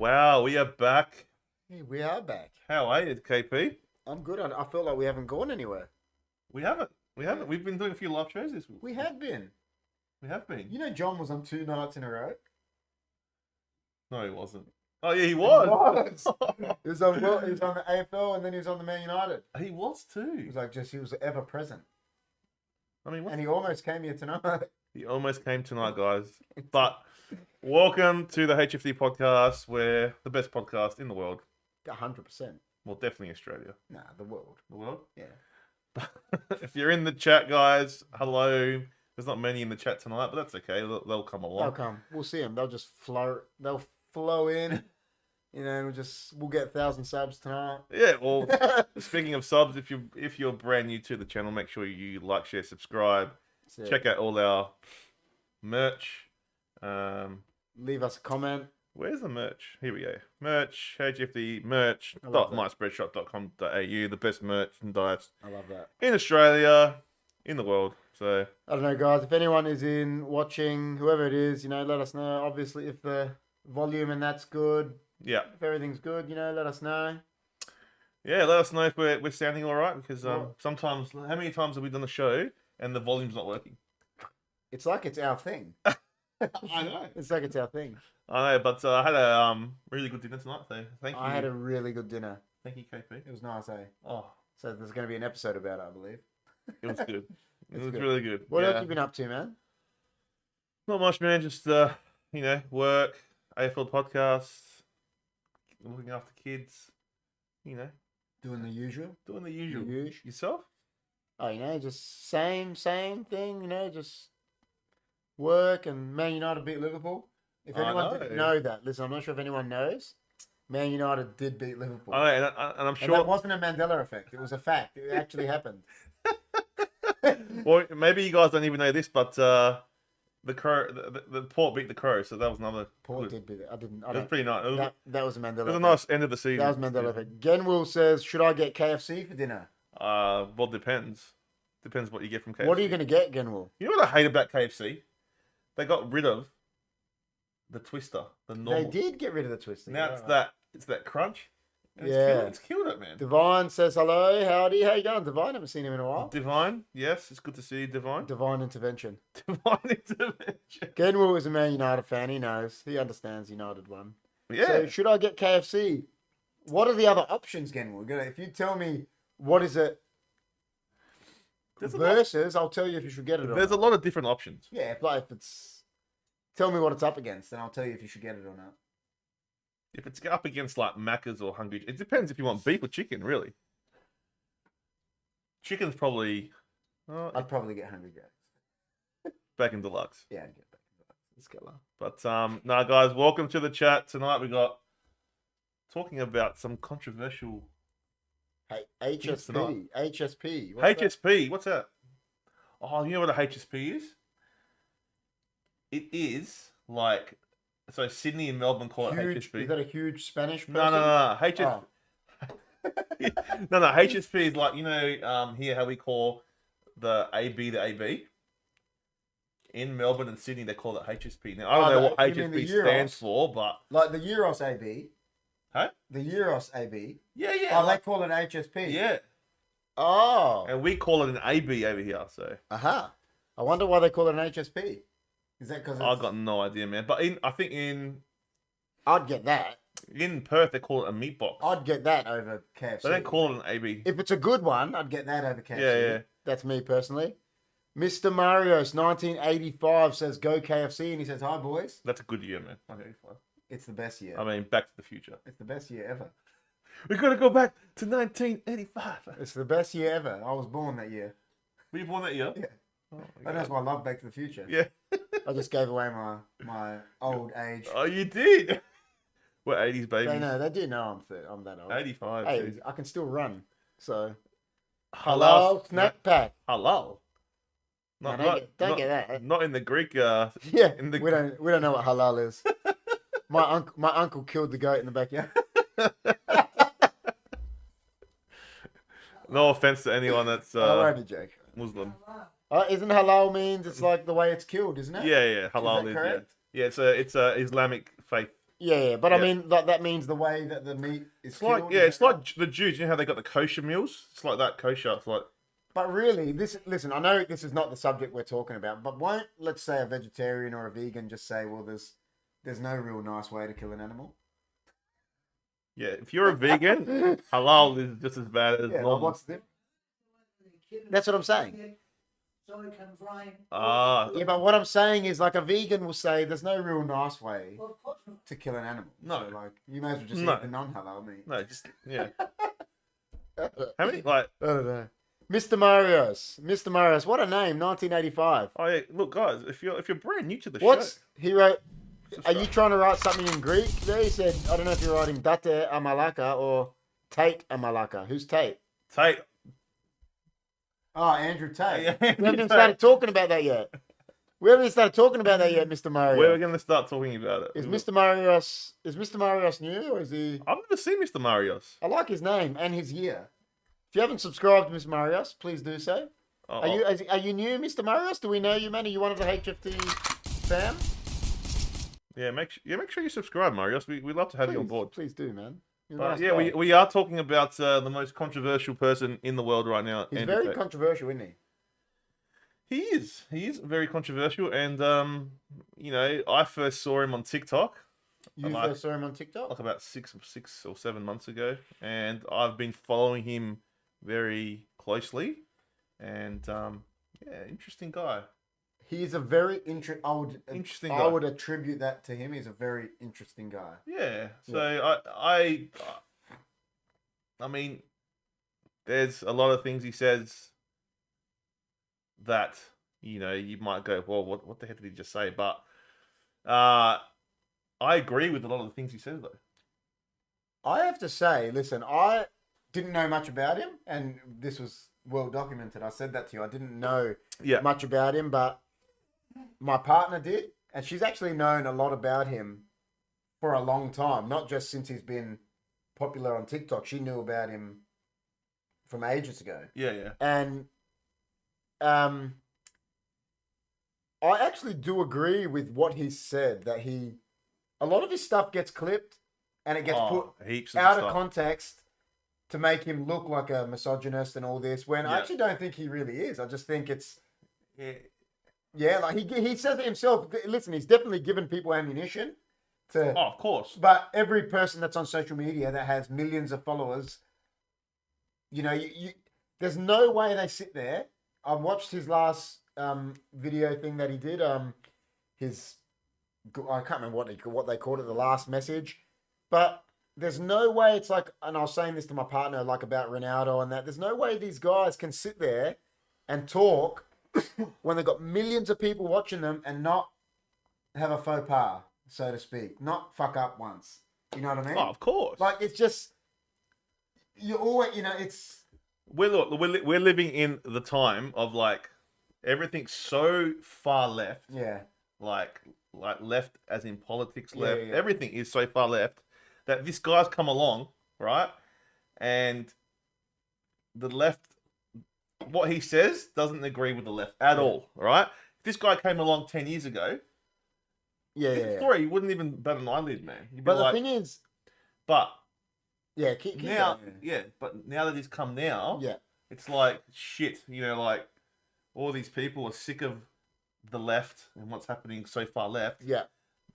Wow, we are back. Hey, we are back. How are you, KP? I'm good. I feel like we haven't gone anywhere. We haven't. We've been doing a few live shows this week. We have been. We have been. You know, John was on 2 nights in a row. No, he wasn't. Oh yeah, he was. He was on the AFL and then he was on the Man United. He was too. He was he was ever present. I mean, and he almost came here tonight. He almost came tonight, guys. But welcome to the HFD Podcast. We're the best podcast in the world. 100%. Well, definitely Australia. Nah, the world. The world? Yeah. If you're in the chat, guys, hello. There's not many in the chat tonight, but that's okay. They'll come along. They'll come. We'll see them. They'll just flow. They'll flow in. You know, and we'll get 1,000 subs tonight. Yeah, well, speaking of subs, if you're brand new to the channel, make sure you like, share, subscribe. Check out all our merch. Leave us a comment. Where's the merch? Here we go. Merch, HFD merch, .myspreadshop.com.au, the best merchandise I love that. in Australia, in the world. So I don't know, guys. If anyone is watching, whoever it is, let us know. Obviously, if the volume and that's good. yeah. If everything's good, let us know. Yeah, let us know if we're sounding all right, because sometimes, how many times have we done a show and the volume's not working? It's like it's our thing. I know. It's like it's our thing. I know, but I had a really good dinner tonight, so thank you. I had a really good dinner. Thank you, KP. It was nice, eh? Oh, So there's going to be an episode about it, I believe. it was good. It was good. really good. What else have you been up to, man? Not much, man. Just work, AFL podcasts, looking after kids. Doing the usual. Doing the usual. The usual. Yourself? Oh, just same thing. Just work and Man United beat Liverpool. If anyone didn't know that, listen, I'm not sure if anyone knows. Man United did beat Liverpool. I know, and I'm sure that wasn't a Mandela effect. It was a fact. It actually happened. Well, maybe you guys don't even know this, but the Crow, the Port beat the Crow, so that was another. Port did beat it. It was pretty nice. That was a Mandela. It was a nice end of the season. That was Mandela effect. Genwill says, "Should I get KFC for dinner?" Well, depends. Depends what you get from KFC. What are you going to get, Genwill? You know what I hate about KFC? They got rid of the twister, the normal. They did get rid of the twister. Now it's that crunch. And it's killed it, man. Divine says hello, howdy. How you going, Divine? Haven't seen him in a while. Divine, yes, it's good to see you, Divine. Divine intervention. Divine intervention. Genwill is a Man United fan. He knows. He understands United won. Yeah. So should I get KFC? What are the other options, Genwill? If you tell me what is it versus, I'll tell you if you should get it or There's not. a lot of different options. Yeah, if it's... Tell me what it's up against, then I'll tell you if you should get it or not. If it's up against like Macca's or Hungry, it depends if you want beef or chicken, really. Chicken's probably... I'd probably get Hungry Jack's. Back in deluxe. Yeah, I'd get back in deluxe. Let's get along. But, no, guys, welcome to the chat. Tonight we got... Talking about some controversial... Hey, HSP. HSP. HSP, what's that? Oh, you know what a HSP is? It is like... So Sydney and Melbourne call it HSP. Is that a huge Spanish person? No. No. HSP is like, here how we call the AB the AB. In Melbourne and Sydney, they call it HSP. Now, I don't know what HSP stands for, but... Like the Euros AB. Huh? The Euros AB. Yeah. Oh, they call it HSP. Yeah. Oh. And we call it an AB over here, so... Aha. I wonder why they call it an HSP. Is that because I've got no idea, man. But I think in... I'd get that. In Perth, they call it a meat box. I'd get that over KFC. They don't call it an AB. If it's a good one, I'd get that over KFC. Yeah. That's me personally. Mr. Marios, 1985, says, go KFC. And he says, hi, boys. That's a good year, man. 1985. It's the best year. I mean, Back to the Future. It's the best year ever. We've got to go back to 1985. It's the best year ever. I was born that year. Were you born that year? Yeah. Oh, That's why I love Back to the Future. Yeah. I just gave away my old age. Oh, you did? We're 80s babies. They do know I'm that old. 85. Hey, I can still run. So, Halal snack pack. Halal. Don't get that. Not in the Greek. Yeah, we don't know what halal is. my uncle killed the goat in the backyard. No offense to anyone that's Muslim. Isn't halal means it's like the way it's killed, isn't it? Yeah. Halal is correct? Yeah, it's a Islamic faith Yeah. But I mean, that means the way that the meat is killed. It's like the Jews. You know how they got the kosher meals? It's like that kosher. It's like. But really, listen, I know this is not the subject we're talking about, but won't, let's say, a vegetarian or a vegan just say, well, there's no real nice way to kill an animal? Yeah, if you're a vegan, halal is just as bad as normal. What's the... That's what I'm saying. So it can dry. Yeah, but what I'm saying is, like, a vegan will say there's no real nice way to kill an animal. No. So, like, you may as well just eat the non-halal meat. No, just, yeah. How many, like... I don't know. Mr. Marios, what a name, 1985. Oh yeah, look guys, if you're brand new to the show, he wrote? Are you trying to write something in Greek? There he said, I don't know if you're writing Tate Amalaka or Tate Amalaka. Who's Tate? Tate. Oh, Andrew Tate. Yeah, we haven't even started talking about that yet. Mr. Marios. We're going to start talking about it. Is Mr. Marios new or is he? I've never seen Mr. Marios. I like his name and his year. If you haven't subscribed to Mr. Marios, please do so. Are you new, Mr. Marios? Do we know you, man? Are you one of the HFD fam? Yeah, make sure you subscribe, Marios. We'd love to have you on board. Please do, man. Nice we are talking about the most controversial person in the world right now. He's very controversial, isn't he? He is very controversial, and I first saw him on TikTok. First saw him on TikTok? Like about 6 or 7 months ago, and I've been following him very closely, and interesting guy. He's a very interesting guy. I would attribute that to him. He's a very interesting guy. Yeah. So I mean, there's a lot of things he says that you might go, well, what the heck did he just say? But I agree with a lot of the things he says, though. I have to say, listen, I didn't know much about him, and this was well documented. I said that to you. I didn't know much about him, but my partner did, and she's actually known a lot about him for a long time, not just since he's been popular on TikTok. She knew about him from ages ago. Yeah. And I actually do agree with what he said, that a lot of his stuff gets clipped and it gets put out of context to make him look like a misogynist and all this, when I actually don't think he really is. I just think it's... Yeah, like he says it himself. Listen, he's definitely given people ammunition to... Oh, of course. But every person that's on social media that has millions of followers, there's no way they sit there. I watched his last video thing that he did. I can't remember what they called it, the last message. But there's no way it's like, and I was saying this to my partner, like about Ronaldo and that, there's no way these guys can sit there and talk when they've got millions of people watching them and not have a faux pas, so to speak. Not fuck up once. You know what I mean? Oh, of course. Like, it's just, you always, it's... We're living in the time of, like, everything's so far left. Yeah. Like left as in politics left. Yeah. Everything is so far left that this guy's come along, right? And the left, what he says doesn't agree with the left at all, right? If this guy came along 10 years ago, story, he wouldn't even bat an eyelid, man. But the thing is... But... Yeah, keep now, going. but now that he's come now, it's like, shit, like, all these people are sick of the left and what's happening so far left. Yeah.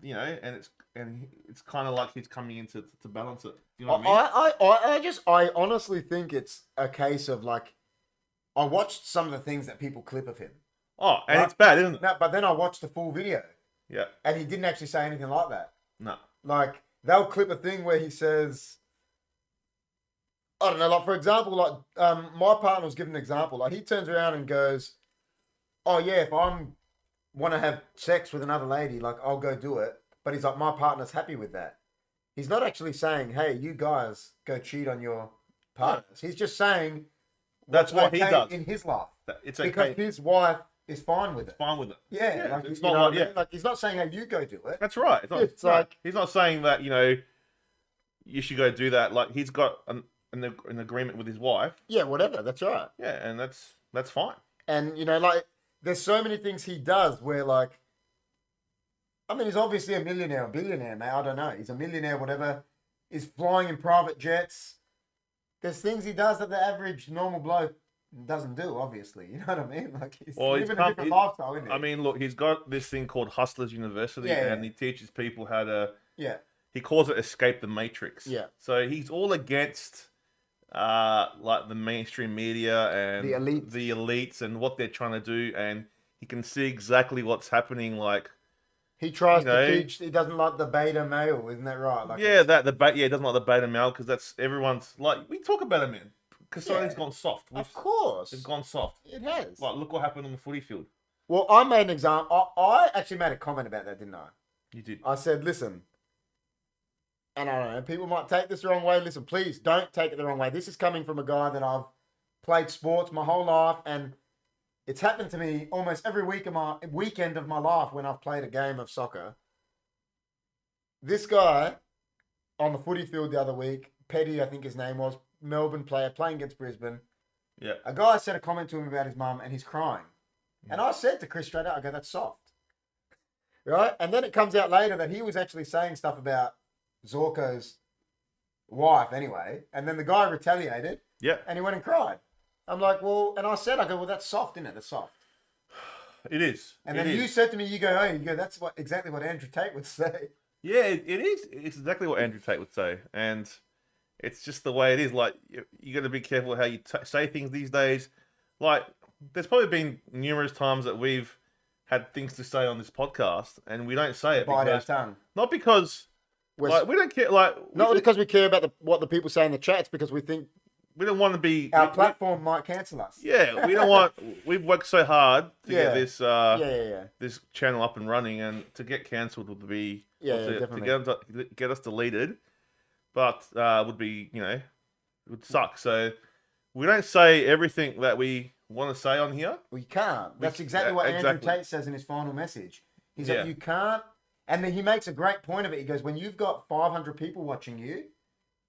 And it's kind of like he's coming in to balance it. You know what I mean? I honestly think it's a case of, like, I watched some of the things that people clip of him. Oh, and it's bad, isn't it? No, but then I watched the full video. Yeah. And he didn't actually say anything like that. No. Like, they'll clip a thing where he says, I don't know, like, for example, like, my partner was giving an example. Like, he turns around and goes, oh, yeah, if I want to have sex with another lady, like, I'll go do it. But he's like, my partner's happy with that. He's not actually saying, hey, you guys go cheat on your partners. He's just saying that's what he does in his life. It's okay. Because his wife is fine with it. Fine with it. Yeah. Like, it's not like, like, he's not saying, hey, you go do it. That's right. It's like... He's not saying that, you should go do that. Like, he's got an agreement with his wife. Yeah, whatever. That's right. Yeah, and that's fine. And, like, there's so many things he does where, like, I mean, he's obviously a millionaire, a billionaire, mate. I don't know. He's a millionaire, whatever. He's flying in private jets. There's things he does that the average normal bloke doesn't do, obviously. You know what I mean? Like, he's living a different lifestyle, isn't he? I mean, look, he's got this thing called Hustlers University, and he teaches people how to... Yeah. He calls it escape the matrix. Yeah. So he's all against... like the mainstream media and the elites and what they're trying to do, and he can see exactly what's happening. Like he tries to teach. He doesn't like the beta male, isn't that right? Like he doesn't like the beta male because that's everyone's like we talk about him, man. Because something's gone soft. Of course, it's gone soft. It has. Like look what happened on the footy field. Well, I made an example. I actually made a comment about that, didn't I? You did. I said, listen. And I don't know, people might take this the wrong way. Listen, please don't take it the wrong way. This is coming from a guy that I've played sports my whole life, and it's happened to me almost every weekend of my life when I've played a game of soccer. This guy on the footy field the other week, Petty, I think his name was, Melbourne player, playing against Brisbane. Yeah. A guy said a comment to him about his mum, and he's crying. And I said to Chris straight out, I go, that's soft. Right? And then it comes out later that he was actually saying stuff about Zorko's wife anyway, and then the guy retaliated. Yeah. And he went and cried. I'm like, well, and I said, well, that's soft, isn't it? That's soft. It is. And then you said to me, you go, that's exactly what Andrew Tate would say. Yeah, it is. It's exactly what Andrew Tate would say, and it's just the way it is. Like you got to be careful how you say things these days. Like there's probably been numerous times that we've had things to say on this podcast, and we don't say it Bite our tongue. Not because. Like, we don't care. Like not because we care about what the people say in the chats, because we think we don't want to be. Our platform might cancel us. Yeah, we don't want. We've worked so hard to get this. This channel up and running, and to get cancelled would be definitely to get us deleted, but would be it would suck. So we don't say everything that we want to say on here. We can't. That's exactly what Andrew Tate says in his final message. He said you can't. And then he makes a great point of it. He goes, when you've got 500 people watching you,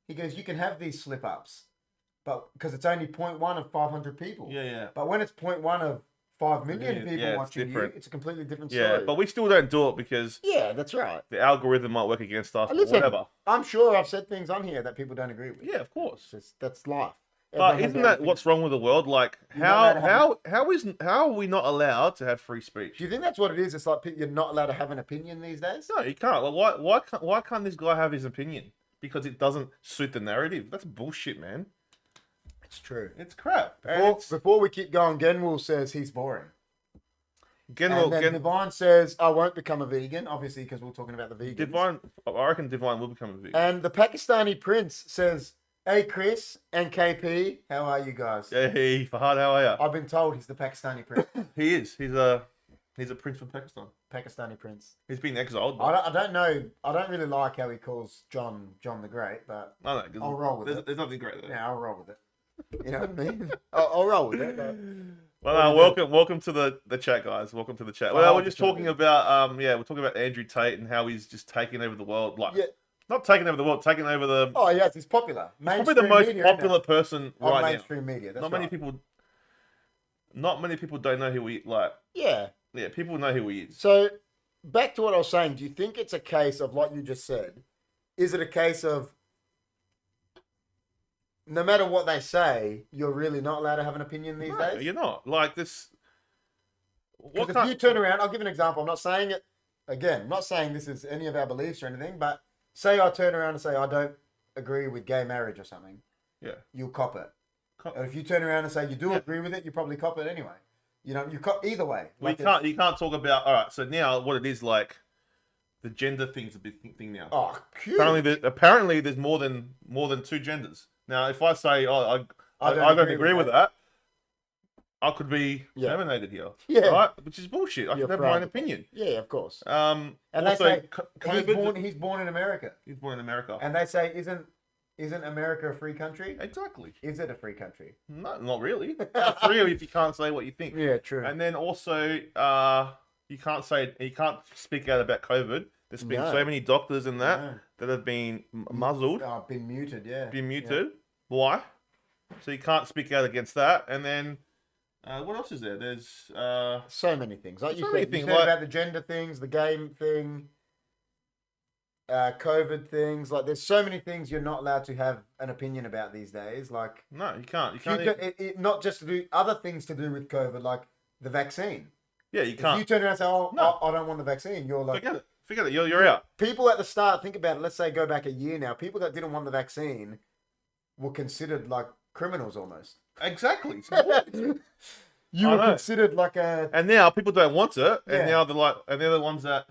he goes, you can have these slip-ups, but because it's only 0.1 of 500 people. Yeah. But when it's 0.1 of 5 million people watching you, it's a completely different story. Yeah, but we still don't do it because... Yeah, that's right. The algorithm might work against us, or whatever. I'm sure I've said things on here that people don't agree with. Yeah, of course. That's life. But isn't that what's wrong with the world? Like, how are we not allowed to have free speech? Do you think that's what it is? It's like you're not allowed to have an opinion these days? No, you can't. Like, why can't this guy have his opinion? Because it doesn't suit the narrative. That's bullshit, man. It's true. It's crap. Before we keep going, Genwell says he's boring. Divine says, I won't become a vegan, obviously, because we're talking about the vegans. I reckon Divine will become a vegan. And the Pakistani Prince says... Hey, Chris and KP, how are you guys? Hey, Fahad, how are you? I've been told he's the Pakistani prince. He is. He's a prince from Pakistan. Pakistani prince. He's been exiled. I don't know. I don't really like how he calls John the Great, but I'll roll with it. There's nothing great there. Yeah, I'll roll with it. You know what I mean? I'll roll with it. Well, welcome to the chat, guys. Welcome to the chat. Well, we're just talking about we're talking about Andrew Tate and how he's just taking over the world. Like, not taking over the world, taking over the... Oh, yes, he's popular. He's probably the most popular person right now. Mainstream media, that's not many people don't know who he... Like, yeah, people know who he is. So, back to what I was saying, do you think it's a case of, like you just said, is it a case of no matter what they say, you're really not allowed to have an opinion these days? You're not. Like, this... Because if you turn around, I'll give an example. I'm not saying it... Again, I'm not saying this is any of our beliefs or anything, but... Say I turn around and say I don't agree with gay marriage or something. Yeah. You'll cop it. And if you turn around and say you do agree with it, you probably cop it anyway. You know, you cop either way. Like you can't talk about... All right, so now what it is like... The gender thing's a big thing now. Oh, cute. Apparently there's more than 2 genders. Now, if I say, I don't agree with that, I could be terminated here. Yeah. Right? Which is bullshit. I should have my own opinion. Yeah, of course. And also, they say he's born in America. He's born in America. And they say, isn't America a free country? Exactly. Is it a free country? No, not really. Not free if you can't say what you think. Yeah, true. And then also, you can't speak out about COVID. There's been so many doctors and that have been muzzled. Been muted, yeah. Been muted. Yeah. Why? So you can't speak out against that. And then What else is there? There's so many things. Like so you many said, things, you said like- about the gender things, the game thing, COVID things. Like, there's so many things you're not allowed to have an opinion about these days. Like, no, you can't. You if you can't. not just to do other things to do with COVID, like the vaccine. Yeah, you If can't. you turn around and say, "Oh, No. I don't want the vaccine," you're like, Forget it. Forget it. You're out. people at the start. Think about it. Let's say go back a year now. People that didn't want the vaccine were considered like criminals almost. Exactly. You I were know. considered like a And now people don't want it, and Yeah. now they're the ones that.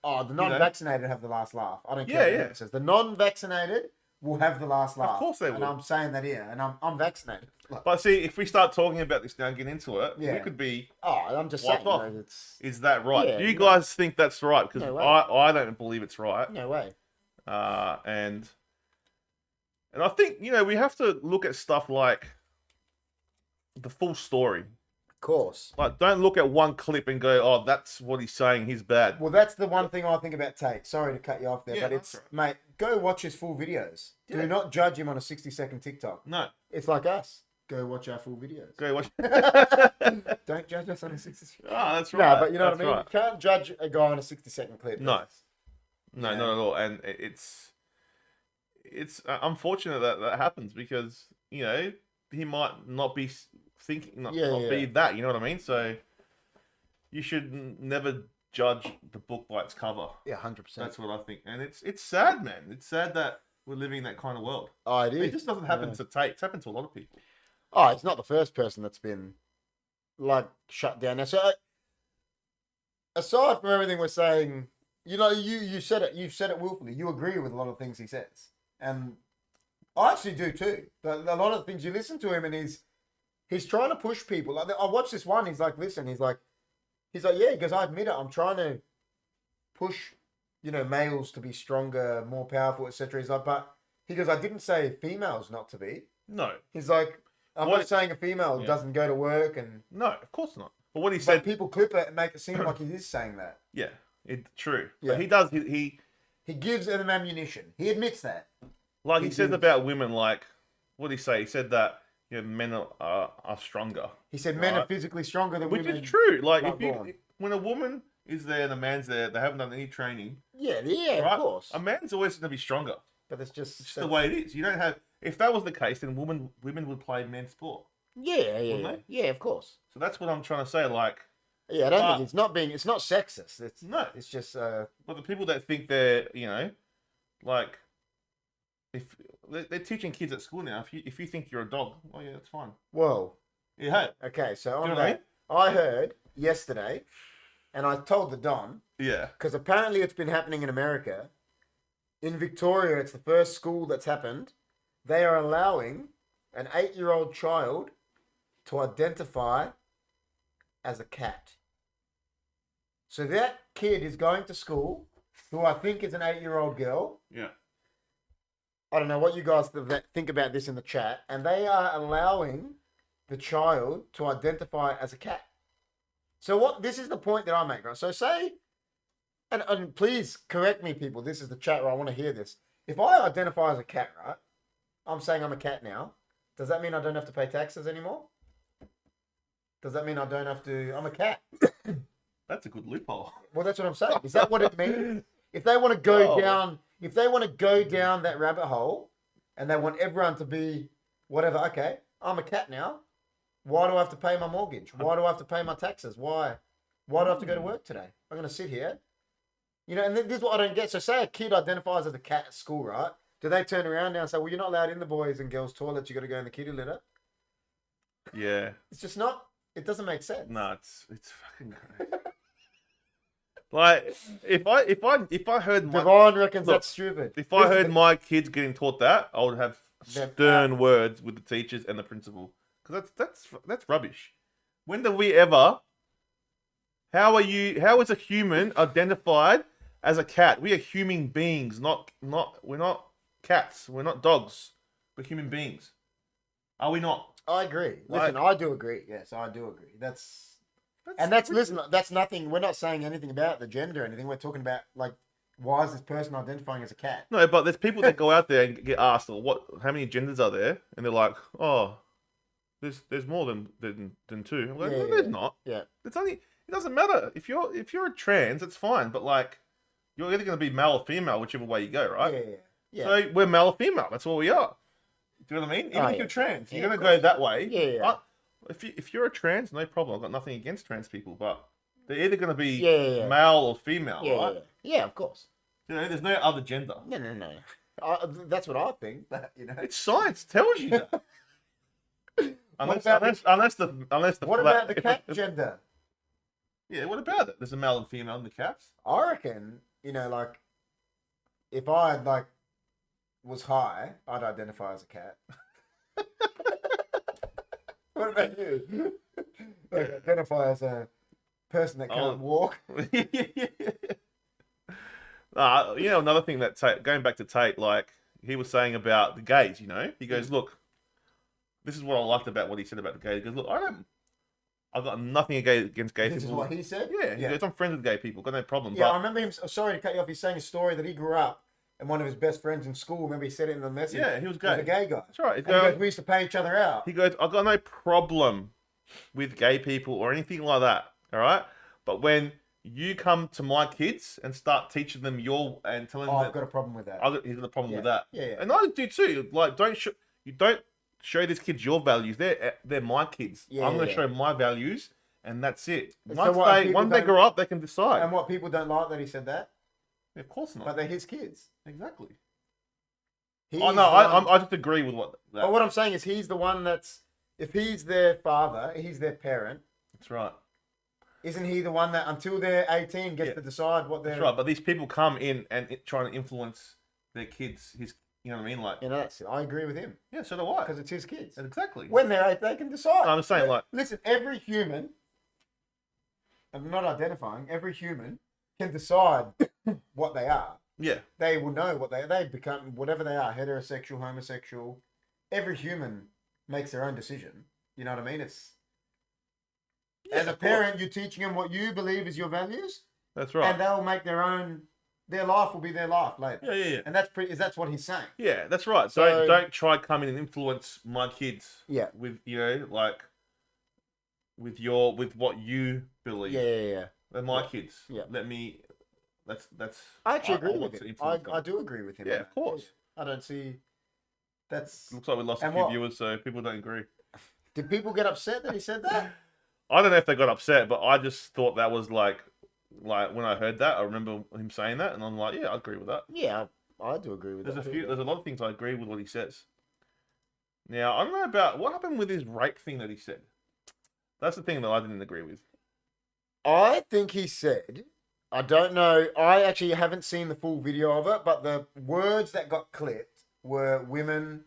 the non-vaccinated have the last laugh. I don't Yeah, care yeah. what it says. The non-vaccinated will have the last laugh. course they And will. I'm saying that here, and I'm vaccinated. Like, But see, if we start talking about this now and get into it, we Yeah. could be. I'm just Wiped saying, off. it's Is that right? Yeah, Do you no. guys think that's right? Because No way. I don't believe it's right. no way. And I think we have to look at stuff like the full story. Of course. Like, don't look at one clip and go, "Oh, that's what he's saying. He's bad." Well, that's the one thing I think about Tate. Sorry to cut you off there, Yeah, but that's it's, right. mate, go watch his full videos. Yeah. Do not judge him on a 60-second TikTok. No, It's like us. Go watch our full videos. go watch. Don't judge us on a 60-second. That's right. No, but you know what I That's mean? right. You can't judge a guy on a 60-second clip. No. No, Yeah. not at all. And it's unfortunate that happens because he might not be thinking, not be that. You know what I mean? So you should never judge the book by its cover. Yeah, 100%. That's what I think. And it's sad, man. It's sad that we're living in that kind of world. Oh, it is. It just doesn't happen Yeah. to Tate. It's happened to a lot of people. Oh, it's not the first person that's been like shut down. Now, so aside from everything we're saying, you said it. You've said it willfully. You agree with a lot of things he says, and I actually do too. A lot of things you listen to him, and he's trying to push people. Like, I watched this one. He's like, listen. He's like, yeah. He goes, I admit it. I'm trying to push, males to be stronger, more powerful, etc. He's like, but he goes, I didn't say females not to be. No. He's like, I'm not saying a female doesn't go to work and. No, of course not. But what he But said, people clip it and make it seem like he is saying that. yeah, it's true. Yeah. But he does. He He gives them ammunition. He admits that. like He he says does. about women. Like, what did he say? He said that men are stronger. He said men are Right. physically stronger than Which women. is true. Like, not born. when a woman is there and a man's there, they haven't done any training. Yeah, Right? of course. A man's always going to be stronger. But it's just, It's just the way it is. You don't have. If that was the case, then women would play men's sport. Yeah, Wouldn't yeah, of course. So that's what I'm trying to say. Like, Yeah, I don't think it's not sexist. no. It's just But the people that think they're, like, if they're teaching kids at school now, if you think you're a dog, oh yeah, that's fine. whoa. Yeah. Okay, so Do on you know what I that, I heard yesterday, and I told the Don, Yeah. because apparently it's been happening in America. In Victoria, it's the first school that's happened. They are allowing an 8-year-old child to identify as a cat. So that kid is going to school, who I think is an 8-year-old girl. Yeah. I don't know what you guys think about this in the chat. And they are allowing the child to identify as a cat. So this is the point that I make, right? So say, and please correct me, people. This is the chat where I want to hear this. If I identify as a cat, right? I'm saying I'm a cat now. Does that mean I don't have to pay taxes anymore? Does that mean I don't have to? I'm a cat. That's a good loophole. Well, that's what I'm saying. Is that what it means? If they want to go Oh. down, if they want to go down that rabbit hole, and they want everyone to be whatever, okay, I'm a cat now. Why do I have to pay my mortgage? Why do I have to pay my taxes? Why do I have to go to work today? I'm going to sit here. And this is what I don't get. So say a kid identifies as a cat at school, right? Do they turn around now and say, well, you're not allowed in the boys and girls toilets. You got to go in the kiddie litter. Yeah. It's just not. It doesn't make sense. No, it's fucking crazy. Like, if I heard my Devon reckons Look, that's stupid. if I heard my kids getting taught that, I would have Them- stern words with the teachers and the principal, because that's rubbish. When do we ever? How is a human identified as a cat? We are human beings, we're not cats. We're not dogs. We're human beings. Are we not? I agree. Listen, I do agree. Yes, I do agree. That's nothing. We're not saying anything about the gender or anything. We're talking about, like, why is this person identifying as a cat? No, but there's people that go out there and get asked, how many genders are there? And they're like, oh, there's more than two. I'm like, Yeah, no, yeah, there's yeah. not. Yeah. It's only, it doesn't matter. If you're a trans, it's fine. But like, you're either going to be male or female, whichever way you go, right? Yeah. So we're male or female. That's all we are. Do you know what I mean? Even Oh, if yeah. you're trans, Yeah, you're of going to go course. that way. Yeah. If you're a trans, no problem. I've got nothing against trans people, but they're either going to be Yeah. male or female, right? Yeah, of course. You know, there's no other gender. No. That's what I think, but you know. It's science tells you that. unless the What about the cat gender? Yeah, what about it? There's a male and female in the cats. I reckon, you know, like if I like was high, I'd identify as a cat. What about you? Like, identify as a person that can't walk. You know, another thing that Tate, going back to Tate, like he was saying about the gays, you know, he goes, look, this is what I liked about what he said about the gays. He goes, look, I've got nothing against gay people. This is what he said? Yeah, he goes, I'm friends with gay people, got no problem. Yeah, but I remember him, sorry to cut you off, he's saying a story that he grew up and one of his best friends in school, remember he said it in the message? Yeah, he was gay. He was a gay guy. That's right. He goes, we used to pay each other out. He goes, I've got no problem with gay people or anything like that, all right? But when you come to my kids and start teaching them and telling them I've got a problem with that. He's got a problem with that. Yeah. And I do too. Like, you don't show these kids your values. They're my kids. Yeah, I'm going to show my values, and that's it. So Once they grow up, they can decide. And what people don't like that he said that? Yeah, of course not. But they're his kids. Exactly. I I just agree with what. But what I'm saying is, he's the one that's. If he's their father, he's their parent. That's right. Isn't he the one that, until they're 18, gets to decide what they're... That's right, but these people come in and trying to influence their kids, you know what I mean? Like, You know, I agree with him. Yeah, so do I. Because it's his kids. Exactly. When they're 8, they can decide. I'm saying, like... Listen, every human, I'm not identifying, every human can decide what they are. Yeah. They will know what they become, whatever they are, heterosexual, homosexual. Every human makes their own decision. You know what I mean? As a parent, you're teaching them what you believe is your values. That's right. And they'll make their life will be their life later. Yeah. And that's what he's saying. Yeah, that's right. So, don't try come in and influence my kids. Yeah. With, you know, like, with what you believe. Yeah. They're my kids. Yeah. That's. I actually agree with him. I them. do agree with him. Yeah, of course. I don't see. Looks like we lost a few viewers, so people don't agree. Did people get upset that he said that? I don't know if they got upset, but I just thought that was like when I heard that, I remember him saying that, and I'm like, yeah, I agree with that. Yeah, I do agree with that. There's a lot of things I agree with what he says. Now, I don't know about what happened with his rape thing that he said. That's the thing that I didn't agree with. I think he said, I don't know, I actually haven't seen the full video of it, but the words that got clipped were women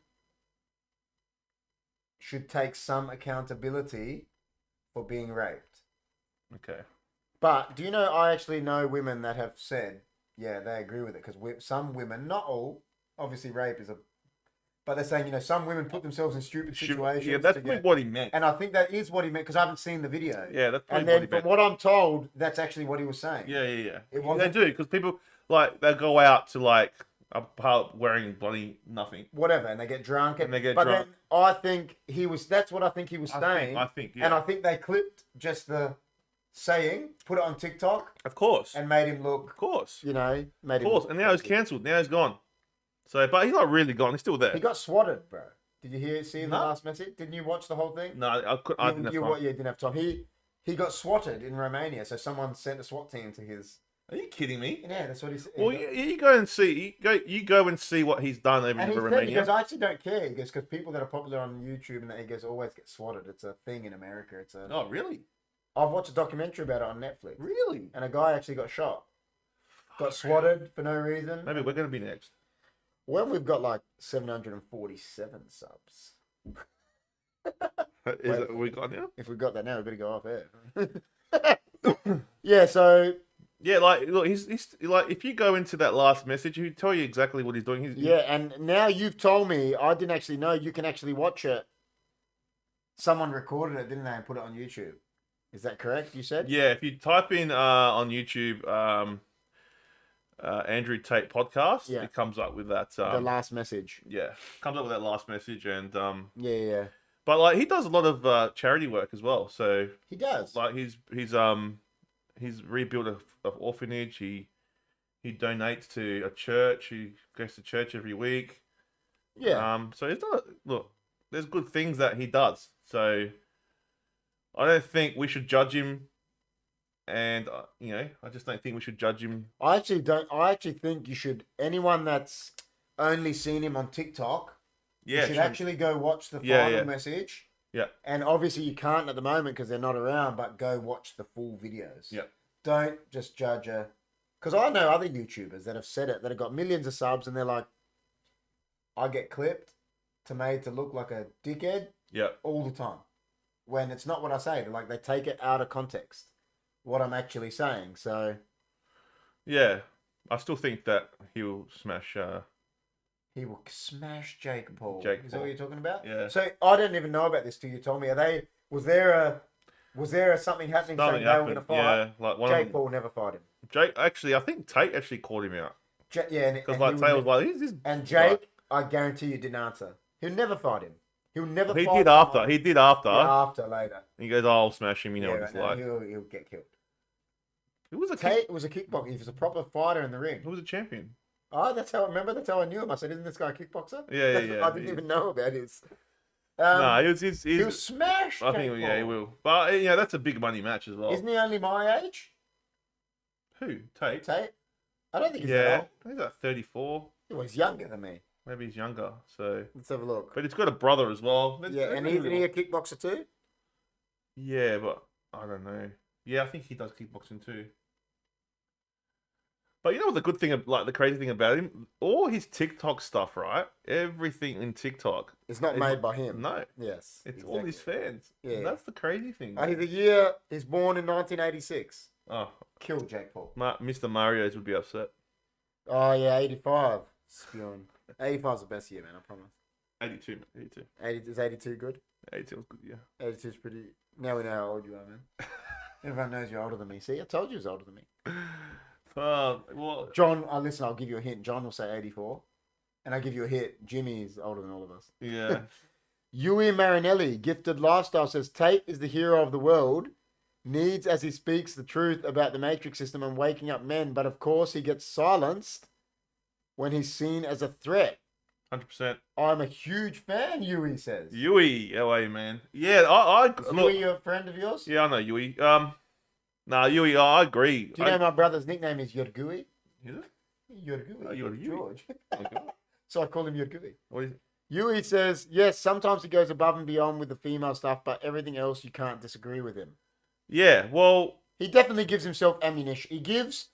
should take some accountability for being raped. Okay. But do you know, I actually know women that have said, yeah, they agree with it. Because some women, not all, obviously rape is but they're saying, you know, some women put themselves in stupid situations. Yeah, that's probably what he meant. And I think that is what he meant, because I haven't seen the video. Yeah, that's probably what he meant. And then from what I'm told, that's actually what he was saying. Yeah. They do, because people, like, they go out to, like, a pub wearing bloody nothing. Whatever, and they get drunk. But then I think that's what I think he was saying. I think, yeah. And I think they clipped just the saying, put it on TikTok. Of course. And made him look. Of course. You know, made him. Of course, and now he's cancelled. Now he's gone. So, but he's not really gone. He's still there. He got swatted, bro. Did you see the last message? Didn't you watch the whole thing? No, I didn't have time. You didn't have time. He got swatted in Romania, so someone sent a SWAT team to his. Are you kidding me? Yeah, that's what he said. Well, you go and see. You go and see what he's done over in Romania. He goes, I actually don't care. He goes, because people that are popular on YouTube and that, he goes, always get swatted. It's a thing in America. Oh, really? I've watched a documentary about it on Netflix. Really? And a guy actually got shot. Got swatted for no reason. Maybe we're going to be next. When we've got like 747 subs. We got now? If we've got that now, we've got to go off air. Yeah, so... Yeah, like, look, he's like, if you go into that last message, he'll tell you exactly what he's doing. And now you've told me, I didn't actually know, you can actually watch it. Someone recorded it, didn't they, and put it on YouTube. Is that correct, you said? Yeah, if you type in on YouTube, Andrew Tate Podcast, it comes up with that. The last message. Yeah, comes up with that last message, and Yeah. But like he does a lot of charity work as well. So He does. like he's rebuilt a orphanage. He donates to a church. He goes to church every week. Yeah. So he's not look. There's good things that he does. So I don't think we should judge him. And I just don't think we should judge him. I actually don't. I actually think you should. Anyone that's only seen him on TikTok, you should actually go watch the final message. Yeah. And obviously you can't at the moment because they're not around. But go watch the full videos. Yeah. Don't just judge a. Because I know other YouTubers that have said it that have got millions of subs and they're like, I get clipped made to look like a dickhead. Yeah. All the time, when it's not what I say. They're like they take it out of context. What I'm actually saying, so yeah, I still think that he'll smash. He will smash Jake Paul. Jake Is Paul. that what you're talking about? Yeah. So I didn't even know about this till you told me. Was there something happening saying they were going to fight? Yeah, like Jake Paul never fought him. Jake actually, I think Tate actually called him out. Because like Tate was like, "Who's this?" And Jake, I guarantee you, didn't answer. He'll never fight him. He'll never. He fight did after. someone. He did after. Yeah, after later. He goes, "Oh, I'll smash him." You know Yeah, what it's no, like. he'll get killed. Who was a Tate was a kickboxer. He was a proper fighter in the ring. Who was a champion? Oh, that's how I knew him. I said, "Isn't this guy a kickboxer?" Yeah. I didn't even know about his. No, he'll smash. I think he will. But that's a big money match as well. Isn't he only my age? Who? Tate? Tate? I don't think he's that old. I think he's like 34. Well, he's younger than me. Maybe he's younger. So Let's have a look. but he's got a brother as well. Yeah, and isn't he a kickboxer too? Yeah, but I don't know. Yeah, I think he does kickboxing too. But you know what the good thing, like the crazy thing about him? All his TikTok stuff, right? Everything in TikTok. It's not made by him. No. Yes. It's all his fans. Yeah. That's the crazy thing. He's born in 1986. Oh. Killed Jake Paul. Mr. Mario's would be upset. Oh, yeah, 85. Spewing. 85's the best year, man, I promise. 82, man. 82. Is 82 good? 82 was good, yeah. 82's pretty... Now we know how old you are, man. Everyone knows you're older than me. See, I told you he was older than me. Well, John, listen, I'll give you a hint. John will say 84. And I'll give you a hint. Jimmy is older than all of us. yeah. Yui Marinelli, Gifted Lifestyle, says Tate is the hero of the world. Needs as he speaks the truth about the Matrix system and waking up men. But of course, he gets silenced when he's seen as a threat. 100%. I'm a huge fan, Yui says. Yui, LA, man. Yeah, I Is Yui a friend of yours? Yeah, I know Yui. Yui, I agree. Do you know my brother's nickname is Yorgui? Is it? Yorgui. Oh, Yorgui. George. Okay. So I call him Yorgui. What is it? Yui says, yes, sometimes he goes above and beyond with the female stuff, but everything else you can't disagree with him. Yeah, well, he definitely gives himself ammunition. He gives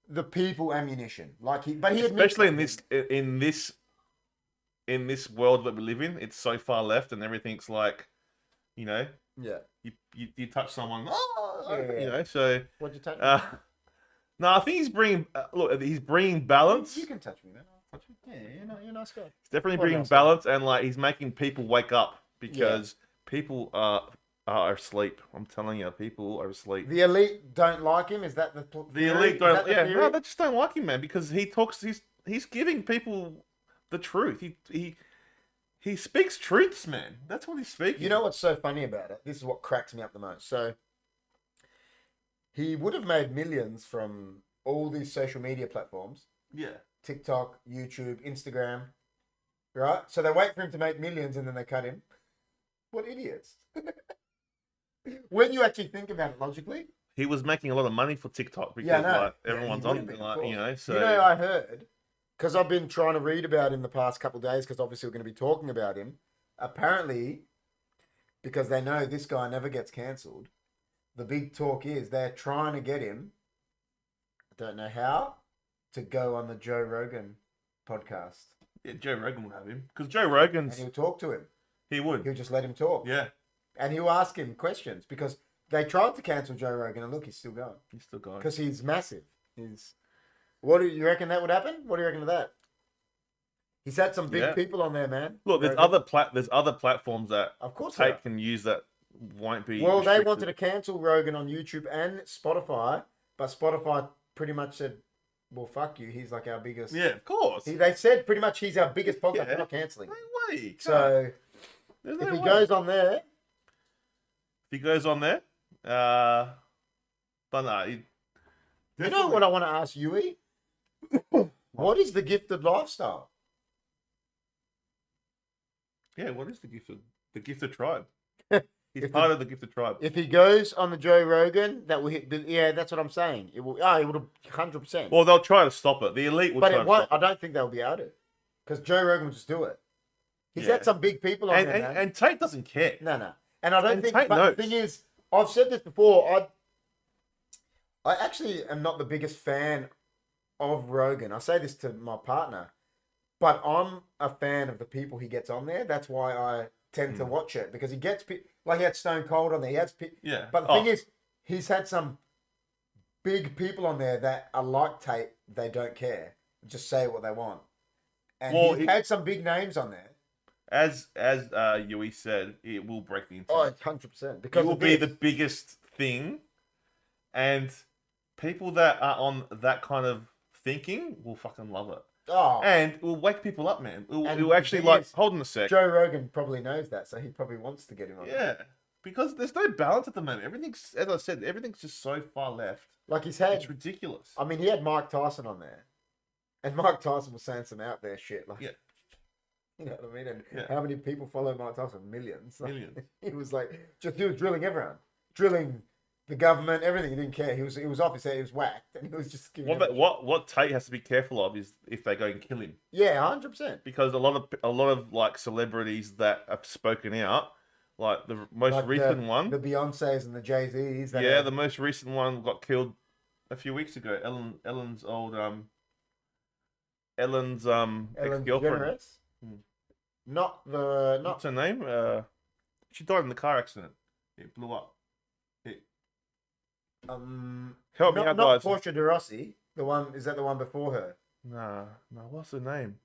the people ammunition, especially in this world that we live in, it's so far left, and everything's like, yeah. You touch someone, Yeah. So. What'd you touch? No, I think he's bringing balance. You can touch me, man. I'll touch you. Yeah, you're a nice guy. He's definitely bringing balance, and like he's making people wake up because people are asleep. I'm telling you, people are asleep. The elite don't like him. Is that the theory? Elite don't? Yeah, no, they just don't like him, man, because he talks. He's giving people the truth. He speaks truths, man. That's what he's speaking. You know what's so funny about it? This is what cracks me up the most. So he would have made millions from all these social media platforms. Yeah. TikTok, YouTube, Instagram. Right? So they wait for him to make millions and then they cut him. What idiots. When you actually think about it logically. He was making a lot of money for TikTok because like everyone's on it, like, so. You know, I heard, because I've been trying to read about him the past couple of days, because obviously we're going to be talking about him. Apparently, because they know this guy never gets cancelled, the big talk is they're trying to get him, I don't know how, to go on the Joe Rogan podcast. Yeah, Joe Rogan would have him. Because Joe Rogan's... And he'll talk to him. He would. He'll just let him talk. Yeah. And he'll ask him questions, because they tried to cancel Joe Rogan, and look, he's still going. He's still going. Because he's massive. What do you reckon that would happen? What do you reckon of that? He's had some big people on there, man. Look, there's other platforms that of course Tate can use that won't be. Well, they wanted to cancel Rogan on YouTube and Spotify, but Spotify pretty much said, "Well, fuck you. He's like our biggest." Yeah, of course. They said pretty much he's our biggest podcast. We're not canceling. No way. So There's If no he way. goes on there, If he goes on there, but no, you know what I want to ask Yui? What is the gifted lifestyle? Yeah, what is the gifted tribe? He's If part of the gifted tribe. If he goes on the Joe Rogan, that will hit. Yeah, that's what I'm saying. It will. It would have 100%. Well, they'll try to stop it. The elite will but try it to won't. stop I it. don't think they'll be able to, because Joe Rogan will just do it. He's Yeah. had some big people on there, man. And Tate doesn't care. No. And I don't And think. Tate But knows. the thing is, I've said this before. I actually am not the biggest fan of Rogan. I say this to my partner, but I'm a fan of the people he gets on there. That's why I tend to watch it, because he gets like he had Stone Cold on there. He has Yeah. But the thing is, he's had some big people on there that are like Tate. They don't care. Just say what they want. And he's had some big names on there. As Yui said, it will break the internet. Oh, 100%. Because It will be the biggest thing, and people that are on that kind of thinking will fucking love it. Oh, And it will wake people up, man. It And will actually, the like, thing is, hold on a sec. Joe Rogan probably knows that, so he probably wants to get him on there. Yeah. Because there's no balance at the moment. Everything's, as I said, everything's just so far left. Like he's had, It's ridiculous. I mean, he had Mike Tyson on there, and Mike Tyson was saying some out there shit. Like, Yeah. You know what I mean? And Yeah. how many people follow Mike Tyson? Millions. Like, Millions. He was like, he was drilling everyone, drilling the government, everything. He didn't care. He was off his head. He was whacked, and he was just giving. What Tate has to be careful of is if they go and kill him. Yeah, 100%. Because a lot of like celebrities that have spoken out, like the most recent one, the Beyonces and the Jay-Z's. yeah, the most recent one got killed a few weeks ago. Ellen's ex-girlfriend. DeGeneres. Hmm. Not What's her name? She died in the car accident. It blew up. Help me out, not guys. Portia de Rossi. The one, is that the one before her? Nah, what's her name?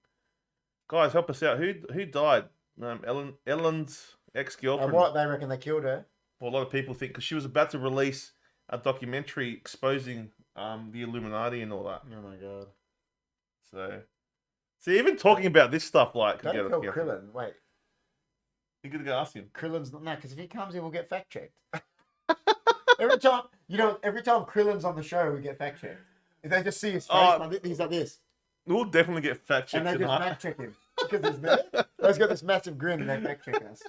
Guys, help us out. Who died? Ellen's ex-girlfriend. And what, they reckon they killed her? Well, a lot of people think because she was about to release a documentary exposing the Illuminati and all that. Oh my god. So, see, even talking about this stuff, like, Don't get tell us- Krillin. Wait, you gotta go ask him. Krillin's not, no, because if he comes in, we'll get fact checked. every time Krillin's on the show, we get fact checked. If they just see his face, he's like this, We'll definitely get fact checked and they just tonight. fact check him because he's there. He's got this massive grin, and they fact check us.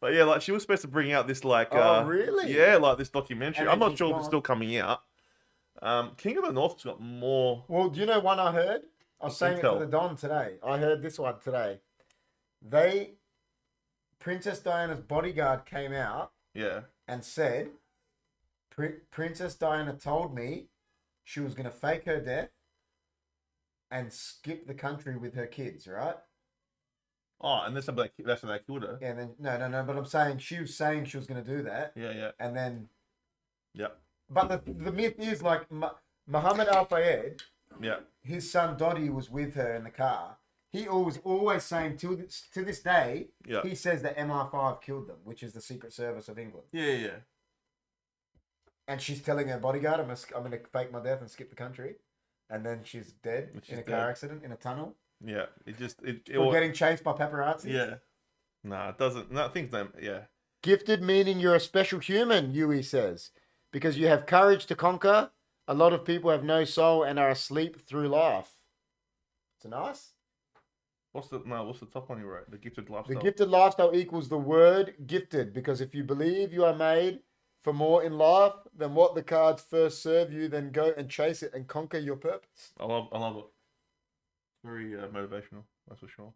But yeah, like she was supposed to bring out this like. Oh, really? Yeah, like this documentary. And I'm then not she's sure if gone. it's still coming out. King of the North's got more. Well, do you know one I heard? I was saying it Intel. to the Don today. I heard this one today. Princess Diana's bodyguard came out Yeah. and said, Princess Diana told me she was going to fake her death and skip the country with her kids, right? Oh, and that's how they killed her. Yeah, and then no. But I'm saying she was saying she was going to do that, Yeah. and then. Yeah. But the myth is like Muhammad Al Fayed, Yeah. his son Dottie was with her in the car. He was always saying to this day, Yeah. he says that MI5 killed them, which is the Secret Service of England. Yeah. And she's telling her bodyguard, I'm gonna fake my death and skip the country, and then she's dead in a car accident in a tunnel. Yeah. It For getting chased by paparazzi. Yeah. No, it doesn't. No, things don't. Yeah. Gifted meaning you're a special human, Yui says, because you have courage to conquer. A lot of people have no soul and are asleep through life. It's nice. What's the top one you wrote? The gifted The lifestyle. gifted lifestyle equals the word gifted, because if you believe you are made for more in life than what the cards first serve you, then go and chase it and conquer your purpose. I love it. Very motivational. That's for sure.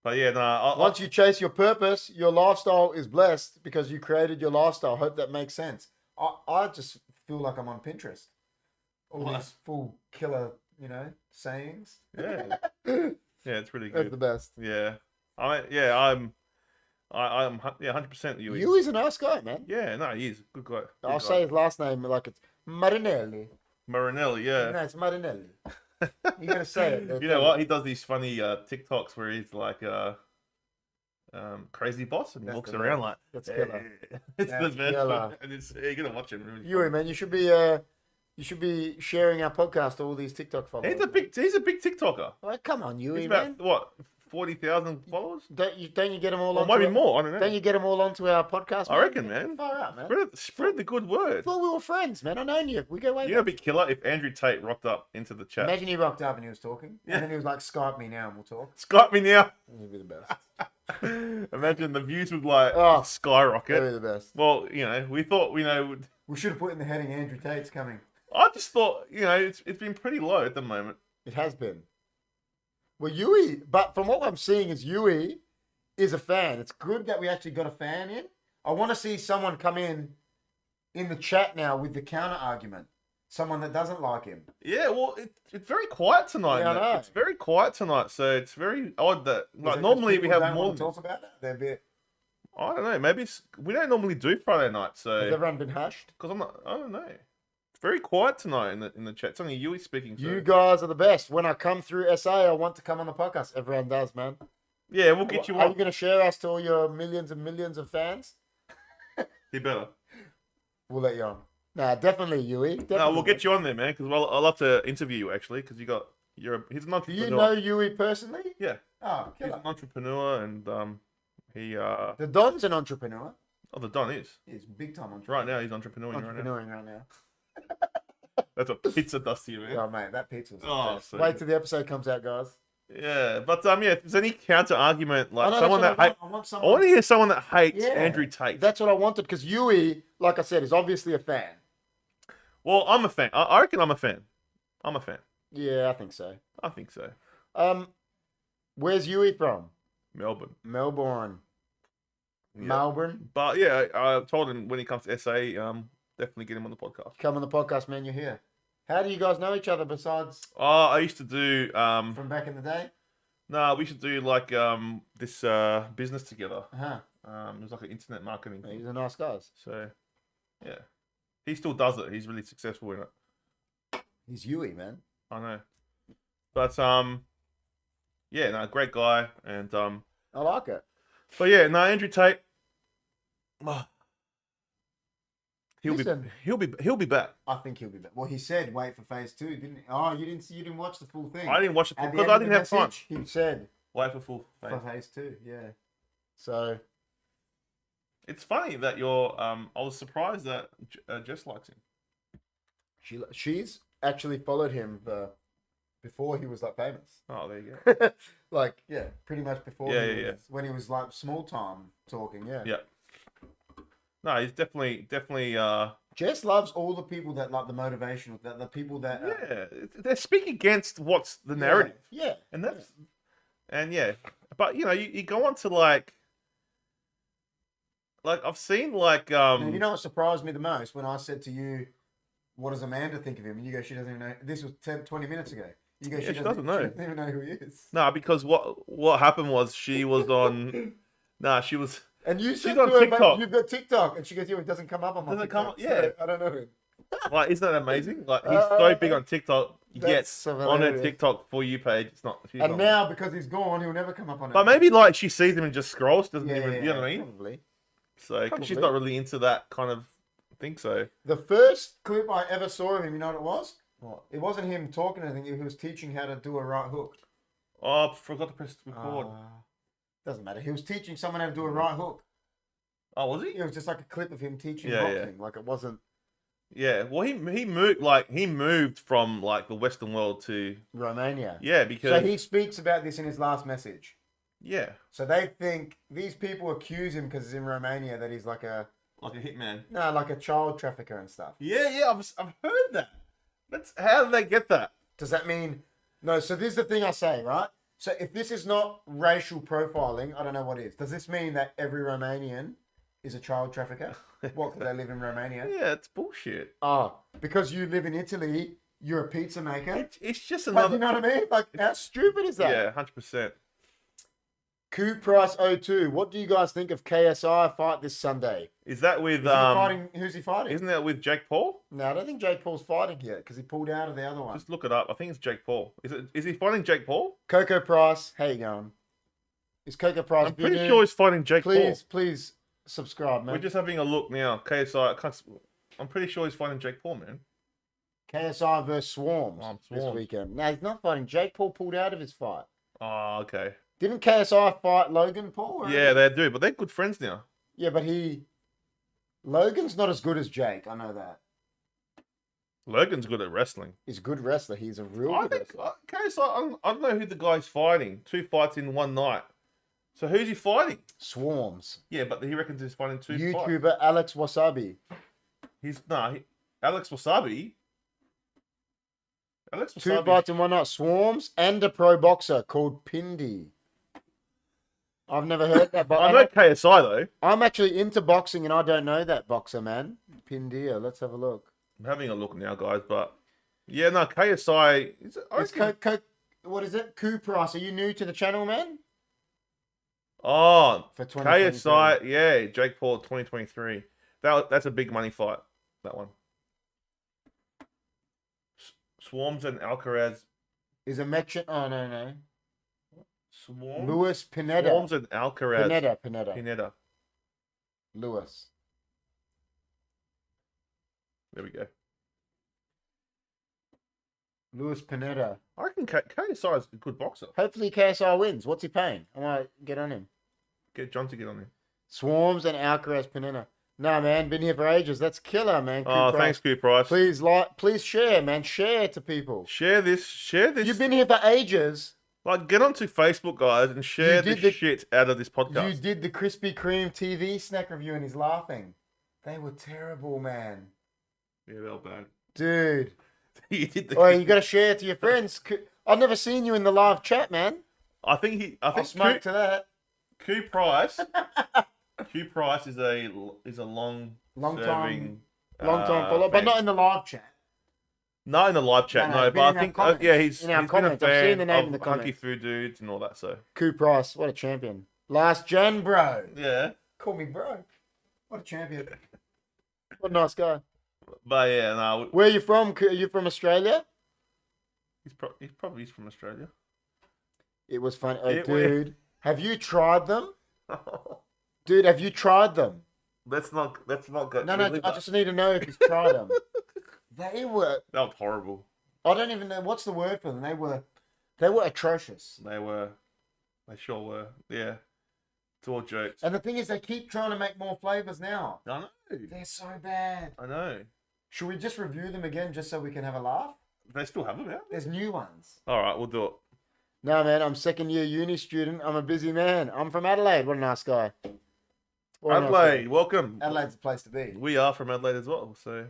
But yeah, no. Once you chase your purpose, your lifestyle is blessed because you created your lifestyle. Hope that makes sense. I just feel like I'm on Pinterest. All these full killer, sayings. Yeah. Yeah, it's really That's good. the best. Yeah. I'm 100% you. Yui's a nice guy, man. Yeah, no, he is a good guy. I'll say his last name like it's Marinelli. Marinelli, yeah. No, it's Marinelli. You gotta say it. You know what? He does these funny TikToks where he's like crazy boss and he That's walks the around best. like That's killer. it's That's the best. killer. And it's you're gonna watch him. Really Yui, man, you should be sharing our podcast to all these TikTok followers. He's a big TikToker. Like, come on, Yui, He's man. about what 40,000 followers. Don't you get them all Or onto maybe our- more. I don't know. Don't you get them all onto our podcast? I reckon, man. Far out, man. Spread the good I word. thought we were friends, man. I known you. We go way You know, back. it'd be killer if Andrew Tate rocked up into the chat. Imagine he rocked up and he was talking, Yeah. and then he was like, "Skype me now and we'll talk." Skype me now. It'd be the best. Imagine the views would like Oh, skyrocket. It'd be the best. Well, we thought, We should have put in the heading Andrew Tate's coming. I just thought, it's been pretty low at the moment. It has been. Well, Yui, but from what I'm seeing is Yui is a fan. It's good that we actually got a fan in. I want to see someone come in the chat now with the counter argument. Someone that doesn't like him. Yeah, well, it's very quiet tonight. Yeah, I know. It's very quiet tonight, so it's very odd that Is like it 'cause normally we people have don't more. want to talk about it. They're a bit. I don't know. Maybe we don't normally do Friday night, so Has everyone been hushed? because I don't know. It's very quiet tonight in the chat. It's only Yui speaking. So. You guys are the best. When I come through SA, I want to come on the podcast. Everyone does, man. Yeah, we'll get you Are you on. going to share us to all your millions and millions of fans? You better. We'll let you on. Nah, definitely, Yui. Definitely. No, we'll get you on there, man. Because I'd love to interview you actually. Because he's an Do entrepreneur. you know Yui personally? Yeah, Oh, he's killer. an entrepreneur, and he The Don's an entrepreneur. the Don is He's big time entrepreneur. right now. He's entrepreneuring right now. Entrepreneuring right now. That's what pizza does to you, man. Oh, mate, that pizza's the Oh, best. so Wait good. till the episode comes out, guys. Yeah, but if there's any counter argument, like I know, someone that's that what hates, I want I someone. want to hear someone that hates Yeah. Andrew Tate. That's what I wanted because Yui, like I said, is obviously a fan. Well, I'm a fan. I reckon I'm a fan. I'm a fan. Yeah, I think so. I think so. Where's Yui from? Melbourne. Melbourne. Yeah. Melbourne. But yeah, I told him when he comes to SA, definitely get him on the podcast. Come on the podcast, man. You're here. How do you guys know each other besides Oh, I used to do from back in the day? no, we should do like this business together. Uh-huh. It was like an internet marketing thing. He's a nice guy. So yeah. He still does it. He's really successful in it. He's Yui, man. I know. But yeah, no, great guy. And I like it. but yeah, no, Andrew Tate. Oh, Listen. he'll be back. I think he'll be back. Well, he said wait for phase 2, didn't he? Oh, you didn't watch the full thing. I didn't watch it At the because end I of the didn't have time. message, He said Wait for full phase. for phase 2, yeah. So It's funny that you're. I was surprised that Jess likes him. she's actually followed him before he was like famous. Oh, there you go. Like, yeah, pretty much before Yeah, he yeah, was, when he was like small time talking, yeah. Yeah. No, he's definitely. Jess loves all the people that like the motivational, the people that Yeah, they speak against what's the narrative, Yeah. and that's, and yeah, but you go on to like I've seen like Now, you know what surprised me the most when I said to you, what does Amanda think of him? And you go, she doesn't even know. This was 20 minutes ago. You go, Yeah, she doesn't know. She doesn't even know who he is. no, because what happened was she was on, she was. And you She's said on to her, TikTok. "Mate, you've got TikTok." And she goes, "Yeah, it doesn't come up on my Doesn't come TikTok." up- yeah. So, I don't know him. Like, isn't that amazing? Like, he's so big on TikTok, That's yet so on her hilarious. TikTok For You page, it's not. She's And not- now, because he's gone, he'll never come up on it. but maybe like she sees him and just scrolls, doesn't yeah, even, yeah, you know what I mean? Probably. So, 'cause she's Probably. not really into that kind of thing. So, The first clip I ever saw of him, you know what it was? what? It wasn't him talking anything. He was teaching how to do a right hook. Oh, I forgot to press record. Doesn't matter. He was teaching someone how to do a right hook. Oh, was he? It was just like a clip of him teaching Yeah, yeah. boxing. Like it wasn't Yeah. Well, he moved from like the Western world to Romania. yeah because So he speaks about this in his last message. yeah So they think these people accuse him because he's in Romania that he's like a like a hitman. like a child trafficker and stuff. Yeah, I've heard that. That's how did they get that? Does that mean no? So this is the thing I say, right? So if this is not racial profiling, I don't know what is. Does this mean that every Romanian is a child trafficker? What? Because they live in Romania? Yeah, it's bullshit. Oh, because you live in Italy, you're a pizza maker. It's just Like, another. you know what I mean? Like, how stupid is that? Yeah, 100%. Coup Price 02. What do you guys think of KSI fight this Sunday? Is that with Is he fighting? Who's he fighting? Isn't that with Jake Paul? No, I don't think Jake Paul's fighting yet because he pulled out of the other one. Just look it up. I think it's Jake Paul. Is he fighting Jake Paul? Coco Price, how you going? Is Coco Price? I'm pretty sure he's fighting Jake Please subscribe, Paul. man. We're just having a look now. KSI. I'm pretty sure he's fighting Jake Paul, man. KSI versus Swarms Oh, this Swarms. weekend. No, he's not fighting. Jake Paul pulled out of his fight. Oh, okay. Didn't KSI fight Logan Paul? Yeah, they do, but they're good friends now. Yeah, but Logan's not as good as Jake. I know that. Logan's good at wrestling. He's a good wrestler. He's a real I good think wrestler. KSI. I don't know who the guy's fighting. 2 fights in one night. So who's he fighting? Swarms. Yeah, but he reckons he's fighting 2 fights. YouTuber Alex Wasabi. Alex Wasabi. Alex 2 Wasabi. fights in one night. Swarms and a pro boxer called Pindy. I've never heard that, but I know KSI though. I'm actually into boxing and I don't know that boxer, man. Pindy. Let's have a look. I'm having a look now, guys, but yeah, no, KSI. What is it? Coup Price. Are you new to the channel, man? Oh, For 2023. KSI, yeah, Jake Paul 2023. That's a big money fight, that one. Swarms and Alcaraz. Is a Mexican? Oh, no. Swarms? Luis Pineda. Swarms and Alcaraz. Pineda. Luis. There we go. Luis Pineda. I reckon KSI is a good boxer. Hopefully KSI wins. What's he paying? I might get on him. Get John to get on him. Swarms and Alcaraz Pineda. No, man, been here for ages. That's killer, man. Thanks, Q Price. Please share, man. Share to people. Share this. You've been here for ages. Like, get onto Facebook, guys, and share the shit out of this podcast. You did the Krispy Kreme TV snack review and he's laughing. They were terrible, man. Yeah, they were bad. Dude. You did the. Oh, you got to share it to your friends. I've never seen you in the live chat, man. I think I'll smoke to that. Q Price. Q Price is a long time follower, but not in the live chat. Not in the live chat, no. But I think he's been a fan I've seen the name in the of Hunky comments. Food Dudes and all that. So Q Price, what a champion! Last gen, bro. yeah, Call me bro. What a champion! What a nice guy. But yeah, no. Where are you from? Are you from Australia? He's probably from Australia. It was fun. Oh, dude, have you tried them? Dude, have you tried them? Let's not go. No, I just need to know if he's tried them. That was horrible. I don't even know what's the word for them. They were atrocious. They sure were. Yeah. It's all jokes. And the thing is, they keep trying to make more flavors now. I know. They're so bad. I know. Should we just review them again just so we can have a laugh? They still have them out. There's new ones. All right, we'll do it. No, man, I'm second year uni student. I'm a busy man. I'm from Adelaide. What a nice guy. Adelaide, welcome. Adelade's the place to be. We are from Adelaide as well, so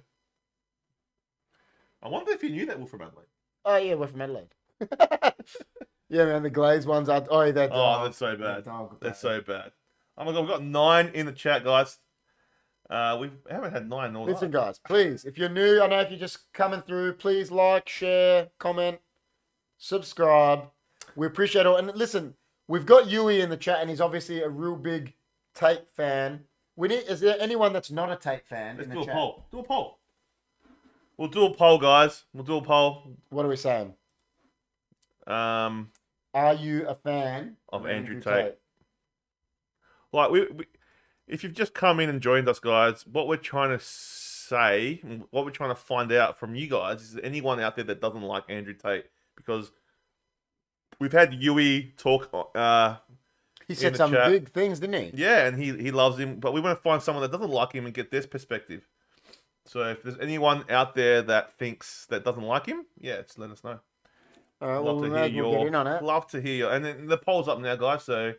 I wonder if you knew that we're from Adelaide. Oh yeah, we're from Adelaide. Yeah, man, the glazed ones are. Oh, they're dark. Oh, that's so bad. They're so bad. Oh my god, we've got 9 in the chat, guys. We haven't had 9 all Listen, night. guys, please, if you're new, I know if you're just coming through, please like, share, comment, subscribe. We appreciate it. And listen, we've got Yui in the chat, and he's obviously a real big Tate fan. Is there anyone that's not a Tate fan in the chat? Do a poll. We'll do a poll, guys. We'll do a poll. What are we saying? Are you a fan of Andrew Tate? Like, we if you've just come in and joined us, guys, what we're trying to say, what we're trying to find out from you guys, is there anyone out there that doesn't like Andrew Tate? Because we've had Yui talk. He said some big things, didn't he? Yeah, and he loves him, but we want to find someone that doesn't like him and get their perspective. So if there's anyone out there that doesn't like him, yeah, just let us know. All right, we'll get in on it. Love to hear you. And then the poll's up now, guys. So,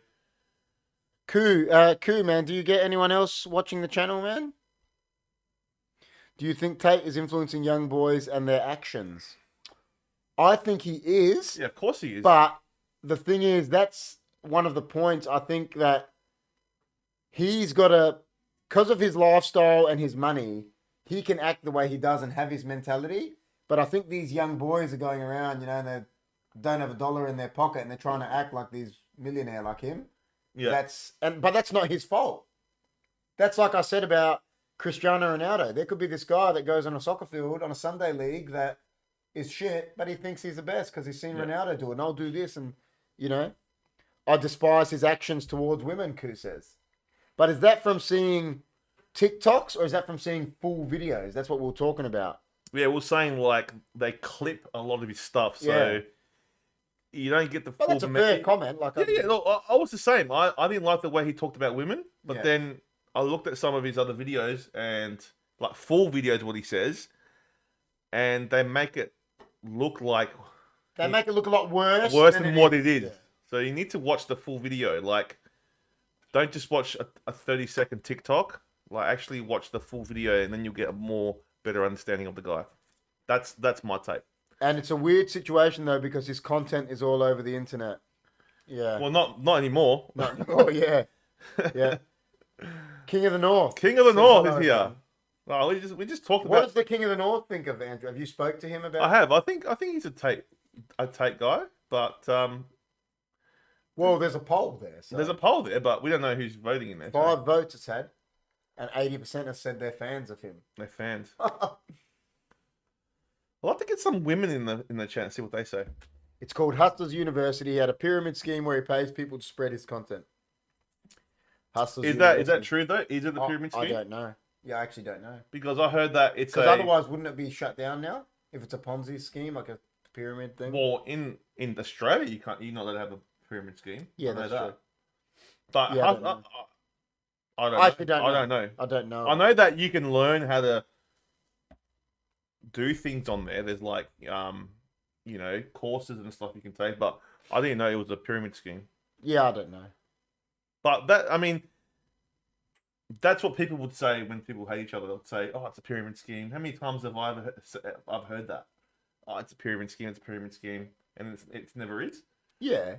Koo, man, do you get anyone else watching the channel, man? Do you think Tate is influencing young boys and their actions? I think he is. Yeah, of course he is. But the thing is, that's one of the points. I think that he's got because of his lifestyle and his money, he can act the way he does and have his mentality. But I think these young boys are going around, and they don't have $1 in their pocket and they're trying to act like these millionaire like him. Yeah. But that's not his fault. That's like I said about Cristiano Ronaldo. There could be this guy that goes on a soccer field on a Sunday league that is shit, but he thinks he's the best because he's seen Ronaldo do it. And I'll do this, and I despise his actions towards women, Koo says. But is that from seeing TikToks or is that from seeing full videos? That's what we were talking about. Yeah, we're saying like they clip a lot of his stuff. So you don't get the But full. that's a fair comment. Like, Yeah. Look, I was the same. I didn't like the way he talked about women, but Yeah. then I looked at some of his other videos and like full videos, what he says, and they make it look like they make it look a lot worse than what it is. Yeah. So you need to watch the full video. Like, don't just watch a 30-second TikTok. Like, actually watch the full video, and then you'll get a better understanding of the guy. That's my take. And it's a weird situation though, because his content is all over the internet. Yeah. Well, not anymore. Oh yeah, yeah. King of the North. King of the North is here. Oh, we just talked about. What does the King of the North think of Andrew? Have you spoke to him about? I have. I think he's a Tate guy, but well, there's a poll there. So. There's a poll there, but we don't know who's voting in there. 5 votes it's had, and 80% have said they're fans of him. They're fans. I'd like to get some women in the chat and see what they say. It's called Hustlers University. He had a pyramid scheme where he pays people to spread his content. Hustlers Is that true though? Is it the pyramid scheme? I don't know. Yeah, I actually don't know. Because I heard that it's because otherwise wouldn't it be shut down now if it's a Ponzi scheme like a pyramid thing? Well, in Australia you're not allowed to have a pyramid scheme. Yeah, that's true. But yeah, I don't know. I don't know. I know that you can learn how to do things on there. There's like courses and stuff you can take, but I didn't know it was a pyramid scheme. Yeah, I don't know. But that's what people would say when people hate each other. They'll say, "Oh, it's a pyramid scheme." How many times have I've heard that? Oh, it's a pyramid scheme. It's a pyramid scheme, and it's never is. Yeah.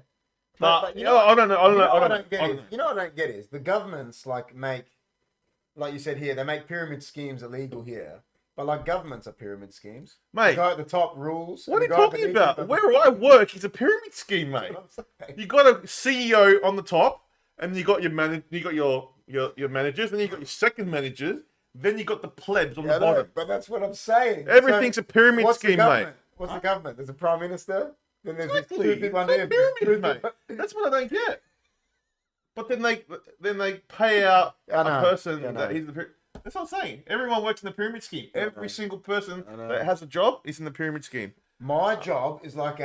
But you know, I don't know. You know what I don't get is the governments like you said here, they make pyramid schemes illegal here. But like governments are pyramid schemes. Mate. The guy at the top rules. What are you talking about? Where I work is a pyramid scheme, mate. You got a CEO on the top, and you got your your managers, then you got your second managers, then you got the plebs on the bottom. No, but that's what I'm saying. Everything's a pyramid scheme, mate. What's the government? There's a prime minister. Then there's exactly. 2 people under him. Pyramid, mate. That's what I don't get. But then they pay out a person that he's the pyramid. That's what I'm saying. Everyone works in the pyramid scheme. Every single person that has a job is in the pyramid scheme. My job is like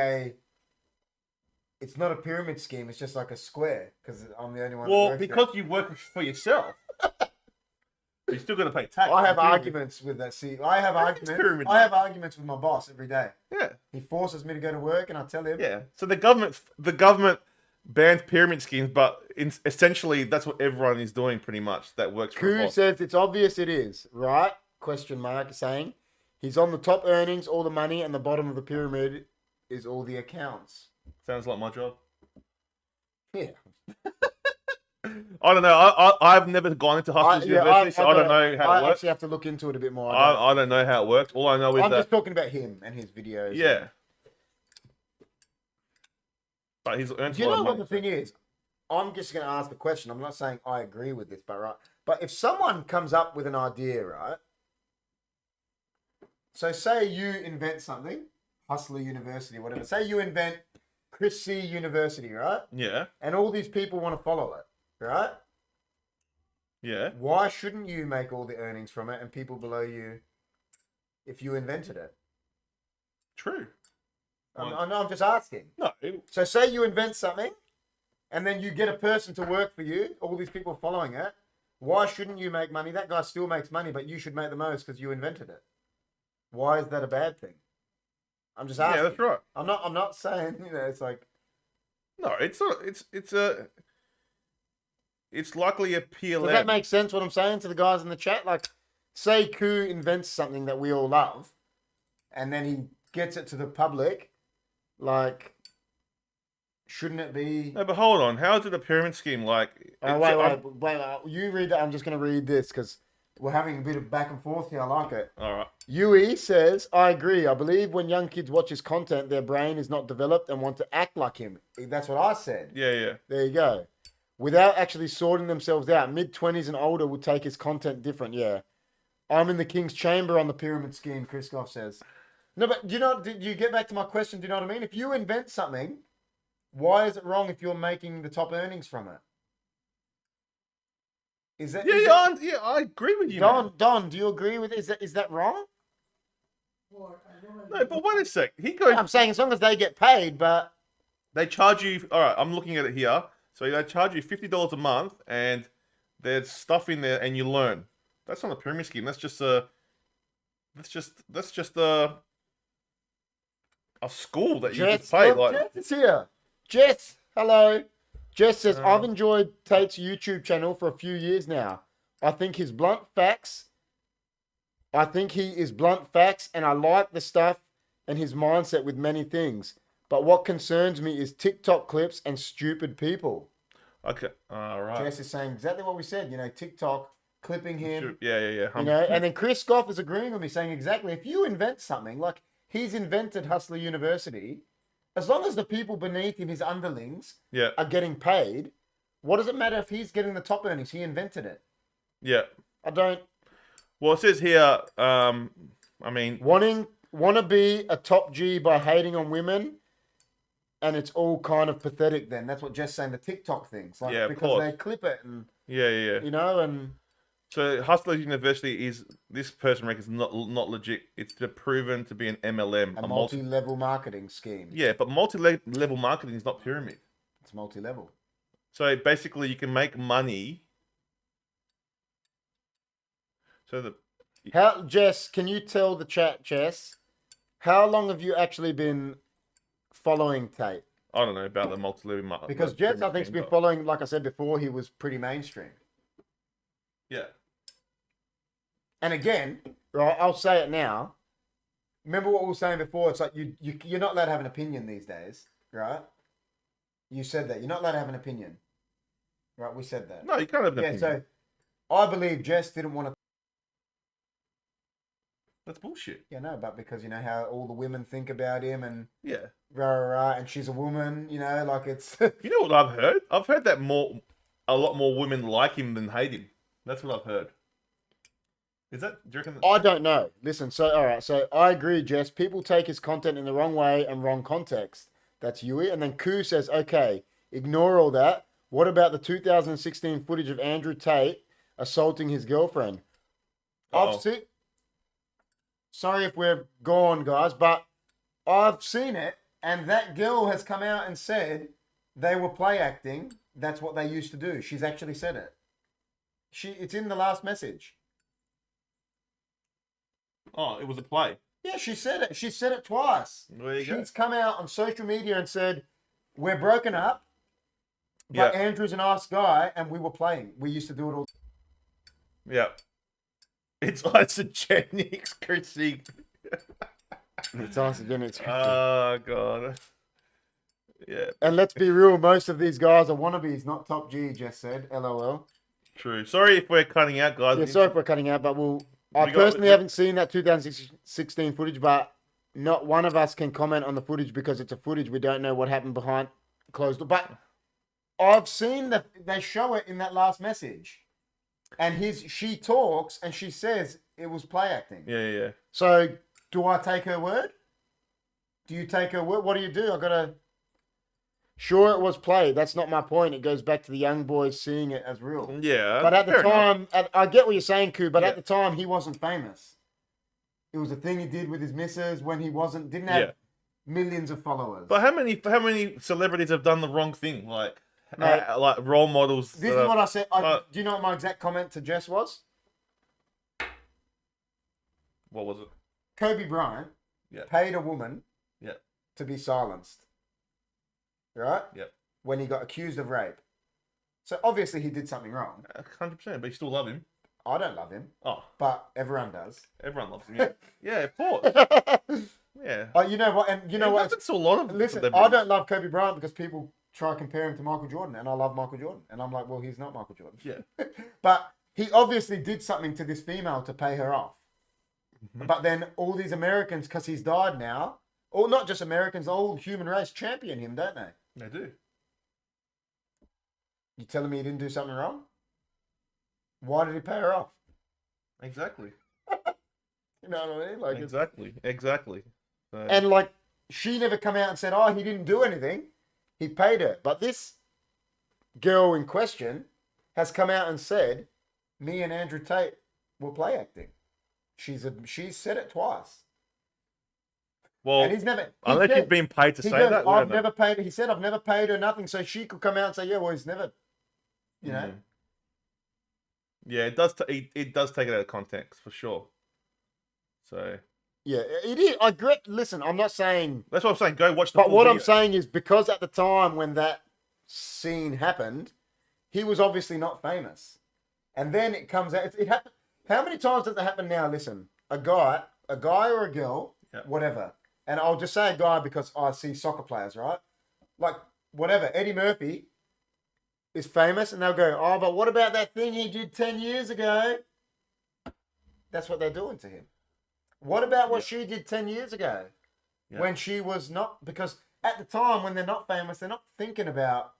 it's not a pyramid scheme. It's just like a square because I'm the only one. Well, because you work for yourself, you're still going to pay tax. I have arguments with that. See, I have arguments with my boss every day. Yeah. He forces me to go to work, and I tell him. Yeah. So the government bans pyramid schemes, but essentially that's what everyone is doing pretty much that works for a boss. Says it's obvious it is, right? Question mark, saying he's on the top earnings, all the money, and the bottom of the pyramid is all the accounts. Sounds like my job. Yeah. I don't know. I've never gone into Hustlers University, so I don't know how it works. I actually have to look into it a bit more. I don't know how it works. All I know is I'm just talking about him and his videos. Yeah. But he's earned Do you know what the thing is? I'm just going to ask the question. I'm not saying I agree with this, but if someone comes up with an idea, right? So say you invent something, Hustler University, whatever. Say you invent Chris C University, right? Yeah. And all these people want to follow it, right? Yeah. Why shouldn't you make all the earnings from it and people below you if you invented it? True. I'm just asking. No. So say you invent something and then you get a person to work for you, all these people following it. Why shouldn't you make money? That guy still makes money, but you should make the most because you invented it. Why is that a bad thing? I'm just asking. Yeah, that's right. I'm not saying, it's like. No, it's not. It's likely a PLM. Does that make sense what I'm saying to the guys in the chat? Like, say Koo invents something that we all love and then he gets it to the public. Like, shouldn't it be? No, but hold on. How is it a pyramid scheme? Like, wait. You read that. I'm just going to read this because we're having a bit of back and forth here. I like it. All right. Yui says, I agree. I believe when young kids watch his content, their brain is not developed and want to act like him. That's what I said. Yeah. There you go. Without actually sorting themselves out. Mid-20s and older would take his content different. Yeah. I'm in the king's chamber on the pyramid scheme, Chris Goff says. No, but did you get back to my question? Do you know what I mean? If you invent something, why is it wrong if you're making the top earnings from it? Is that? Yeah, I agree with you. Don, do you agree with it? Is that wrong? No, but wait a sec. He goes. I'm saying as long as they get paid, but They charge you. All right, I'm looking at it here. So they charge you $50 a month, and there's stuff in there, and you learn. That's not a pyramid scheme. That's just a. That's just a school that you just pay. Look, Jess is here. Jess, hello. Jess says, I've enjoyed Tate's YouTube channel for a few years now. I think he is blunt facts, and I like the stuff and his mindset with many things. But what concerns me is TikTok clips and stupid people. Okay, all right. Jess is saying exactly what we said. TikTok clipping him. Yeah. And then Chris Goff is agreeing with me, saying exactly, if you invent something, like he's invented Hustler University, as long as the people beneath him, his underlings, are getting paid, what does it matter if he's getting the top earnings? He invented it. Yeah. I don't... Well, it says here, Want to be a top G by hating on women, and it's all kind of pathetic then. That's what Jess saying, the TikTok things. Like, because they clip it and... Yeah. and... So Hustler University is, this person reckons, not legit. It's proven to be an MLM. A multi-level marketing scheme. Yeah, but multi-level marketing is not pyramid. It's multi-level. So basically you can make money. So Jess, can you tell the chat, Jess, how long have you actually been following Tate? I don't know about the multi-level marketing. Because Jess, I think, has been following, like I said before, he was pretty mainstream. Yeah. And again, right, I'll say it now. Remember what we were saying before? It's like you're not allowed to have an opinion these days, right? You said that. You're not allowed to have an opinion. Right, we said that. No, you can't have an opinion. So I believe Jess didn't want to... That's bullshit. Yeah, no, but because how all the women think about him and... Yeah. And she's a woman, like it's... You know what I've heard? I've heard that a lot more women like him than hate him. That's what I've heard. Do you reckon? I don't know. Listen, all right. So I agree, Jess. People take his content in the wrong way and wrong context. That's Yui. And then Koo says, okay, ignore all that. What about the 2016 footage of Andrew Tate assaulting his girlfriend? I've seen... Sorry if we're gone, guys, but I've seen it, and that girl has come out and said they were play acting. That's what they used to do. She's actually said it. It's in the last message. Oh, it was a play. Yeah, she said it. She said it twice. There you go. She's come out on social media and said, we're broken up, but Andrew's a nice guy, and we were playing. We used to do it all. Yeah. It's isogenics critique. It's isogenics critique. Oh, God. Yeah. And let's be real, most of these guys are wannabes, not top G, Jess said. LOL. True. Sorry if we're cutting out, guys. Yeah, sorry if we're cutting out, but I personally haven't seen that 2016 footage, but not one of us can comment on the footage because it's a footage. We don't know what happened behind closed door. But I've seen that they show it in that last message. And she talks and she says it was play acting. Yeah. So do I take her word? Do you take her word? What do? Sure, it was play. That's not my point. It goes back to the young boys seeing it as real. Yeah. But at the time, I get what you're saying, Koo, but at the time, he wasn't famous. It was a thing he did with his missus when he didn't have millions of followers. But how many celebrities have done the wrong thing? Like role models. This is what I said. Do you know what my exact comment to Jess was? What was it? Kobe Bryant paid a woman to be silenced. Right? Yep. When he got accused of rape. So obviously he did something wrong. 100%, but you still love him. I don't love him. Oh. But everyone does. Everyone loves him, yeah. Yeah, of course. Yeah. You know what? And you know what? That's a lot of... Listen, I don't love Kobe Bryant because people try to compare him to Michael Jordan, and I love Michael Jordan. And I'm like, well, he's not Michael Jordan. Yeah. But he obviously did something to this female to pay her off. Mm-hmm. But then all these Americans, because he's died now, or not just Americans, the whole human race champion him, don't they? They do. You telling me he didn't do something wrong? Why did he pay her off? Exactly. You know what I mean? Like exactly. So... And like, she never come out and said, oh, he didn't do anything. He paid her. But this girl in question has come out and said, me and Andrew Tate were play acting. She's said it twice. Well, and he's never. Unless you've been paid to He say goes, that. I've never paid. He said, I've never paid her nothing, so she could come out and say, yeah, well, he's never. You know. Yeah, it does. It does take it out of context for sure. So. Yeah, it is. I agree. Listen, I'm not saying. That's what I'm saying. Go watch the. But full what video. I'm saying is because at the time when that scene happened, he was obviously not famous, and then it comes out. It happened. How many times does that happen now? Listen, a guy or a girl, whatever, and I'll just say a guy because I see soccer players, right? Like whatever. Eddie Murphy is famous, and they'll go, oh, but what about that thing he did 10 years ago? That's what they're doing to him. What about what she did 10 years ago when she was not? Because at the time when they're not famous, they're not thinking about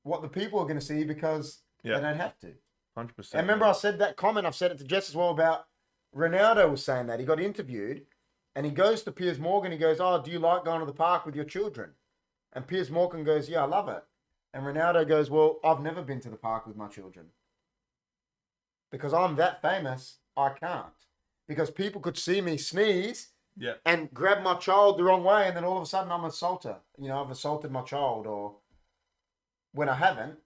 what the people are going to see because they don't have to. 100%. And remember, I said that comment, I've said it to Jess as well about Ronaldo was saying that. He got interviewed and he goes to Piers Morgan. He goes, oh, do you like going to the park with your children? And Piers Morgan goes, yeah, I love it. And Ronaldo goes, well, I've never been to the park with my children. Because I'm that famous, I can't. Because people could see me sneeze and grab my child the wrong way, and then all of a sudden I'm an assaulter. You know, I've assaulted my child, or when I haven't.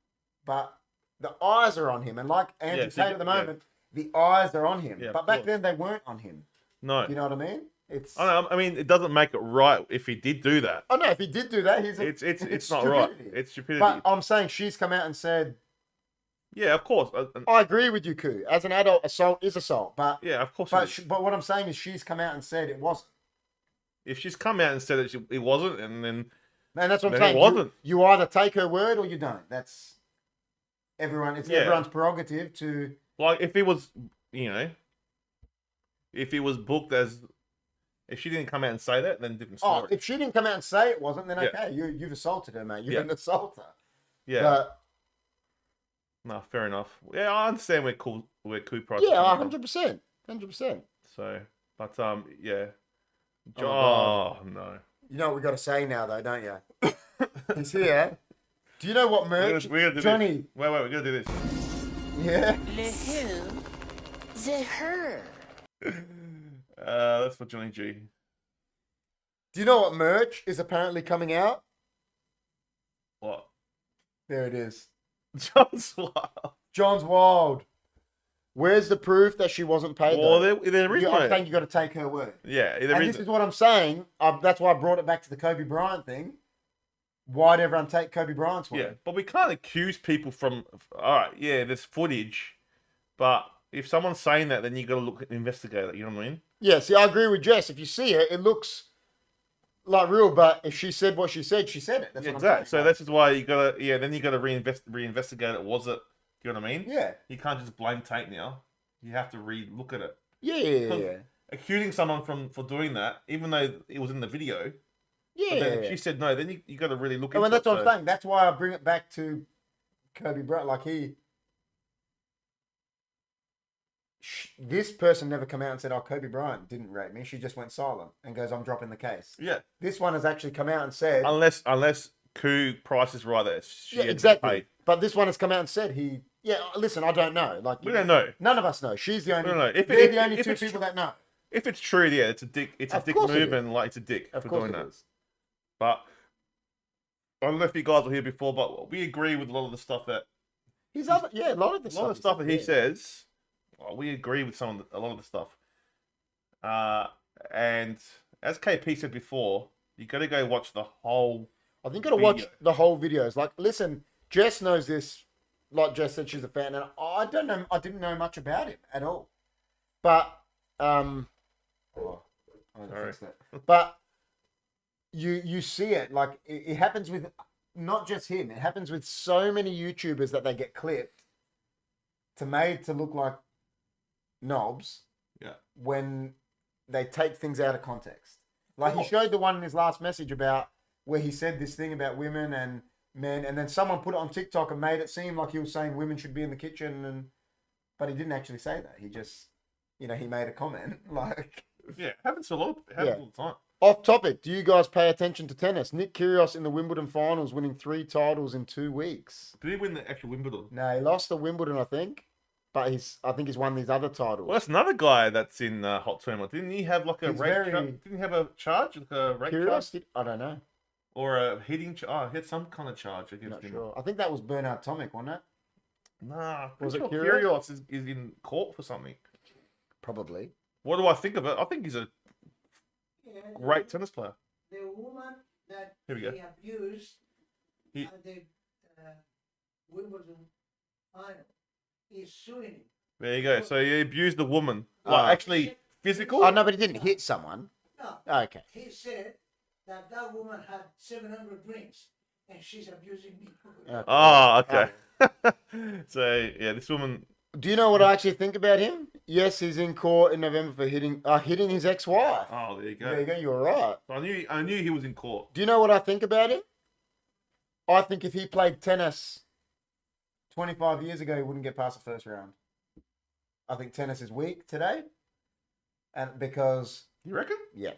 But the eyes are on him. And like Andrew Tate at the moment, the eyes are on him. Yeah, but back then they weren't on him. No. You know what I mean? It's. I mean, it doesn't make it right if he did do that. Oh no, if he did do that, it's not right. It's stupidity. But I'm saying she's come out and said, yeah, of course. I agree with you, Koo. As an adult, assault is assault. But yeah, of course. But what I'm saying is she's come out and said it wasn't. If she's come out and said that it wasn't, and then that's what I'm saying. It wasn't. You either take her word or you don't. That's everyone. It's everyone's prerogative to. Like if it was, if it was booked as. If she didn't come out and say that, then different story. Oh, if she didn't come out and say it wasn't, then okay, you've assaulted her, mate. You've been an assaulter. Yeah. But, no, fair enough. Yeah, I understand where Koo price. Yeah, 100%, 100%. So, but yeah. Oh, no. You know what we got to say now, though, don't you? He's here. Do you know what merch, we're gonna do Johnny? This. Wait, we're gonna do this. Yeah. Le who, the her. That's for Johnny G. Do you know what merch is apparently coming out? What? There it is. John's Wild. John's Wild. Where's the proof that she wasn't paid? Well, there is no. I'm saying you got to take her word. Yeah, this is what I'm saying. That's why I brought it back to the Kobe Bryant thing. Why'd everyone take Kobe Bryant's word? Yeah, but we can't accuse people from. All right, yeah, there's footage, but if someone's saying that, then you got to investigate it. You know what I mean? Yeah. See, I agree with Jess. If you see it, it looks like real. But if she said what she said it. That's what I'm saying. So this is why you gotta. Yeah, then you gotta reinvestigate it. Was it? You know what I mean? Yeah. You can't just blame Tate now. You have to look at it. Yeah. Accusing someone for doing that, even though it was in the video. Yeah. But then if she said no, then you got to really look into it. That's what I'm saying. That's why I bring it back to Kobe Bryant. Like this person never come out and said, "Oh, Kobe Bryant didn't rape me." She just went silent and goes, "I'm dropping the case." Yeah. This one has actually come out and said, unless Koo Price is right there. Exactly. But this one has come out and said listen, I don't know. Like we don't know. None of us know. She's the only. We don't know. They're the only two people that know. If it's true, yeah, it's a dick. It's a dick move, and like it's a dick for doing that. But I don't know if you guys were here before, but we agree with a lot of the stuff that a lot of the stuff that he says. Well, we agree with a lot of the stuff. And as KP said before, you got to go watch the whole. I think you got to watch the whole videos. Like, listen, Jess knows this. Like Jess said, she's a fan, and I don't know. I didn't know much about him at all. But but you see it. Like it happens with not just him. It happens with so many YouTubers that they get clipped made to look like knobs. Yeah. When they take things out of context. Like he showed the one in his last message about where he said this thing about women and men, and then someone put it on TikTok and made it seem like he was saying women should be in the kitchen, but he didn't actually say that. He just, he made a comment. Like, yeah, it happens all the time. Off topic, do you guys pay attention to tennis? Nick Kyrgios in the Wimbledon finals, winning 3 titles in 2 weeks. Did he win the actual Wimbledon? No, he lost the Wimbledon, I think. but I think he's won these other titles. Well, that's another guy that's in Hot Tournament. Didn't he have like a He's rape? very- Didn't he have a charge, like a rape Curious? charge, I don't know. or a hitting? Oh, he had some kind of charge I'm against not him. sure. I think that was Bernard Tomic, wasn't it? Nah, Was pretty it sure Kyrgios? Kyrgios is in court for something. Probably. What do I think of it? I think he's a Yeah, great tennis player. the woman that Here we go. he abused He- at the Wimbledon final is suing him. There you go. So he abused the woman. Like, Ah. actually physical? Oh, no, but he didn't hit someone. No, Okay. he said that that woman had 700 drinks and she's abusing me. Okay. Oh, okay. So, yeah, this woman... Do you know what I actually think about him? Yes, he's in court in November for hitting his ex-wife. Oh, there you go. There you go. You're right. I knew he was in court. Do you know what I think about him? I think if he played tennis 25 years ago, he wouldn't get past the first round. I think tennis is weak today, and because You reckon? yeah,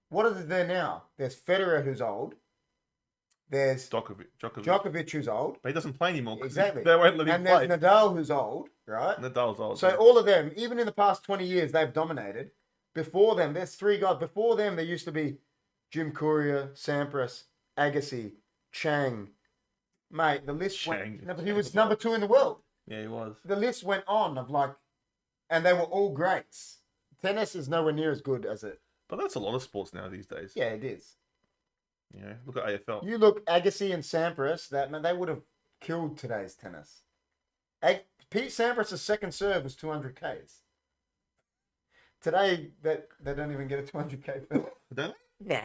what is there now? There's Federer who's old. There's Djokovic who's old. But he doesn't play anymore. 'Cause Exactly. They won't let him And play. there's Nadal who's old, right? Nadal's old. So yeah. all of them, even in the past 20 years, they've dominated. Before them, there's three guys. Before them, there used to be Jim Courier, Sampras, Agassi, Chang. Mate, the list Chang. went... No, but he was number 2 in the world. Yeah, he was. The list went on of like... And they were all greats. Tennis is nowhere near as good as it... But that's a lot of sports now these days. Yeah, it is. You know, look at AFL. You look Agassi and Sampras, they would have killed today's tennis. Pete Sampras' second serve was 200 Ks. Today, they don't even get a 200K fill. Don't Nah. they?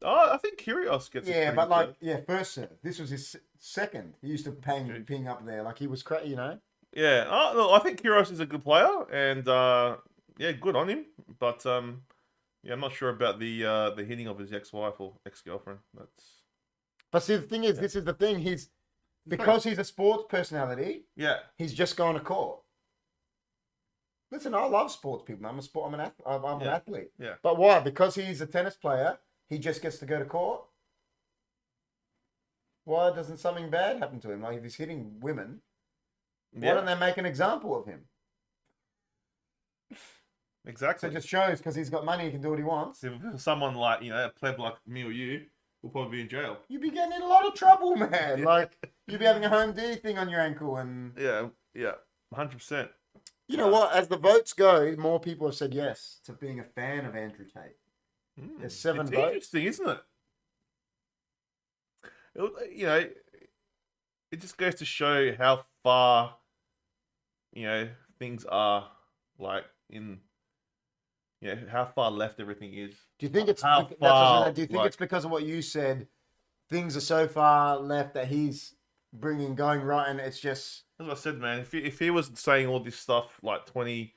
Oh, I think Kyrgios gets it. Yeah, pretty but like, good. yeah, first serve. This was his second. He used to ping up there. Like, he was crazy, you know? Yeah. Oh, no, I think Kyrgios is a good player, and yeah, good on him. But yeah, I'm not sure about the hitting of his ex-wife or ex-girlfriend. That's But see, the thing is, this is the thing. Because he's a sports personality, yeah. he's just gone to court. Listen, I love sports people. I'm an athlete. Yeah. But why? Because he's a tennis player, he just gets to go to court? Why doesn't something bad happen to him? Like if he's hitting women, why don't they make an example of him? Exactly. So it just shows because he's got money, he can do what he wants. If someone like, you know, a pleb like me or you will probably be in jail. You'd be getting in a lot of trouble, man. Yeah. Like you'd be having a home D thing on your ankle, and Yeah, 100%. you know what? As the votes go, more people have said yes to being a fan of Andrew Tate. There's 7 it's votes. interesting, isn't it? You know, it just goes to show how far, you know, things are like in, you know, how far left everything is. Do you think it's How that's what I was far, gonna- do you think like- it's because of what you said? Things are so far left that he's going right, and it's just As I said, man, if he was saying all this stuff like 20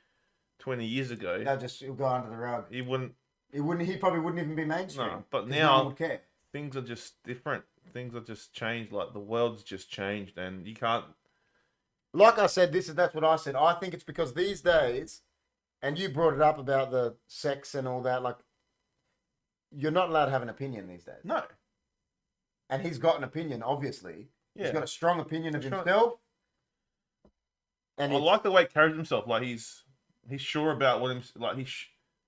years ago, it'll go under the rug. he wouldn't. He probably wouldn't even be mainstream. No, but 'cause now- no one would care. Things are just different. Things are just changed. Like the world's just changed, and you can't. Like I said, that's what I said. I think it's because these days, and you brought it up about the sex and all that. Like, you're not allowed to have an opinion these days. No. And he's got an opinion, obviously. Yeah. He's got a strong opinion of Strong- himself. And I it's- like the way he carries himself. Like he's sure about what him. Like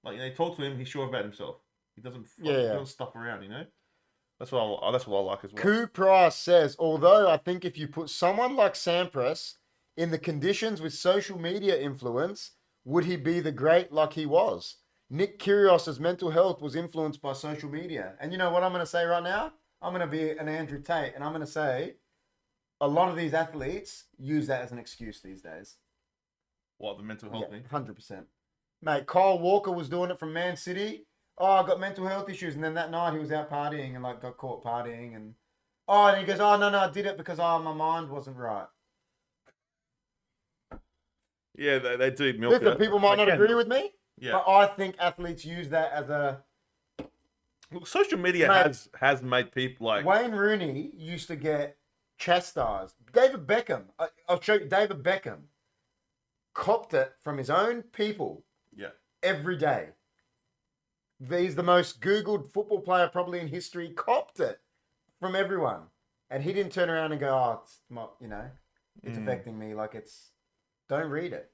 like you know, you talk to him. He's sure about himself. He doesn't. He doesn't stuff around. You know. That's what I like as well. Coup Price says, although I think if you put someone like Sampras in the conditions with social media influence, would he be the great like he was? Nick Kyrgios' mental health was influenced by social media. And you know what I'm going to say right now? I'm going to be an Andrew Tate, and I'm going to say a lot of these athletes use that as an excuse these days. What, the mental health thing? 100%. Mate, Kyle Walker was doing it from Man City. Oh, I got mental health issues. And then that night he was out partying and like got caught partying. And he goes, oh, no, I did it because my mind wasn't right. Yeah, they do milk Listen, it. people might They not can. agree with me, Yeah. but I think athletes use that as a... Look, social media Mate, has made people like. Wayne Rooney used to get chastised. David Beckham, I'll show you, David Beckham copped it from his own people Yeah. every day. He's the most Googled football player probably in history, copped it from everyone. And he didn't turn around and go, oh, it's not, it's affecting me. Like Don't read it.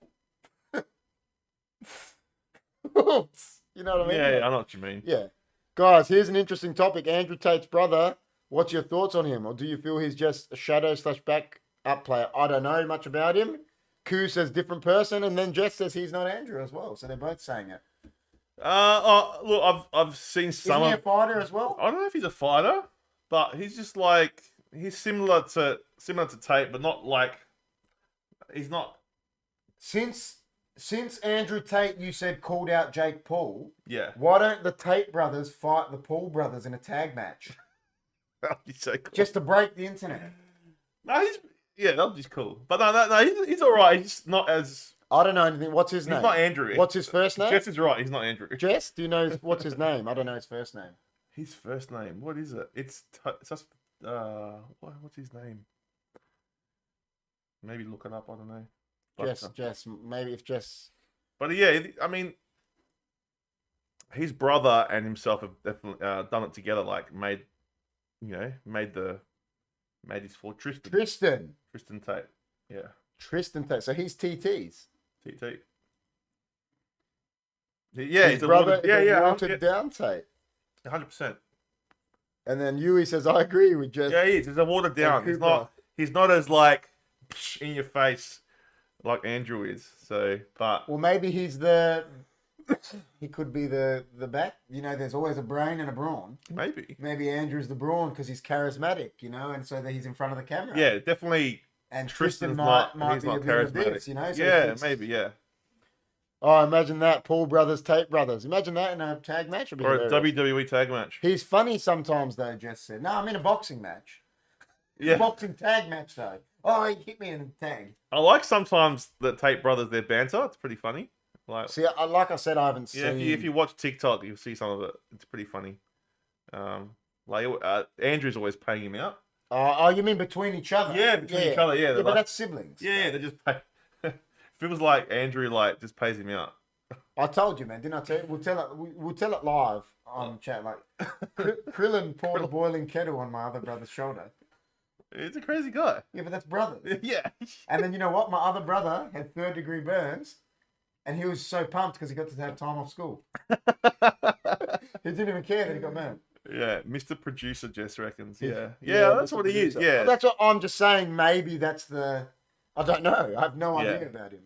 You know what I mean? Yeah, I know what you mean. Yeah. Guys, here's an interesting topic. Andrew Tate's brother. What's your thoughts on him? Or do you feel he's just a shadow / back-up player? I don't know much about him. Koo says different person, and then Jess says he's not Andrew as well. So they're both saying it. Look, I've seen some. Isn't he a fighter as well? I don't know if he's a fighter, but he's just like he's similar to Tate, but not like he's not. Since Andrew Tate, you said called out Jake Paul. Yeah. Why don't the Tate brothers fight the Paul brothers in a tag match? That'd be so cool. Just to break the internet. No, that'd be cool. But no, he's all right. He's not as. I don't know anything. What's his name? He's not Andrew. What's his first name? Jess is right. He's not Andrew. Jess, do you know what's his name? I don't know his first name. His first name. What is it? It's just what's his name? Maybe look it up. I don't know. But, Jess. Maybe if Jess. But yeah, I mean, his brother and himself have definitely done it together. Like made his full Tristan Tate. Yeah. Tristan Tate. So he's TT's. TT. Yeah, his brother watered down Tate. 100%. And then Yui says, "I agree with Jess." Yeah, he is. He's a watered down. He's not as like in your face like Andrew is. So, but maybe he could be the back. You know, there's always a brain and a brawn. Maybe Andrew's the brawn because he's charismatic. You know, and so that he's in front of the camera. Yeah, definitely. And Tristan might be a bit of this, you know. So yeah, maybe. Yeah. Oh, imagine that. Paul brothers, Tate brothers. Imagine that in a tag match. Or a WWE tag match. He's funny sometimes, though, Jess said. No, I'm in a boxing match. Yeah. Boxing tag match, though. Oh, he hit me in a tag. I like sometimes the Tate brothers, their banter. It's pretty funny. Like, see, like I said, I haven't seen... Yeah, if you watch TikTok, you'll see some of it. It's pretty funny. Andrew's always paying him out. Oh, you mean between each other? Yeah, between each other, yeah. Yeah, but that's siblings. Yeah, they just pay... Feels like Andrew just pays him out. I told you, man. Didn't I tell you? We'll tell it live on chat. Like Krillin poured a boiling kettle on my other brother's shoulder. He's a crazy guy. Yeah, but that's brothers. Yeah. And then you know what? My other brother had 3rd-degree burns, and he was so pumped because he got to have time off school. He didn't even care that he got burnt. Yeah, Mr. Producer Jess reckons. Yeah, that's what he is. Yeah, well, that's what I'm just saying. Maybe that's the. I don't know. I have no idea about him.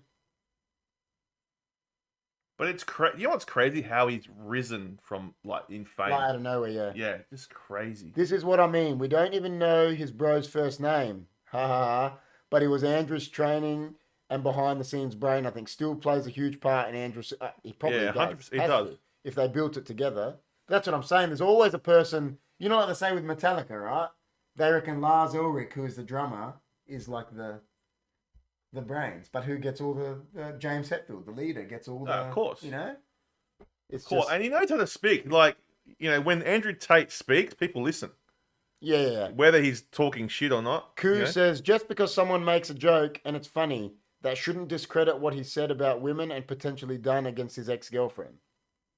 But it's crazy. You know what's crazy? How he's risen from in fame. Like out of nowhere, yeah. Yeah, just crazy. This is what I mean. We don't even know his bro's first name. Ha ha ha. But he was Andrew's training and behind the scenes brain. I think still plays a huge part in Andrew's. He probably does. 100%. He does. If they built it together. That's what I'm saying. There's always a person. You know what they say with Metallica, right? They reckon Lars Ulrich, who is the drummer, is like the brains, but who gets all the James Hetfield, the leader, gets all the. Of course, you know. It's just... and he knows how to speak. Like when Andrew Tate speaks, people listen. Yeah. Whether he's talking shit or not. Koo says just because someone makes a joke and it's funny, that shouldn't discredit what he said about women and potentially done against his ex-girlfriend.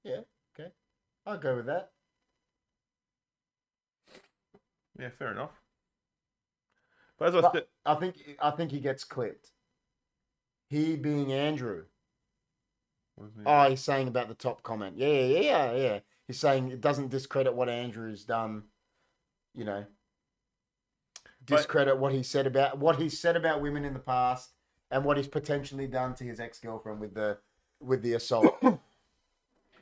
Yeah. Okay, I'll go with that. Yeah, fair enough. But as I said, I think he gets clipped. He being Andrew. He's saying about the top comment. Yeah. He's saying it doesn't discredit what Andrew's done. You know, discredit what he said about women in the past and what he's potentially done to his ex-girlfriend with the assault. I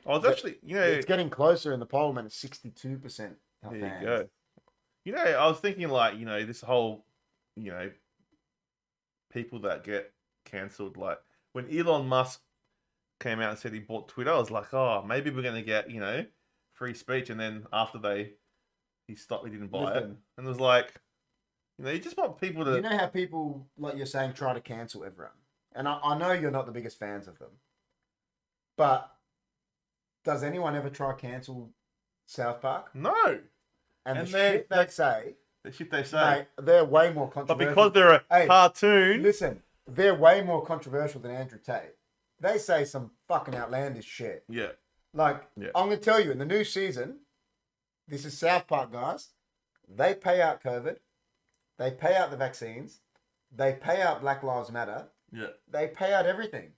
was actually, it's getting closer in the poll, man. It's 62%. There you go. I was thinking this whole, people that get cancelled. Like when Elon Musk came out and said he bought Twitter, I was like, oh, maybe we're going to get, free speech. And then after he didn't buy it. And it was like, you just want people to... You know how people, like you're saying, try to cancel everyone? And I know you're not the biggest fans of them. But does anyone ever try to cancel South Park? No. And the shit they say... The shit they say. Mate, they're way more controversial. But because they're a cartoon... Listen, they're way more controversial than Andrew Tate. They say some fucking outlandish shit. Yeah. I'm going to tell you, in the new season, this is South Park, guys. They pay out COVID. They pay out the vaccines. They pay out Black Lives Matter. Yeah. They pay out everything.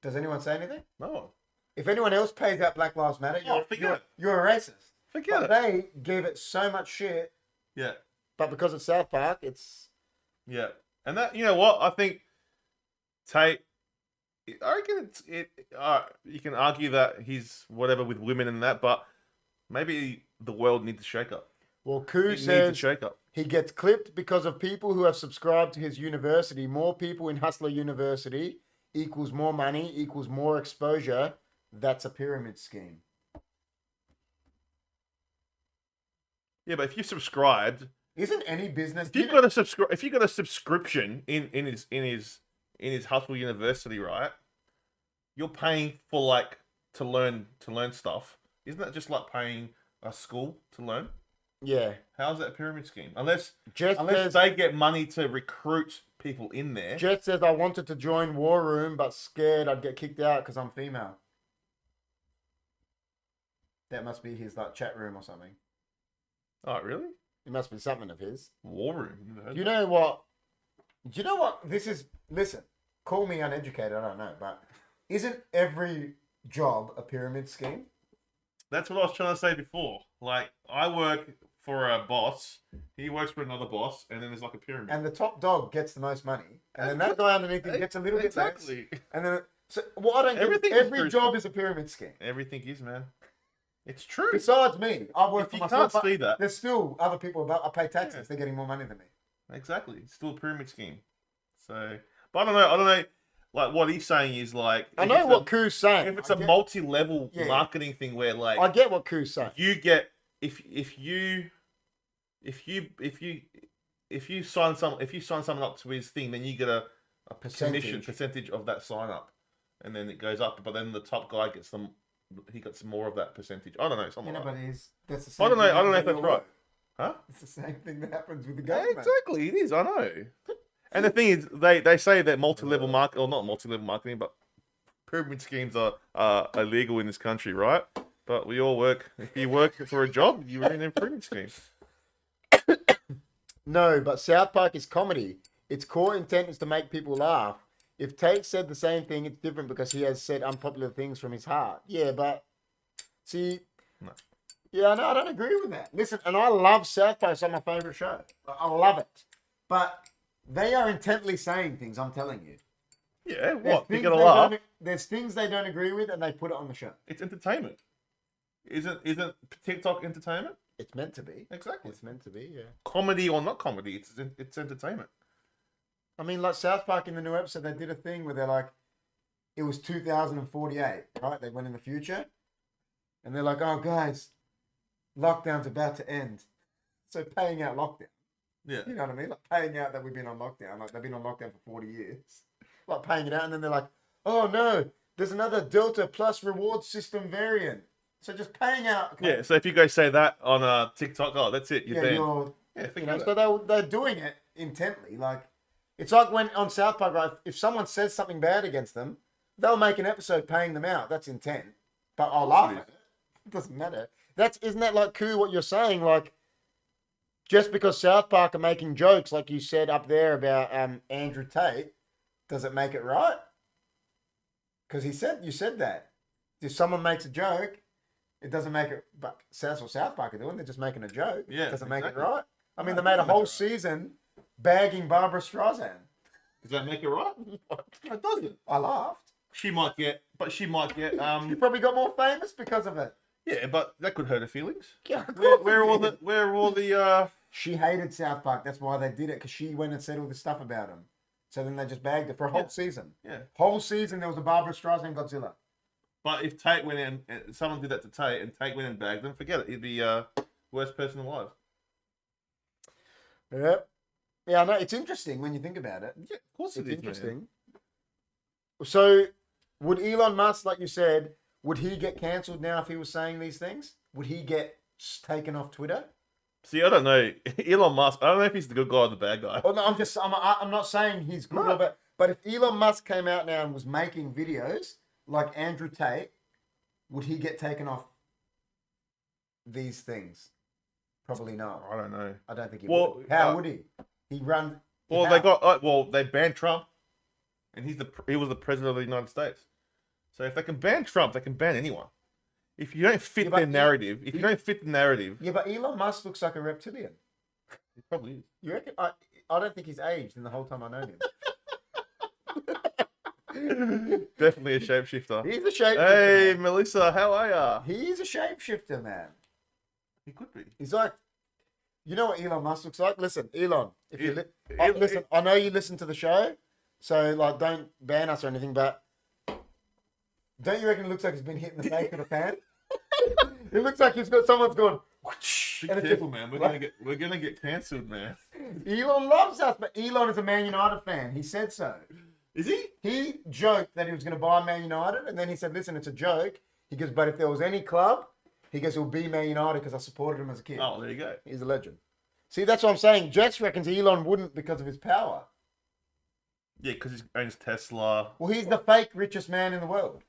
Does anyone say anything? No. If anyone else pays out Black Lives Matter, you're a racist. Forget but it. They give it so much shit. Yeah. But because it's South Park, it's... Yeah. And that, you know what? I think Tate, I reckon you can argue that he's whatever with women and that, but maybe the world needs to shake up. Well, Koo It says needs to shake up. he gets clipped because of people who have subscribed to his university. More people in Hustler University equals more money, equals more exposure. That's a pyramid scheme. Yeah, but if you subscribed, isn't any business? If you got a subscription in his Hustle University, right? You're paying for to learn stuff. Isn't that just like paying a school to learn? Yeah. How's that a pyramid scheme? Unless says, they get money to recruit people in there. Jet says, I wanted to join War Room, but scared I'd get kicked out because I'm female. That must be his chat room or something. Oh, really? It must be something of his. War Room. Do you know what? This is... Listen, call me uneducated, I don't know, but isn't every job a pyramid scheme? That's what I was trying to say before. I work for a boss, he works for another boss, and then there's a pyramid. And the top dog gets the most money, and then that guy underneath him gets a little bit less. And then... So, what I don't get... Every job is a pyramid scheme. Everything is, man. It's true. Besides me, I work for myself. Can't see that. There's still other people I pay taxes. Yeah. They're getting more money than me. Exactly. It's still a pyramid scheme. So, but I don't know. What he's saying is I know what Koo's saying. If it's a multi-level marketing thing where I get what Koo's saying. You get if you sign someone up to his thing, then you get a percentage of that sign up, and then it goes up. But then the top guy gets them. He got some more of that percentage. I don't know, something like that. That's the same. I don't know if that's right. Huh? It's the same thing that happens with the government. Yeah, exactly, it is. I know. And the thing is, they say that multi-level marketing, or not multi-level marketing, but pyramid schemes are illegal in this country, right? But we all work. If you work for a job, you're in a pyramid scheme. No, but South Park is comedy. Its core intent is to make people laugh. If Tate said the same thing, it's different because he has said unpopular things from his heart. Yeah, but see, no. Yeah, no, I don't agree with that. Listen, and I love South Park. It's my favorite show. I love it, but they are intently saying things. I'm telling you. Yeah, what? You're gonna laugh. There's things they don't agree with, and they put it on the show. It's entertainment. Isn't TikTok entertainment? It's meant to be. Exactly. It's meant to be. Yeah. Comedy or not comedy, it's entertainment. I mean, like South Park in the new episode, they did a thing where they're like, it was 2048, right? They went in the future. And they're like, oh, guys, lockdown's about to end. So paying out lockdown. Yeah. You know what I mean? Like paying out that we've been on lockdown. Like they've been on lockdown for 40 years. Like paying it out. And then they're like, oh, no, there's another Delta Plus reward system variant. So just paying out. Yeah, so if you guys say that on TikTok, oh, that's it. You're banned. So they're doing it intently. Like, it's like when on South Park, right, if someone says something bad against them, they'll make an episode paying them out. That's intent. But I'll laugh at it. It doesn't matter. Isn't that like cool what you're saying? Like, just because South Park are making jokes, like you said up there about Andrew Tate, does it make it right? Because you said that. If someone makes a joke, it doesn't make it. But that's what South Park are doing. They're just making a joke. Yeah, doesn't make it right. I mean, they made a whole season bagging Barbara Streisand. Does that make it right? It doesn't. I laughed. She might get. She probably got more famous because of it. Yeah, but that could hurt her feelings. Yeah, where are all the? She hated South Park. That's why they did it, because she went and said all this stuff about him. So then they just bagged it for a whole season. Yeah, whole season there was a Barbara Streisand Godzilla. But if Tate went in, and someone did that to Tate, and Tate went and bagged them, forget it. He'd be worst person alive. Yep. Yeah, I know. It's interesting when you think about it. Yeah, of course it's interesting. Man. So, would Elon Musk, like you said, would he get cancelled now if he was saying these things? Would he get taken off Twitter? See, I don't know. Elon Musk, I don't know if he's the good guy or the bad guy. Oh, no, I'm not saying he's good or bad. But if Elon Musk came out now and was making videos like Andrew Tate, would he get taken off these things? Probably not. I don't know. I don't think he would. How would he? He run. Well, they banned Trump. and he was the president of the United States. So if they can ban Trump, they can ban anyone. If you don't fit their narrative, Yeah, but Elon Musk looks like a reptilian. He probably is. You reckon? I don't think he's aged in the whole time I know him. Definitely a shapeshifter. He's a shapeshifter. Hey, man. Melissa, how are ya? He's a shapeshifter, man. He could be. He's like, you know what Elon Musk looks like? Listen, Elon, if you Elon- listen, I know you listen to the show, so like, don't ban us or anything, but don't you reckon it looks like he's been hit in the face with a fan? It looks like someone's gone. Be and it's careful, just- man. We're gonna get cancelled, man. Elon loves us, but Elon is a Man United fan. He said so. Is he? He joked that he was going to buy Man United, and then he said, listen, it's a joke. He goes, but if there was any club, he goes, it'll be Man United because I supported him as a kid. Oh, there you go. He's a legend. See, that's what I'm saying. Jess reckons Elon wouldn't because of his power. Yeah, because he owns Tesla. Well, he's the fake richest man in the world.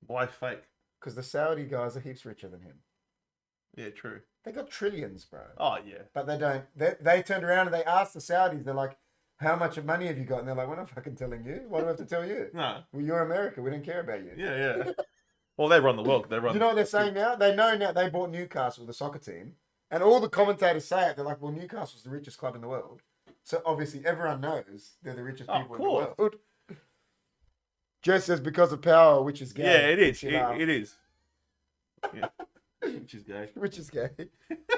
Why fake? Because the Saudi guys are heaps richer than him. Yeah, true. They got trillions, bro. Oh, yeah. But they don't. They turned around and they asked the Saudis, they're like, how much money have you got? And they're like, we're not fucking telling you. Why do I have to tell you? No. Well, you're America. We don't care about you. Yeah. Well, they run the world. They run. You know what they're saying now? They know now they bought Newcastle, the soccer team. And all the commentators say it. They're like, well, Newcastle's the richest club in the world. So obviously everyone knows they're the richest people in the world. Jess says because of power, which is gay. Yeah, it is. It It is. Yeah. Which is gay. Which is gay.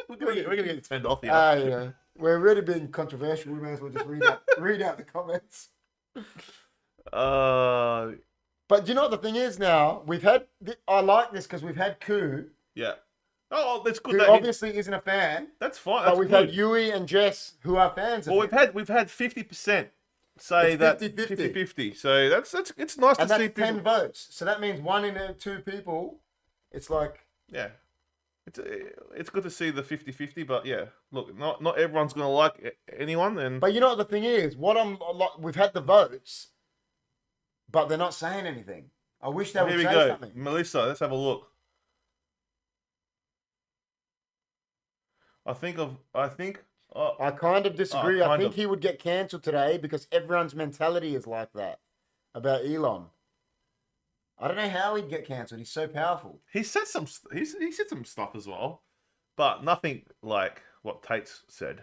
We're gonna get turned off here. Yeah. We're already being controversial. We may as well just read out the comments. But do you know what the thing is now? We've had... I like this because we've had Koo. Yeah. Oh, that's good. Who obviously isn't a fan. That's fine. But That's we've good. had Yui and Jess who are fans of Well, him. we've had 50% say It's that 50-50. 50-50. So that's it's nice And to see that's 10 people. votes. So that means 1 in 2 people. It's like... Yeah. It's good to see the 50-50, but yeah, look, not everyone's gonna like anyone. And But you know what the thing is? We've had the votes, but they're not saying anything. I wish they would here we say go, something. Melissa. Let's have a look. I kind of disagree. Oh, I kind think of. he would get cancelled today because everyone's mentality is like that about Elon. I don't know how he'd get cancelled. He's so powerful. he said some stuff as well, but nothing like what Tate said.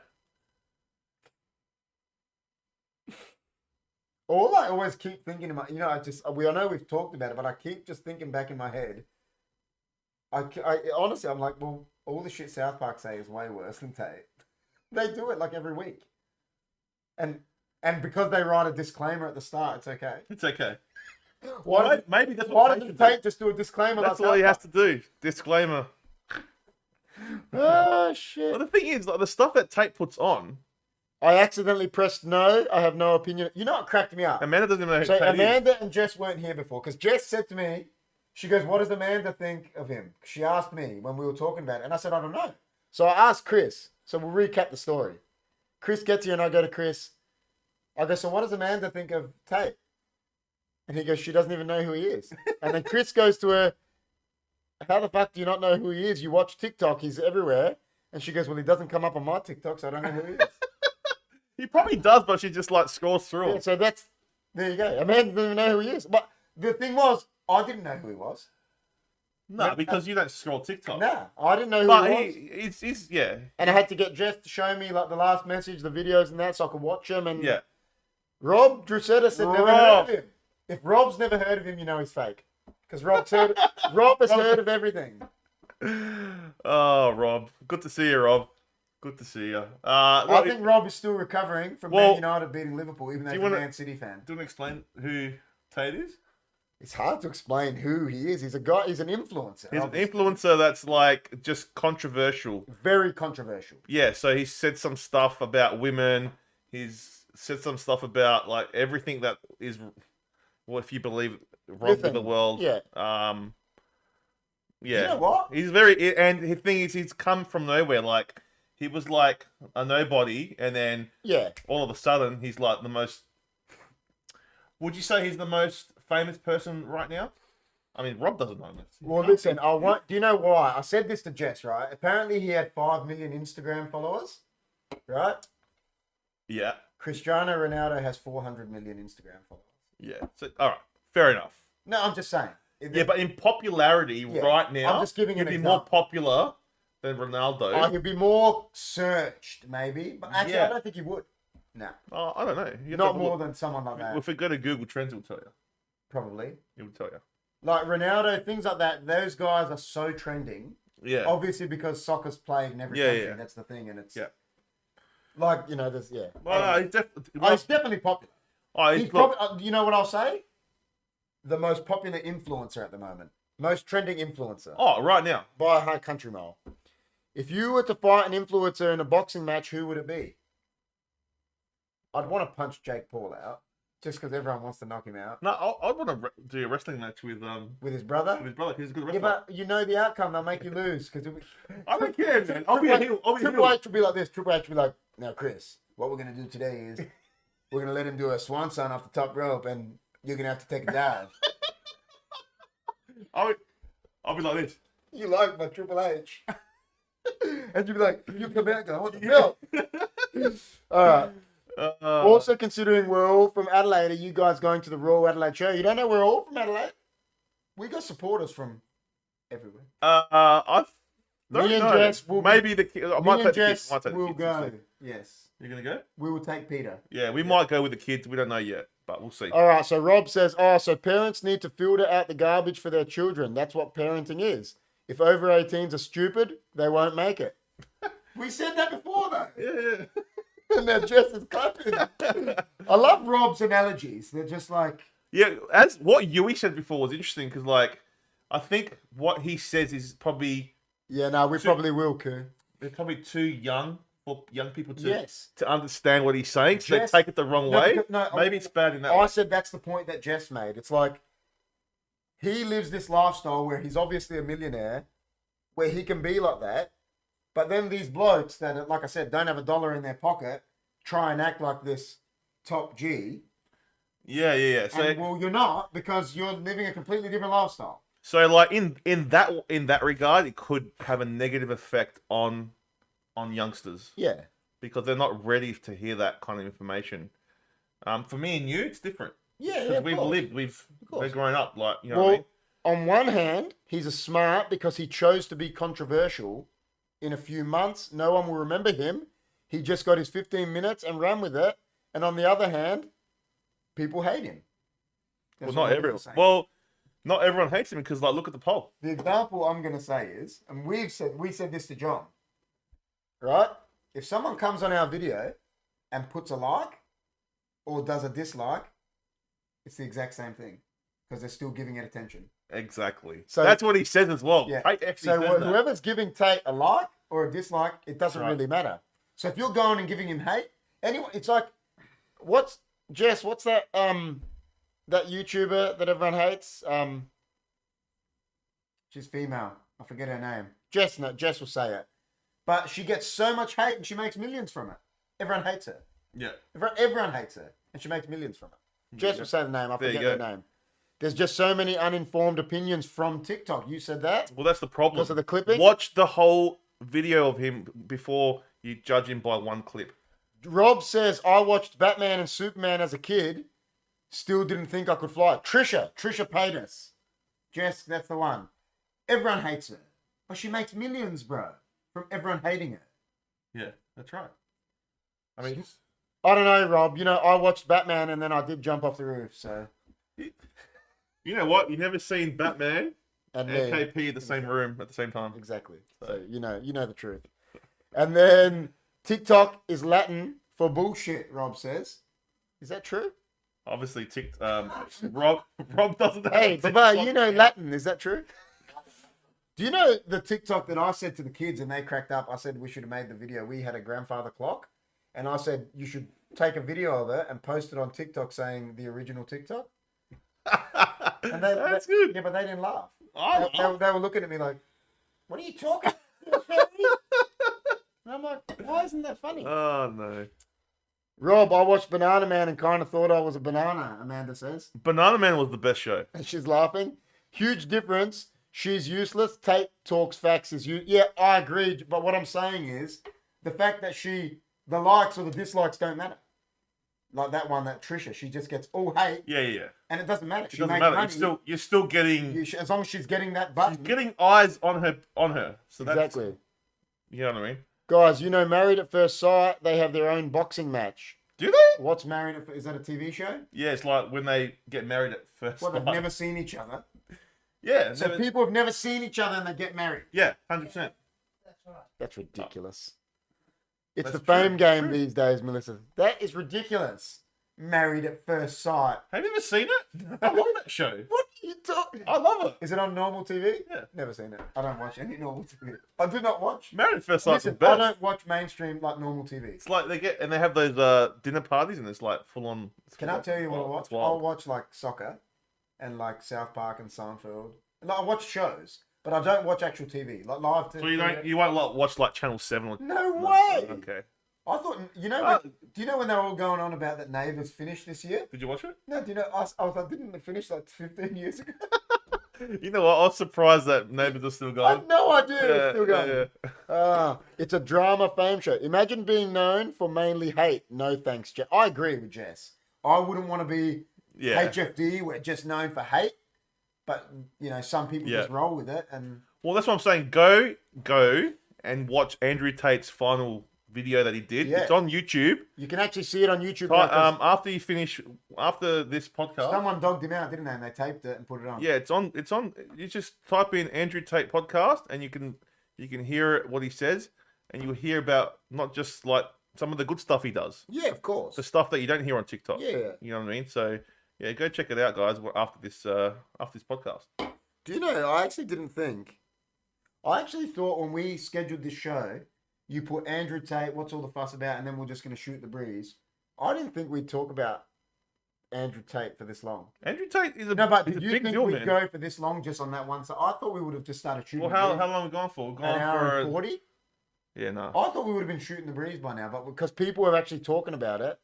All I always keep thinking in my, I know we've talked about it, but I keep just thinking back in my head. I honestly, I'm like, well, all the shit South Park say is way worse than Tate. They do it like every week, and because they write a disclaimer at the start, it's okay. It's okay. Why Maybe that's what doesn't Tate just do a disclaimer? That's like all he South has to do. Disclaimer. Park? Oh shit! Well, the thing is, like the stuff that Tate puts on, I accidentally pressed no. I have no opinion. You know what cracked me up? Amanda doesn't even know who So Tate Amanda and Jess weren't here before because Jess said to me, she goes, "What does Amanda think of him?" She asked me when we were talking about it, and I said, "I don't know." So I asked Chris. So we'll recap the story. Chris gets here, and I go to Chris. I go, "So what does Amanda think of Tate?" And he goes, "She doesn't even know who he is." And then Chris goes to her, "How the fuck do you not know who he is? You watch TikTok, he's everywhere." And she goes, "Well, he doesn't come up on my TikTok, so I don't know who he is." He probably does, but she just like scrolls through Yeah, it. so there you go. Amanda doesn't even know who he is. But the thing was, I didn't know who he was. No, because you don't scroll TikTok. Nah, I didn't know who But he was. he's yeah. And I had to get Jeff to show me like the last message, the videos and that, so I could watch them. And Yeah. Rob Drusetta said never heard of him. If Rob's never heard of him, you know he's fake. Because Rob has heard of everything. Oh, Rob. Good to see you, Rob. Good to see you. I think Rob is still recovering from Well, Man United beating Liverpool, even though he's a Man City fan. Do you want to explain who Tate is? It's hard to explain who he is. He's a guy. He's an influencer. He's obviously. an influencer that's like just controversial. Very controversial. Yeah, so he said some stuff about women. He's said some stuff about like everything that is, well, if you believe, wrong with the world. Yeah. Yeah. You know what? He's very, and the thing is, he's come from nowhere. Like he was like a nobody, and then Yeah. all of a sudden he's like the most. Would you say he's the most famous person right now? I mean, Rob doesn't know this. Well, listen, do you know why? I said this to Jess, right? Apparently he had 5 million Instagram followers, right? Yeah. Cristiano Ronaldo has 400 million Instagram followers. Yeah. So, all right. Fair enough. No, I'm just saying. Yeah, but in popularity right now, I'm just giving he'd an be example. more popular than Ronaldo. Oh, he'd be more searched, maybe. But actually, Yeah. I don't think he would. No. Oh, I don't know. You have Not to more look. than someone like that. If we go to Google Trends, it will tell you. Probably. It will tell you. Like Ronaldo, things like that, those guys are so trending. Yeah. Obviously, because soccer's played in every Yeah, country. yeah. That's the thing. And it's Yeah. like, you know, there's, yeah. Well, no, he's He's definitely popular. he's Probably, you know what I'll say? The most popular influencer at the moment. Most trending influencer. Oh, right now. By a high country mile. If you were to fight an influencer in a boxing match, who would it be? I'd want to punch Jake Paul out. Just because everyone wants to knock him out. No, I want to do a wrestling match with his brother? With his brother, because he's a good Yeah, wrestler. but you know the outcome. They'll make you lose. Cause I don't care, man. I'll be a heel. Triple H will be like this. Triple H will be like, now, Chris, what we're going to do today is we're going to let him do a swan song off the top rope and you're going to have to take a dive. I'll be like this. You like my Triple H. And you'll be like, you come out and go, I want the belt. All right. Also considering we're all from Adelaide, are you guys going to the Royal Adelaide show? You don't know we're all from Adelaide? We got supporters from everywhere. I don't Me and know. Jess will Maybe the kids. I Me might and take the Jess kids. I might take the will kids, go. we'll see. Yes. You're gonna go? We will take Peter. Yeah, we might go with the kids. We don't know yet, but we'll see. All right, so Rob says, so parents need to filter out the garbage for their children. That's what parenting is. If over 18s are stupid, they won't make it. We said that before, though. Yeah. And now Jess is clapping. I love Rob's analogies. They're just like... Yeah, as what Yui said before was interesting because, like, I think what he says is probably... Yeah, no, we probably will, Koo. They're probably too young for young people to to understand what he's saying, so Jess- they take it the wrong way. No, Maybe it's bad in that I way. said that's the point that Jess made. It's like he lives this lifestyle where he's obviously a millionaire, where he can be like that, but then these blokes that, like I said, don't have a dollar in their pocket, try and act like this top G. Yeah. So, And, well, you're not because you're living a completely different lifestyle. so like in that regard, it could have a negative effect on youngsters. Yeah. Because they're not ready to hear that kind of information. For me and you, it's different. Yeah, Because we're growing up, like, you know what I mean? On one hand, he's a smart because he chose to be controversial. In a few months, no one will remember him. He just got his 15 minutes and ran with it. And on the other hand, people hate him. That's Well, what not we're everyone. saying. Well, not everyone hates him because, like, look at the poll. The example I'm going to say is, and we said this to John, right? If someone comes on our video and puts a like or does a dislike, it's the exact same thing because they're still giving it attention. Exactly. So- That's what he says as well. Yeah. Tate actually So says that. whoever's giving Tate a like or a dislike, it doesn't Right. really matter. So if you're going and giving him hate, anyway, it's like, what's that that YouTuber that everyone hates? She's female. I forget her name. Jess will say it. But she gets so much hate and she makes millions from it. Everyone hates her. Yeah. Everyone hates her and she makes millions from it. Jess will say the name. I There you forget her go. name. There's just so many uninformed opinions from TikTok. You said that? Well, that's the problem. Because of the clipping? Watch the whole video of him before you judge him by one clip. Rob says, I watched Batman and Superman as a kid. Still didn't think I could fly. Trisha paid us. Jess, that's the one. Everyone hates her. But she makes millions, bro. From everyone hating her. Yeah, that's right. I mean, I don't know, Rob. You know, I watched Batman and then I did jump off the roof, so. you know what? You've never seen Batman And and me. KP in the same room at the same time. Exactly. So you know the truth. And then TikTok is Latin for bullshit, Rob says. Is that true? Obviously, Rob doesn't. Hey, have Baba, TikTok. you know Latin. Is that true? Do you know the TikTok that I said to the kids and they cracked up? I said we should have made the video. We had a grandfather clock. And I said you should take a video of it and post it on TikTok saying the original TikTok. And That's good. Yeah, but they didn't laugh. Oh, They were looking at me like, what are you talking about? And I'm like, why isn't that funny? Oh no. Rob, I watched Banana Man and kind of thought I was a banana, Amanda says. Banana Man was the best show. And she's laughing. Huge difference. She's useless. Tate talks facts is you. Yeah, I agree. But what I'm saying is the fact that the likes or the dislikes don't matter. Like that one, that Trisha, she just gets all hate. Yeah. And it doesn't matter. It doesn't matter. You're still getting. As long as she's getting that button. She's getting eyes on her. So exactly. You know what I mean? Guys, Married at First Sight, they have their own boxing match. Do they? What's Married at First? Is that a TV show? Yeah, it's like when they get married at first sight. They've never seen each other. Yeah. So people have never seen each other and they get married. Yeah, 100%. That's right. That's ridiculous. It's That's the fame game true. these days, Melissa. That is ridiculous. Married at First Sight. Have you ever seen it? I love that show. What are you talking? I love it. Is it on normal TV? Yeah. Never seen it. I don't watch any normal TV. I do not watch. Married at First Sight's the Listen, I best. don't watch mainstream like normal TV. It's like they have those dinner parties and it's like full on. Can I tell you what I watch? It's wild. I'll watch like soccer and like South Park and Seinfeld. Like, I watch shows, but I don't watch actual TV. Like live TV. So you won't like watch like Channel 7 or No way. Okay. I thought, do you know when they were all going on about that Neighbours finished this year? Did you watch it? No, do you know, I was like, didn't it finish like 15 years ago? You know what? I was surprised that Neighbours are still I going. had no idea it's still going. Yeah. It's a drama fame show. Imagine being known for mainly hate. No thanks, Jess. I agree with Jess. I wouldn't want to be HFD. We're just known for hate. But, some people just roll with it. And Well, that's what I'm saying. Go and watch Andrew Tate's final video that he did. Yeah. It's on YouTube. you can actually see it on YouTube. After this podcast. Someone dogged him out, didn't they? And they taped it and put it on. Yeah, it's on. You just type in Andrew Tate podcast, and you can hear what he says, and you'll hear about not just like some of the good stuff he does, Yeah, of course. the stuff that you don't hear on TikTok. Yeah. You know what I mean? So yeah, go check it out, guys. After this podcast. Do you know, I actually didn't think. I actually thought when we scheduled this show, you put Andrew Tate, what's all the fuss about, and then we're just going to shoot the breeze. I didn't think we'd talk about Andrew Tate for this long. Andrew Tate is a No, but he's did a you big think deal, we'd man. go for this long just on that one? So I thought we would have just started shooting. Well, the how breeze. long have we gone for? We've gone An hour for and 40? Yeah, no. I thought we would have been shooting the breeze by now, but because people were actually talking about it.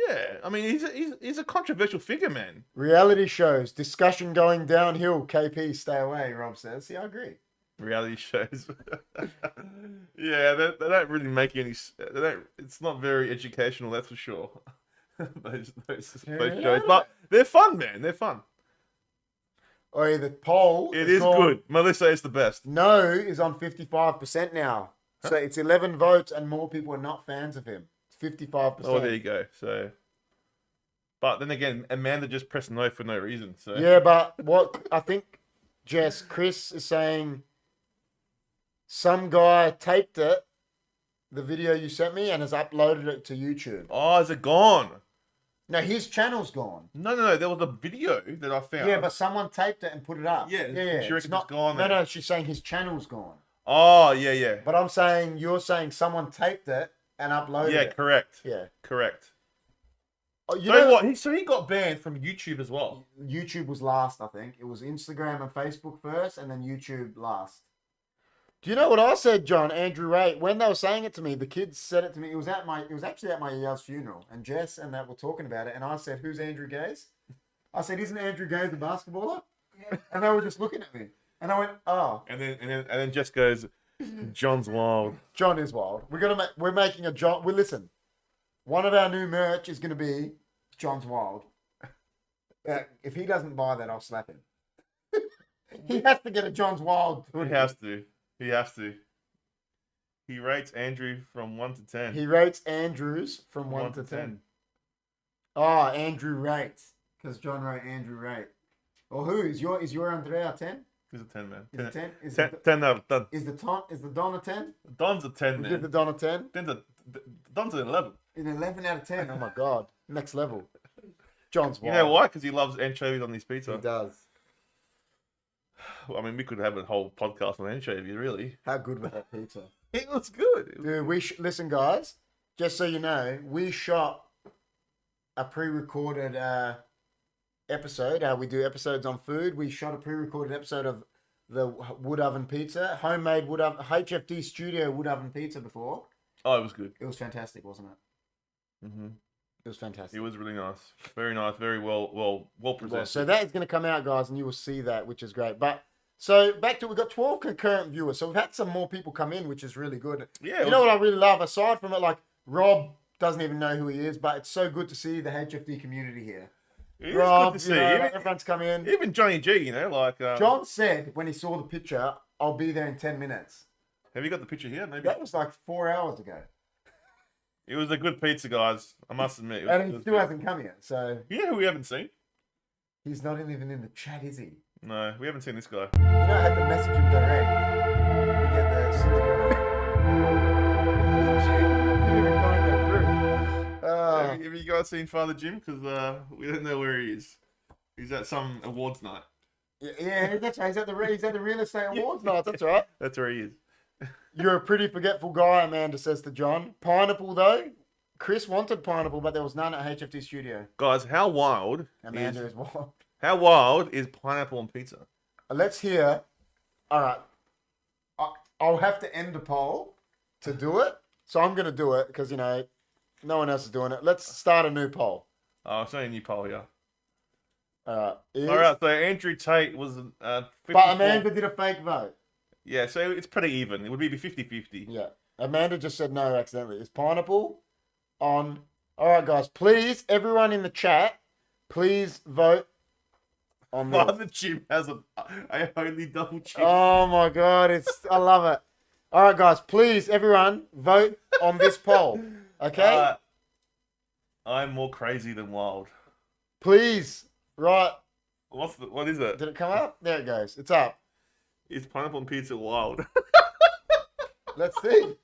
Yeah, I mean he's a controversial figure, man. Reality shows, discussion going downhill. KP, stay away, Rob says. See, I agree. Reality shows. Yeah, they don't really make any. It's not very educational, that's for sure. those shows, but they're fun, man. They're fun. Oh, the poll. It is good. Melissa is the best. No is on 55% now. So it's 11 votes and more people are not fans of him. It's 55%. Oh, there you go. So, but then again, Amanda just pressed no for no reason. So Yeah, but what I think, Jess, Chris is saying some guy taped it, the video you sent me, and has uploaded it to YouTube. Oh, is it gone? No, his channel's gone. No. There was a video that I found. Yeah, but someone taped it and put it up. Yeah, yeah. she reckons It's not it's gone No, then. no, she's saying his channel's gone. Oh, yeah. But I'm saying, you're saying someone taped it and uploaded Yeah, it. correct. Yeah. Correct. Oh, you So know what? So he got banned from YouTube as well. YouTube was last, I think. It was Instagram and Facebook first, and then YouTube last. Do you know what I said, John? Andrew Ray, when they were saying it to me, the kids said it to me. It was actually at my EL's funeral, and Jess and that were talking about it, and I said, "Who's Andrew Gaze?" I said, "Isn't Andrew Gaze the basketballer?" Yeah. And they were just looking at me, and I went, "Oh, And then Jess goes, John's wild. John is wild. We're making a John. Well, listen, one of our new merch is going to be John's wild. If he doesn't buy that, I'll slap him. He has to get a John's wild. He has to. He has to. He rates Andrew from 1 to 10. He rates Andrews from 1 to 10. Oh, Andrew rates. Because John wrote Andrew rate. Or who? Is your Andrea a 10? He's a 10, man. Is it 10? Is 10, the 10 out of 10. is the Don a 10? Don's a 10, We give the man. Don a 10? Don's an 11. An 11 out of 10. Oh my God. Next level. John's You wild. know why? Because he loves anchovies on his pizza. He does. I mean, we could have a whole podcast on anchovy, really. How good was that pizza? It was good. Dude, listen, guys. Just so you know, we shot a pre-recorded episode. How we do episodes on food. We shot a pre-recorded episode of the wood oven pizza, homemade wood oven, HFD studio wood oven pizza before. Oh, it was good. It was fantastic, wasn't it? Mm-hmm. It was fantastic. It was really nice. Very nice. Very well presented. So that is going to come out, guys, and you will see that, which is great. But so back to, we've got 12 concurrent viewers. So we've had some more people come in, which is really good. Yeah. You know what I really love? Aside from it, like Rob doesn't even know who he is, but it's so good to see the HFD community here. It is Rob, good to see. you know, Even, everyone's come in. even Johnny G, you know, like... John said when he saw the picture, I'll be there in 10 minutes. Have you got the picture here? Maybe. That was like 4 hours ago. It was a good pizza, guys. I must admit. And he still hasn't come yet, so... Yeah, who we haven't seen? He's not even in the chat, is he? No, we haven't seen this guy. You know, I had to message him direct to get the syndicate money. Have you guys seen Father Jim? Because we don't know where he is. He's at some awards night. Yeah, that's right. He's at the real estate awards night. That's right. That's where he is. You're a pretty forgetful guy, Amanda says to John. Pineapple, though. Chris wanted pineapple, but there was none at HFD Studio. Guys, how wild Amanda is wild. How wild is pineapple on pizza? Let's hear. All right. I'll have to end the poll to do it. So I'm going to do it because, you know, no one else is doing it. Let's start a new poll. Oh, it's only a new poll, yeah. All All right, so Andrew Tate was 54. But Amanda did a fake vote. Yeah, so it's pretty even. It would be 50-50. Yeah. Amanda just said no accidentally. Is pineapple on? All right, guys. Please, everyone in the chat, please vote on this. Father Jim has a holy double cheese. Oh my God, I love it. All right, guys. Please, everyone, vote on this poll. Okay. I'm more crazy than wild. Please, right. What is it? Did it come up? There it goes. It's up. Is pineapple on pizza wild? Let's see.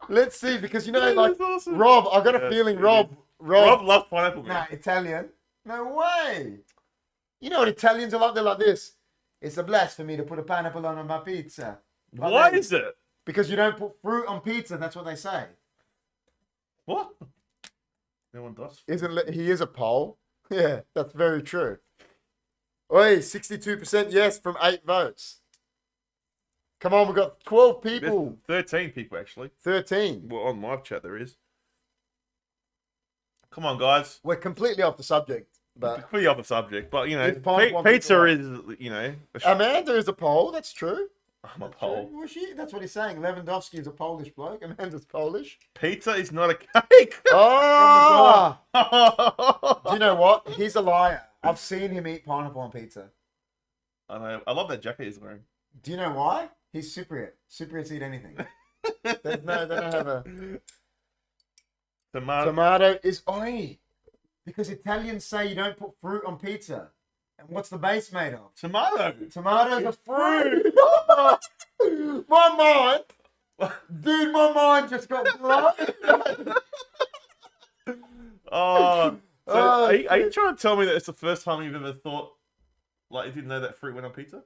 Let's see, because you know, That like is awesome. Rob, I got a Yes, feeling it Rob loves pineapple. Nah, Man. Italian. No way. You know what Italians are like? They're like this. It's a blasphemy to put a pineapple on my pizza. Why is it? Because you don't put fruit on pizza. That's what they say. What? No one does. He is a Pole? Yeah, that's very true. Oi, 62% yes from 8 votes. Come on, we've got 12 people. There's 13 people, actually. 13. Well, on live chat, there is. Come on, guys. We're completely off the subject. But Pretty off the subject, but, you know, It's pineapple on pizza pizza. is, you know... Amanda is a Pole. That's true. I'm a Pole. Well, that's what he's saying. Lewandowski is a Polish bloke. Amanda's Polish. Pizza is not a cake. Oh! Do you know what? He's a liar. I've seen him eat pineapple on pizza. I know. I love that jacket he's wearing. Do you know why? He's Cypriot. Cypriots eat anything. They don't have a... Tomato is oi. Because Italians say you don't put fruit on pizza. And what's the base made of? Tomato. Tomatoes are fruit. My mind. Dude, my mind just got blown. Oh. So are you trying to tell me that it's the first time you've ever thought, like, you didn't know that fruit went on pizza?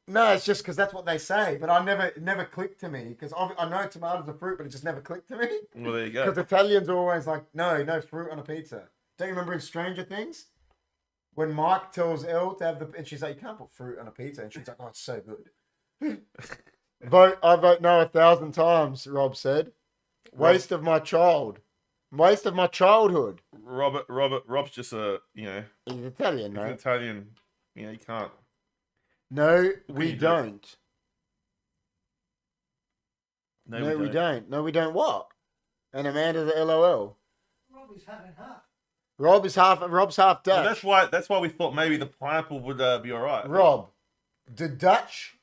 No, it's just because that's what they say. But it never clicked to me. Because I know tomatoes are fruit, but it just never clicked to me. Well, there you go. Because Italians are always like, no fruit on a pizza. Don't you remember in Stranger Things? When Mike tells Elle to have and she's like, you can't put fruit on a pizza. And she's like, oh, it's so good. I vote no 1,000 times, Rob said. Waste of my child. Waste of my childhood. Rob's just a, you know... He's Italian, He's no? Italian. You know, you can't... No, we don't. No, we don't. No, we don't what? And Amanda's a LOL. Rob is half and half. Rob's half Dutch. Well, that's why we thought maybe the pineapple would be all right. Rob, do Dutch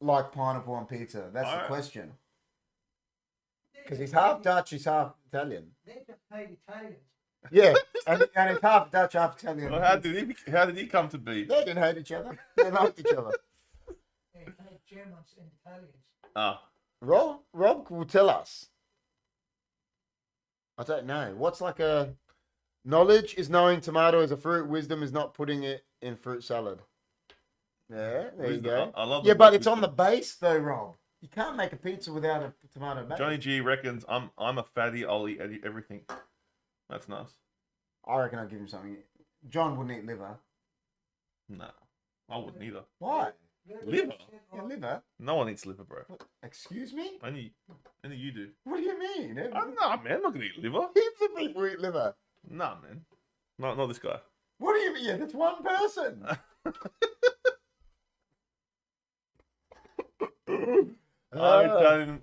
like pineapple on pizza? That's the question. Because he's half Dutch, he's half Italian. They just hate Italians. Yeah, and he's half Dutch, half Italian. Well, how did he come to be? They didn't hate each other. They liked each other. They hate Germans and Italians. Ah, Rob will tell us. I don't know. What's like a... Knowledge is knowing tomato is a fruit. Wisdom is not putting it in fruit salad. Yeah, there you go. I love. Yeah, but it's on the base though, Rob. You can't make a pizza without a tomato base. Johnny G reckons I'm a fatty. I'll eat everything. That's nice. I reckon I'll give him something. John wouldn't eat liver. No, I wouldn't either. Why? Liver? Yeah, liver. No one eats liver, bro. Excuse me? Only you do. What do you mean? I'm not, man. I'm not gonna eat liver. Heaps of people eat liver. Nah, man. Not this guy. What do you mean? Yeah, that's one person.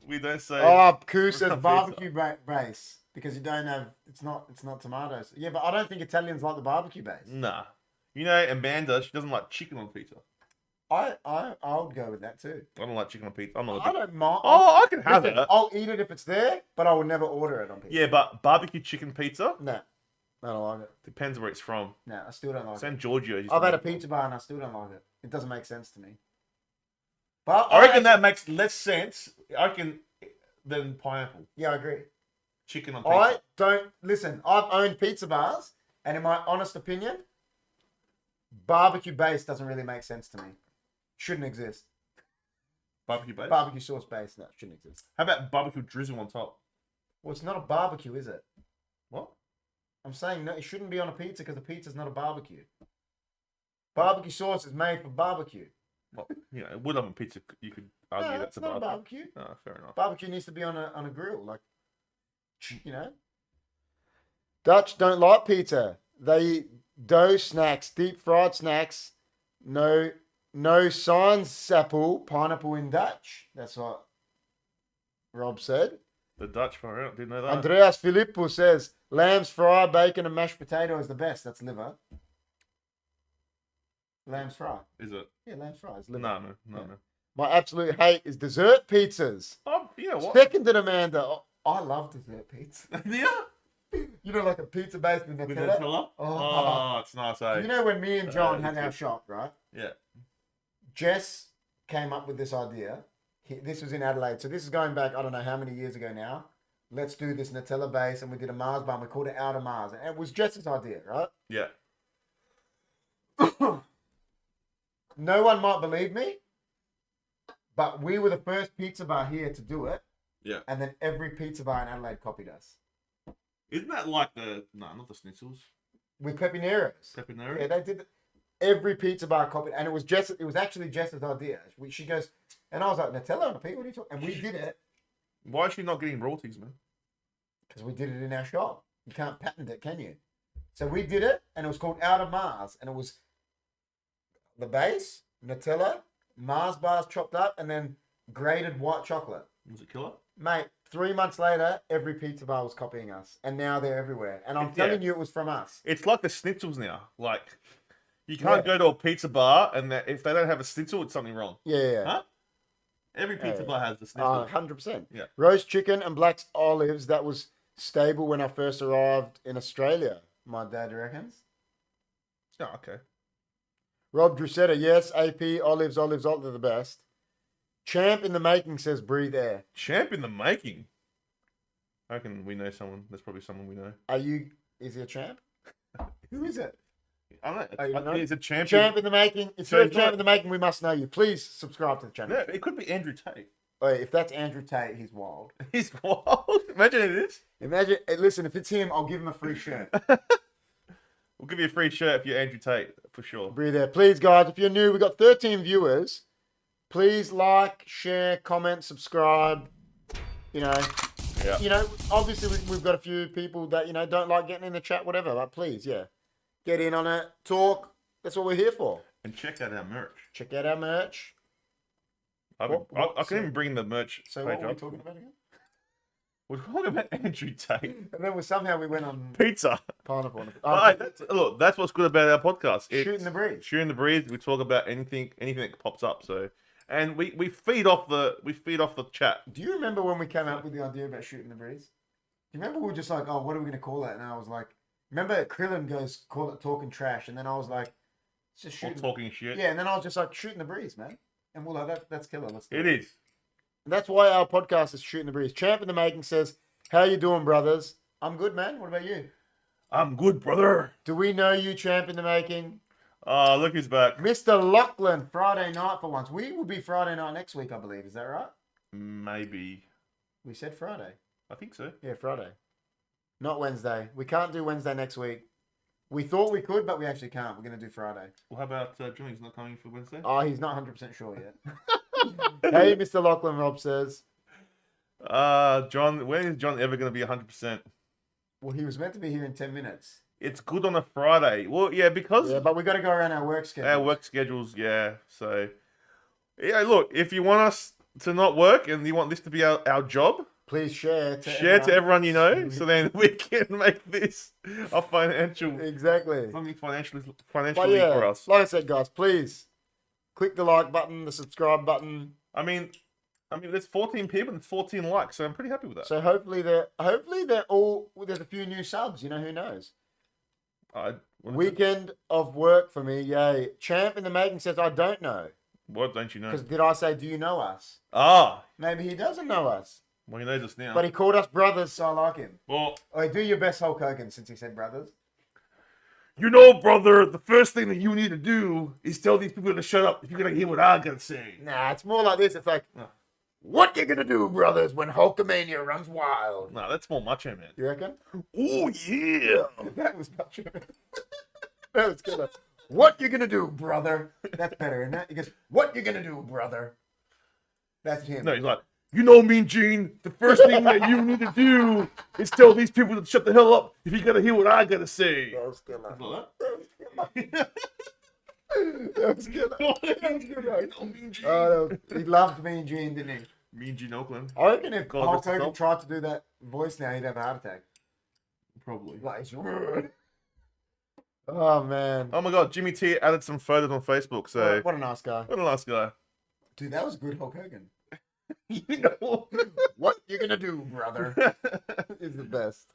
We don't say. Oh, Koo says Pizza. barbecue base. because you don't have. It's not tomatoes. Yeah, but I don't think Italians like the barbecue base. Nah. You know, Amanda, she doesn't like chicken on pizza. I would go with that too. I don't like chicken on pizza. I'm not. I don't mind. Oh, I can have it. I'll eat it if it's there, but I will never order it on pizza. Yeah, but barbecue chicken pizza No, I don't like it. depends where it's from. No, I still don't like San it. Giorgio. I've had a pizza bar and I still don't like it. It doesn't make sense to me. But I reckon that makes less sense. I reckon than pineapple Yeah, I agree. chicken on pizza. I don't listen. I've owned pizza bars, and in my honest opinion, barbecue base doesn't really make sense to me. Shouldn't exist. Barbecue base. Barbecue sauce base, no, shouldn't exist. How about barbecue drizzle on top? Well, it's not a barbecue, is it? What? I'm saying no, it shouldn't be on a pizza because a pizza's not a barbecue. Barbecue sauce is made for barbecue. Well, you know, wood oven pizza. You could argue No, that's it's a not barbecue. a barbecue. Oh, fair enough. Barbecue needs to be on a grill, like, you know. Dutch don't like pizza. They eat dough snacks, deep fried snacks. No signs apple, pineapple in Dutch. That's what Rob said. The Dutch far out. Didn't know that. Andreas Filippo says lamb's fry, bacon, and mashed potato is the best. That's liver. Lamb's fry. Is it? Yeah, lamb's fry is liver. No. Yeah. My absolute hate is dessert pizzas. Oh, yeah. What? Seconded Amanda. Oh, I love dessert pizza. Yeah. You know, like a pizza based with With Nutella. Nutella? Oh. Oh, it's nice. Eh? You know when me and John had it's our good. shop, right? Yeah. Jess came up with this idea. This was in Adelaide. So this is going back, I don't know how many years ago now. Let's do this Nutella base. And we did a Mars bar. And we called it Out of Mars. And it was Jess's idea, right? Yeah. No one might believe me. But we were the first pizza bar here to do it. Yeah. And then every pizza bar in Adelaide copied us. Isn't that like the not the schnitzels? With pepineros. Pepinero? Yeah, they did every pizza bar copied, and it was actually Jess's idea. She goes, and I was like, Nutella on a pizza? What are you talking? And we did it Why is she not getting royalties, man? because we did it in our shop. You can't patent it, can you? So we did it, and it was called Out of Mars, and it was the base, Nutella, Mars bars chopped up, and then grated white chocolate. Was it killer? Mate, 3 months later, every pizza bar was copying us, and now they're everywhere. And I'm telling you, it was from us. It's like the schnitzels now. Like, you can't go to a pizza bar and if they don't have a schnitzel, it's something wrong. Yeah. Huh? Every pizza Yeah. bar has the schnitzel. 100%. Yeah. Roast chicken and black olives, that was stable when I first arrived in Australia, my dad reckons. Oh, okay. Rob Drusetta, yes, AP, olives, they're the best. Champ in the making says breathe air. Champ in the making. I reckon we know someone. There's probably someone we know. Is he a champ? Who is it? I don't Oh, you know. know? He's a champion. Champ in the making. If So you're a it's champ not- in the making, we must know you. Please subscribe to the channel. No, it could be Andrew Tate. Oh, if that's Andrew Tate, he's wild. He's wild. Imagine it is. Imagine, listen, if it's him, I'll give him a free shirt. We'll give you a free shirt if you're Andrew Tate, for sure. Breathe air. Please, guys, if you're new, we've got 13 viewers. Please like, share, comment, subscribe. Yeah. Obviously we've got a few people that, don't like getting in the chat, whatever. But please, get in on it, talk. That's what we're here for. And check out our merch. Check out our merch. I can even bring the merch So page what were we up. talking about again? We're talking about Andrew Tate. And then somehow we went on Pizza. pineapple. Look, that's what's good about our podcast. It's Shooting the breeze. Shooting the breeze. We talk about anything that pops up. So, and we feed off the chat. Do you remember when we came up with the idea about shooting the breeze? Do you remember we were just like, oh, what are we going to call that? And I was like, remember Krillin goes, call it talking trash. And then I was like, it's just Or shooting. talking shit. Yeah, and then I was just like, shooting the breeze, man. And we're like, that's killer. Let's do It is. And that's why our podcast is Shooting the Breeze. Champ in the making says, how you doing, brothers? I'm good, man. What about you? I'm good, brother. Do we know you, Champ in the making? Oh, look who's back. Mr. Lachlan, Friday night for once. We will be Friday night next week, I believe. Is that right? Maybe. We said Friday. I think so. Yeah, Friday. Not Wednesday. We can't do Wednesday next week. We thought we could, but we actually can't. We're going to do Friday. Well, how about Johnny's not coming for Wednesday? Oh, he's not 100% sure yet. Hey, Mr. Lachlan, Rob says. John, when is John ever going to be 100%? Well, he was meant to be here in 10 minutes. It's good on a Friday. Well, yeah, because Yeah, but we got to go around our work schedule. our work schedules, yeah. So, yeah, look, if you want us to not work and you want this to be our job, Please share to everyone you know, so then we can make this a financial something financially for us. Like I said, guys, please click the like button, the subscribe button. I mean, there's 14 people and 14 likes, so I'm pretty happy with that. So hopefully they're all. There's a few new subs. You know, who knows? Weekend of work for me, yay! Champ in the making says, I don't know. What don't you know? Because did I say, do you know us? Ah, maybe he doesn't know us. Well, he knows us now. But he called us brothers, so I like him. Well, do your best Hulk Hogan since he said brothers. You know, brother, the first thing that you need to do is tell these people to shut up if you're going to hear what I got to say. Nah, it's more like this. It's like, what you going to do, brothers, when Hulkamania runs wild? Nah, that's more Macho Man. You reckon? Oh, yeah. That was Macho Man. That was good. What you going to do, brother? That's better, isn't it? He goes, what you going to do, brother? That's him. No, he's like, you know, Mean Gene, the first thing that you need to do is tell these people to shut the hell up if you got to hear what I got to say. That was good. That was good. He loved Mean Gene, didn't he? Mean Gene Oakland. I reckon if Hulk Hogan tried to do that voice now, he'd have a heart attack. Probably. Like, oh, man. Oh, my God. Jimmy T added some photos on Facebook. So What a nice guy. What a nice guy. Dude, that was good Hulk Hogan. You know what you gonna do, brother? Is the best.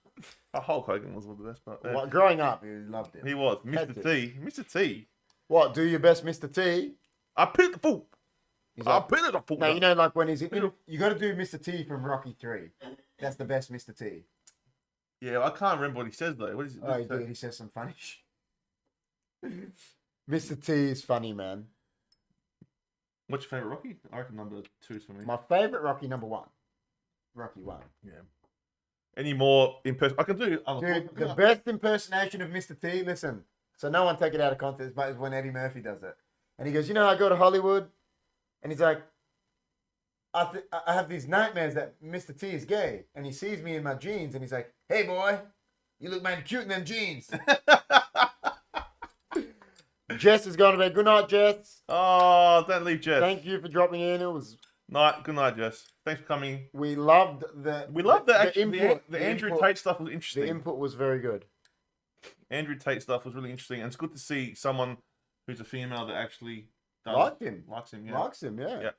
Hulk Hogan was one of the best. But, Well, growing up, he loved it. He was Mr. T. Mr. T. What? Do your best, Mr. T. I picked the fool. I picked the fool. No, you know, like when he's in, you got to do Mr. T from Rocky 3. That's the best Mr. T. Yeah, I can't remember what he says though. What is it? Oh, dude, he says some funny shit. Mr. T is funny, man. What's your favorite Rocky? I reckon number 2 is for me. My favorite Rocky, number 1. Rocky 1. Yeah. Any more impersonation? I can do. Dude, the best impersonation of Mr. T. Listen, so no one take it out of context, but it's when Eddie Murphy does it, and he goes, "You know, I go to Hollywood," and he's like, "I have these nightmares that Mr. T is gay," and he sees me in my jeans, and he's like, "Hey, boy, you look mighty cute in them jeans." Jess is going to bed. Good night, Jess. Oh, don't leave Jess. Thank you for dropping in. It was good night, Jess. Thanks for coming. We loved the input. The Andrew Tate stuff was interesting. The input was very good. Andrew Tate stuff was really interesting, and it's good to see someone who's a female that actually likes him. Yeah,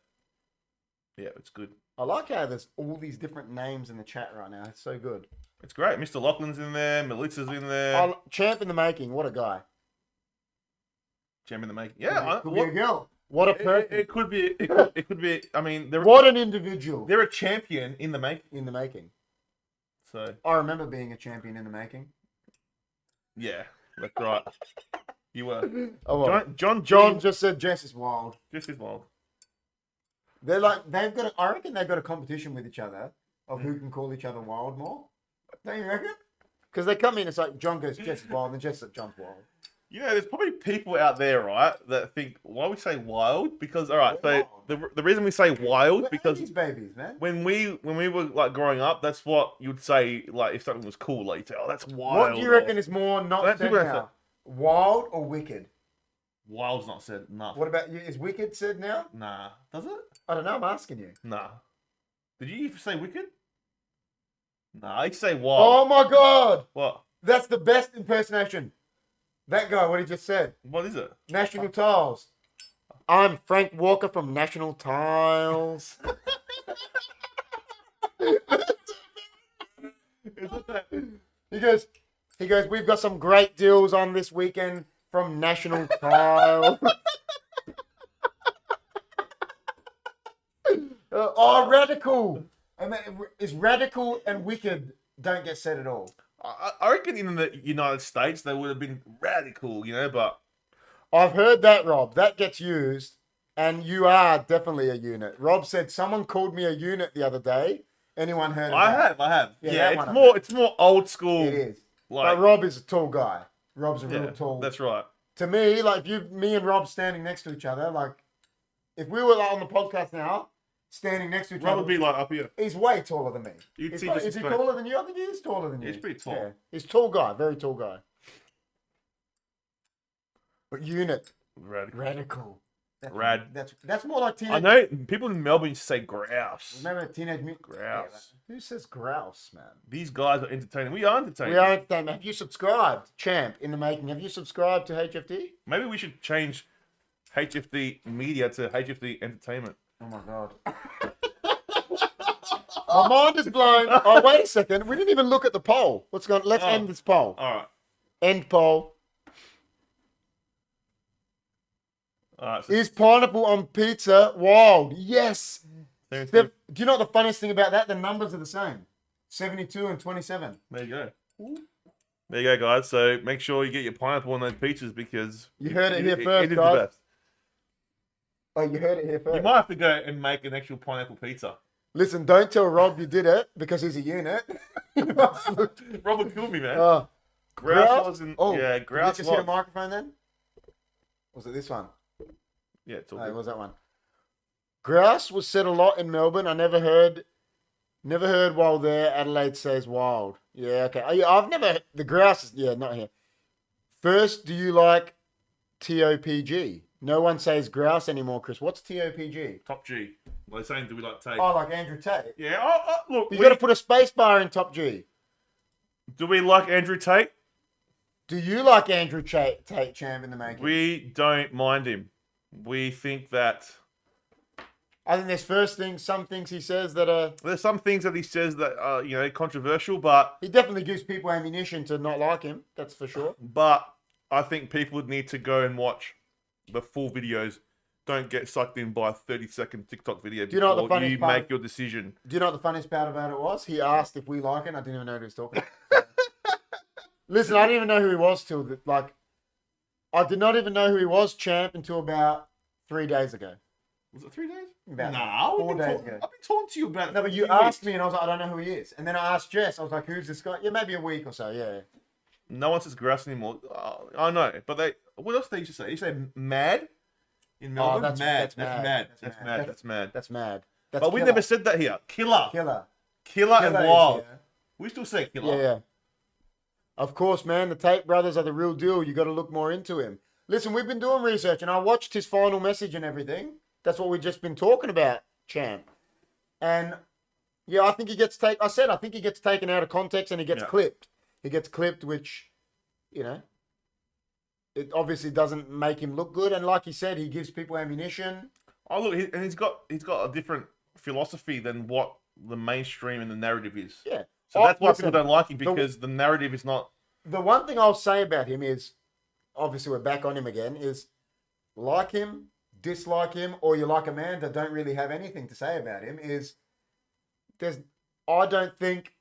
it's good. I like how there's all these different names in the chat right now. It's so good. It's great. Mr. Laughlin's in there. Melissa's in there. Champ in the making. What a guy. Champ in the making. Yeah, could be a girl. What a person. It could be. It could be. I mean, what an individual. They're a champion in the making. In the making. So I remember being a champion in the making. Yeah, that's right. You were. Oh, well. John just said Jess is wild. Jess is wild. They're like I reckon they've got a competition with each other of who can call each other wild more. Don't you reckon? Because they come in, it's like John goes Jess is wild, and Jess says John's wild. You know, there's probably people out there, right, that think, why we say wild? Because, all right, so the reason we say wild, because these babies, man. When we were like growing up, that's what you'd say, like if something was cool, like you'd say, oh, that's wild. What do you reckon is more not said now? Wild or wicked? Wild's not said enough. What about you? Is wicked said now? Nah. Does it? I don't know. I'm asking you. Nah. Did you even say wicked? Nah, I say wild. Oh my God! What? That's the best impersonation. That guy, what he just said. What is it? National Tiles. I'm Frank Walker from National Tiles. He goes, we've got some great deals on this weekend from National Tile. Radical. I mean, is radical and wicked don't get said at all. I reckon in the United States they would have been radical, you know, but I've heard that, Rob. That gets used, and you are definitely a unit. Rob said someone called me a unit the other day. Anyone heard of that? I have. Yeah, it's more old school. It is. But Rob is a tall guy. Rob's a real tall. That's right. To me, like me and Rob standing next to each other, like if we were like on the podcast now, standing next to each other. Rob would be like up here. He's way taller than me. Is he taller than you? I think he is taller than you. He's pretty tall. Yeah. He's a tall guy, very tall guy. But unit. Radical. Radical. Rad. That's more like teenage. I know people in Melbourne used to say grouse. Remember Teenage Mutant? Grouse. Yeah, who says grouse, man? These guys are entertaining. We are entertaining. We are entertainment. Have you subscribed, Champ, in the making? Have you subscribed to HFD? Maybe we should change HFD Media to HFD Entertainment. Oh my god. My mind is blown. Oh, wait a second. We didn't even look at the poll. Let's end this poll. All right. End poll. All right. So Is pineapple on pizza wild? Yes. Do you know what the funniest thing about that? The numbers are the same. 72 and 27. there you go. There you go, guys. So make sure you get your pineapple on those pizzas because You heard it here first, it is guys. the best. Oh, you heard it here first. You might have to go and make an actual pineapple pizza. Listen, don't tell Rob you did it because he's a unit. Rob would kill me, man. Oh, Grouse wasn't. Oh, Yeah, Did grouse you just hit a was. microphone then? Was it this one? Yeah, it's all No, it good. was that one. Grouse was said a lot in Melbourne. I never heard while there. Adelaide says wild. Yeah, okay. Oh, yeah, I've never. The grouse is not here. First, do you like TOPG? No one says grouse anymore, Chris. What's TOPG? Top G. Well, they're saying, do we like Tate? Oh, like Andrew Tate. Yeah. Look. You got to put a space bar in Top G. Do we like Andrew Tate? Do you like Andrew Tate, champ in the making? We don't mind him. We think that I think there's some things he says that are. there's some things that he says that are, controversial, but He definitely gives people ammunition to not like him. That's for sure. I think people need to go and watch the full videos. Don't get sucked in by a 30-second TikTok video Do you know what the before funniest you part- make your decision. Do you know what the funniest part about it was? He asked if we like it. I didn't even know what he was talking about. Listen, I didn't even know who he was I did not even know who he was, champ, until about 3 days ago. Was it 3 days? About Nah, 4 days ago. I've been talking to you about it. No, for but a you few asked weeks. me and I was like, I don't know who he is. And then I asked Jess, I was like, who's this guy? Yeah, maybe a week or so, yeah. No one says grass anymore. I know, but what else they used to say? They used to say mad in Melbourne. that's mad. mad. That's mad. That's mad. That's But we killer. never said that here. Killer and Killer is wild. here. We still say killer. Yeah. Of course, man. The Tate brothers are the real deal. You got to look more into him. Listen, we've been doing research, and I watched his final message and everything. That's what we've just been talking about, champ. And yeah, I think he gets taken. I think he gets taken out of context and he gets clipped. He gets clipped, which, it obviously doesn't make him look good. And like he said, he gives people ammunition. Oh look, and he's got a different philosophy than what the mainstream and the narrative is. Yeah. So that's why Listen, people don't like him because the narrative is not. The one thing I'll say about him is, obviously we're back on him again, is like him, dislike him, or you like a man that don't really have anything to say about him, I don't think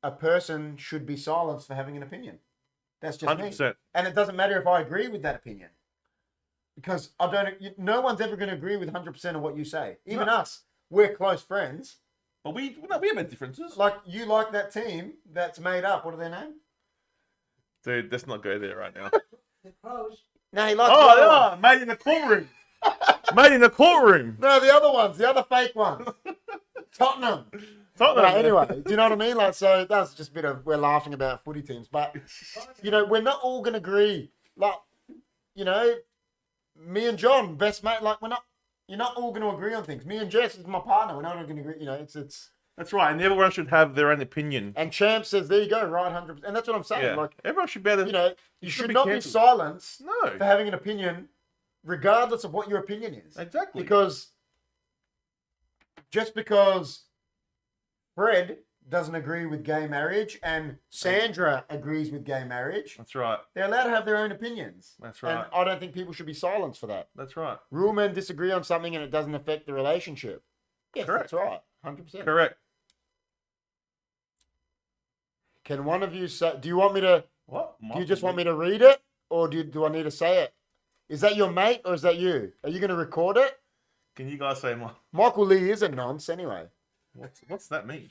a person should be silenced for having an opinion. That's just 100%. me. And it doesn't matter if I agree with that opinion. Because no one's ever going to agree with 100% of what you say. Even us. We're close friends. But we have differences. Like, you like that team that's made up. What are their name? Dude, let's not go there right now. The pros. No, he likes the other ones. made in the courtroom. Made in the courtroom. No, the other ones. The other fake ones. Tottenham. Right, anyway, do you know what I mean? Like, so that's just a bit of, we're laughing about footy teams. But, we're not all going to agree. Like, me and John, best mate, like, you're not all going to agree on things. Me and Jess is my partner. We're not all going to agree. It's. That's right. And everyone should have their own opinion. And Champ says, there you go, right, 100%. And that's what I'm saying. Yeah. Like, Everyone should be able to. you should should be not be cancelled. silenced No. for having an opinion, regardless of what your opinion is. Exactly. Because just because Fred doesn't agree with gay marriage and Sandra agrees with gay marriage, That's right. they're allowed to have their own opinions. That's right. And I don't think people should be silenced for that. That's right. Real men disagree on something and it doesn't affect the relationship. Yes, Correct. that's right. 100%. Correct. Can one of you say, do you want me to, What? do you just want me to read it or do I need to say it? Is that your mate or is that you? Are you going to record it? Can you guys say Michael Lee is a nonce anyway. what's that mean?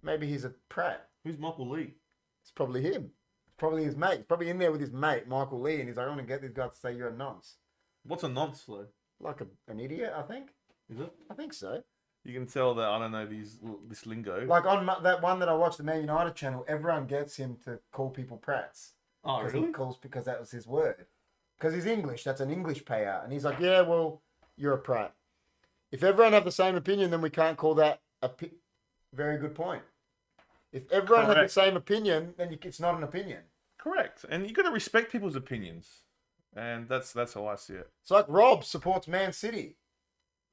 Maybe he's a prat. Who's Michael Lee? It's probably him. It's probably his mate. He's probably in there with his mate, Michael Lee, and he's like, I want to get this guy to say you're a nonce. What's a nonce though? Like an idiot, I think. Is it? I think so. You can tell that I don't know this lingo. Like on that one that I watched, the Man United channel, everyone gets him to call people prats. Oh, Because really? he calls, because that was his word. Because he's English. That's an English payout. And he's like, yeah, well, you're a prat. If everyone have the same opinion, then we can't call that very good point. If everyone had the same opinion, then it's not an opinion. Correct. And you got to respect people's opinions. And that's how I see it. It's like Rob supports Man City.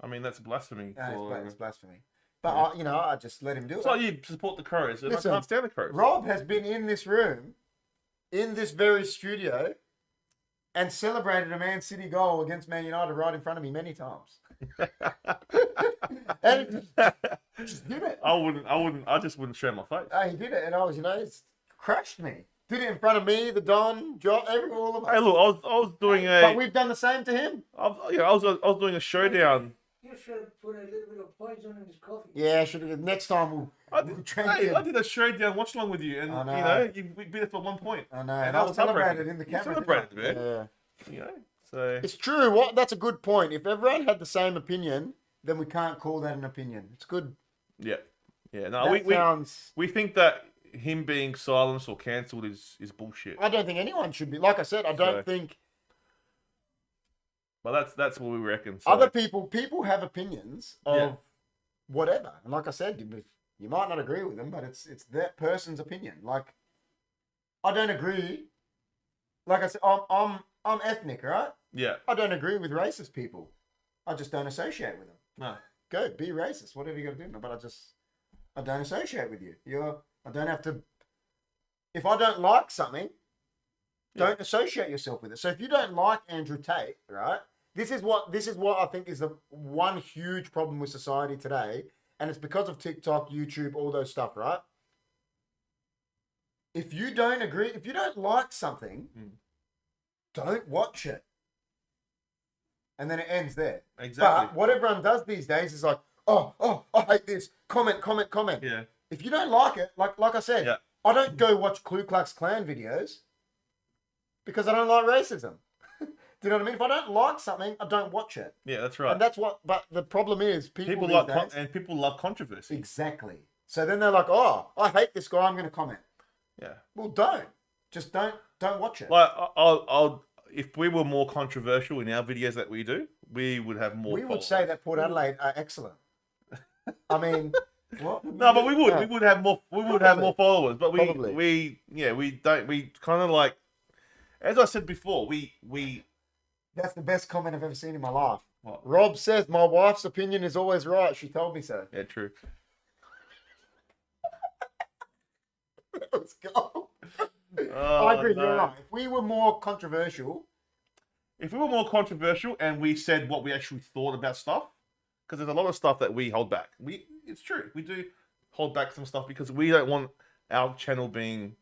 I mean, that's blasphemy. It's blasphemy. But, I just let him do it. It's like you support the Crows. And I can't stand the Crows. Rob has been in this room, in this very studio, and celebrated a Man City goal against Man United right in front of me many times. And just did it. I just wouldn't show my face. He did it, and I was, it's crushed me. Did it in front of me, the Don, John, all of us. Hey, look, I was doing But we've done the same to him. I was doing a showdown. You should have put a little bit of poison in his coffee. Yeah, I should have. Next time I did a showdown watch along with you, and we beat it for 1 point. I know. And I was celebrated in the camera. Celebrated, man. Yeah. So it's true. That's a good point. If everyone had the same opinion, then we can't call that an opinion. It's good. Yeah. No, we think that him being silenced or cancelled is bullshit. I don't think anyone should be. Like I said, I don't think. Well, that's what we reckon. So. Other people have opinions of whatever, and like I said, you might not agree with them, but it's that person's opinion. Like, I don't agree. Like I said, I'm ethnic, right? Yeah. I don't agree with racist people. I just don't associate with them. No. Go be racist, whatever you got to do. But I don't associate with you. I don't have to. If I don't like something, don't associate yourself with it. So if you don't like Andrew Tate, right? This is what I think is the one huge problem with society today, and it's because of TikTok, YouTube, all those stuff, right? If you don't agree, if you don't like something, don't watch it. And then it ends there. Exactly. But what everyone does these days is like, oh, I hate this. Comment. Yeah. If you don't like it, like I said, I don't go watch Ku Klux Klan videos because I don't like racism. Do you know what I mean? If I don't like something, I don't watch it. Yeah, that's right. And that's what. But the problem is, people love controversy. Exactly. So then they're like, oh, I hate this guy. I'm going to comment. Yeah. Well, don't. Just don't watch it. Like, I'll if we were more controversial in our videos that we do, we would have more. We would say that Port Adelaide are excellent. I mean, what? No, but we would. Yeah. We would have more. We would have more followers. But we don't. We kind of like, as I said before, we. That's the best comment I've ever seen in my life. What? Rob says, my wife's opinion is always right. She told me so. Yeah, true. Let's go. I agree, you're right. If we were more controversial and we said what we actually thought about stuff, because there's a lot of stuff that we hold back. It's true. We do hold back some stuff because we don't want our channel being,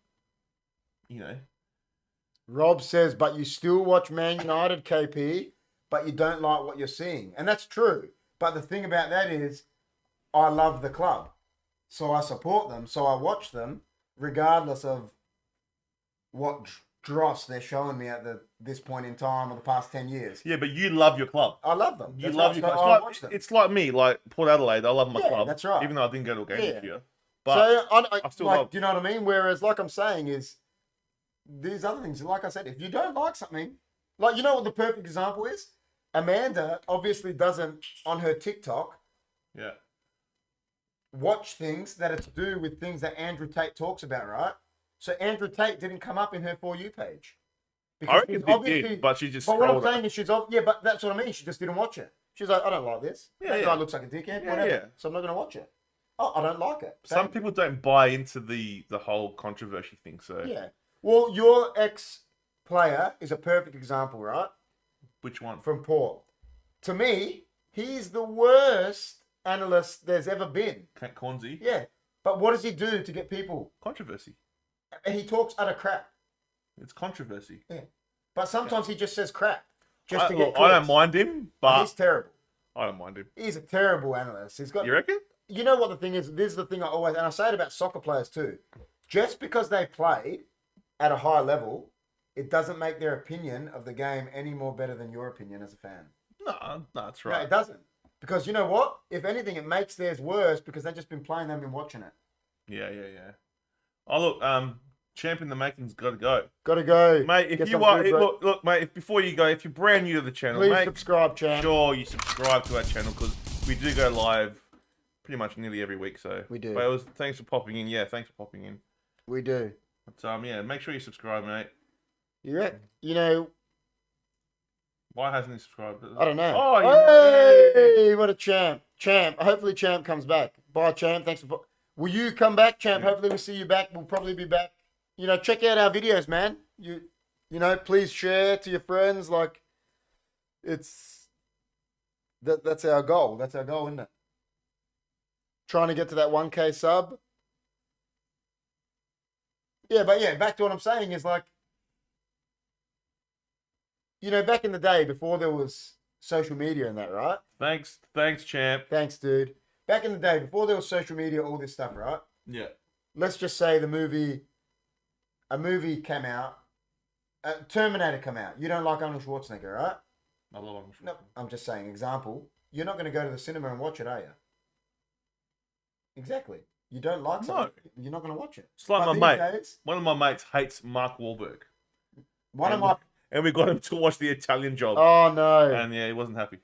Rob says, but you still watch Man United, KP, but you don't like what you're seeing. And that's true. But the thing about that is, I love the club. So I support them. So I watch them, regardless of what dross they're showing me at this point in time or the past 10 years. Yeah, but you love your club. I love them. You love your club. It's like me, like Port Adelaide. I love my club. That's right. Even though I didn't go to a game this year. But so I still love. Do you know what I mean? Whereas, like I'm saying, is these other things. Like I said, if you don't like something, like, you know what the perfect example is? Amanda obviously doesn't, on her TikTok, watch things that are to do with things that Andrew Tate talks about, right? So Andrew Tate didn't come up in her For You page. I reckon it did, but she just. But what I'm saying is but that's what I mean. She just didn't watch it. She's like, I don't like this. That guy looks like a dickhead. Whatever. So I'm not going to watch it. Oh, I don't like it. Some people don't buy into the whole controversy thing. So yeah. Well, your ex-player is a perfect example, right? Which one? From Port. To me, he's the worst analyst there's ever been. Cornsey? Yeah. But what does he do to get people? Controversy. He talks utter crap. It's controversy. Yeah. But sometimes he just says crap. Just to get clicks. I don't mind him, but... He's terrible. I don't mind him. He's a terrible analyst. He's got... You reckon? You know what the thing is? This is the thing I always... And I say it about soccer players too. Just because they played at a high level, it doesn't make their opinion of the game any more better than your opinion as a fan. No, that's right. No, it doesn't. Because you know what? If anything, it makes theirs worse because they've just been playing, they've been watching it. Yeah. Oh, look, champ in the making's got to go. Gotta go. Mate, if Get you some are, food, bro. look, mate, before you go, if you're brand new to the channel, Please mate, subscribe, champ. sure you subscribe to our channel because we do go live pretty much nearly every week. So We do. But thanks for popping in. Yeah, thanks for popping in. We do. But yeah, make sure you subscribe, mate. You know, Why hasn't he subscribed? I don't know. Oh, hey, what a champ. Champ. Hopefully Champ comes back. Bye, Champ. Thanks for... Will you come back, Champ? Hopefully we'll see you back. We'll probably be back. You know, check out our videos, man. You know, please share to your friends. Like, it's... That's our goal. That's our goal, isn't it? Trying to get to that 1K sub. Yeah, but yeah, back to what I'm saying is like, you know, back in the day before there was social media and that, right? Thanks, champ. Thanks, dude. Back in the day before there was social media, all this stuff, right? Yeah. Let's just say a movie came out, Terminator come out. You don't like Arnold Schwarzenegger, right? I love Arnold Schwarzenegger. No, I'm just saying, example. You're not going to go to the cinema and watch it, are you? Exactly. You don't like something, you're not going to watch it. It's like But my these mate. days, One of my mates hates Mark Wahlberg. and we got him to watch The Italian Job. Oh, no. And yeah, he wasn't happy.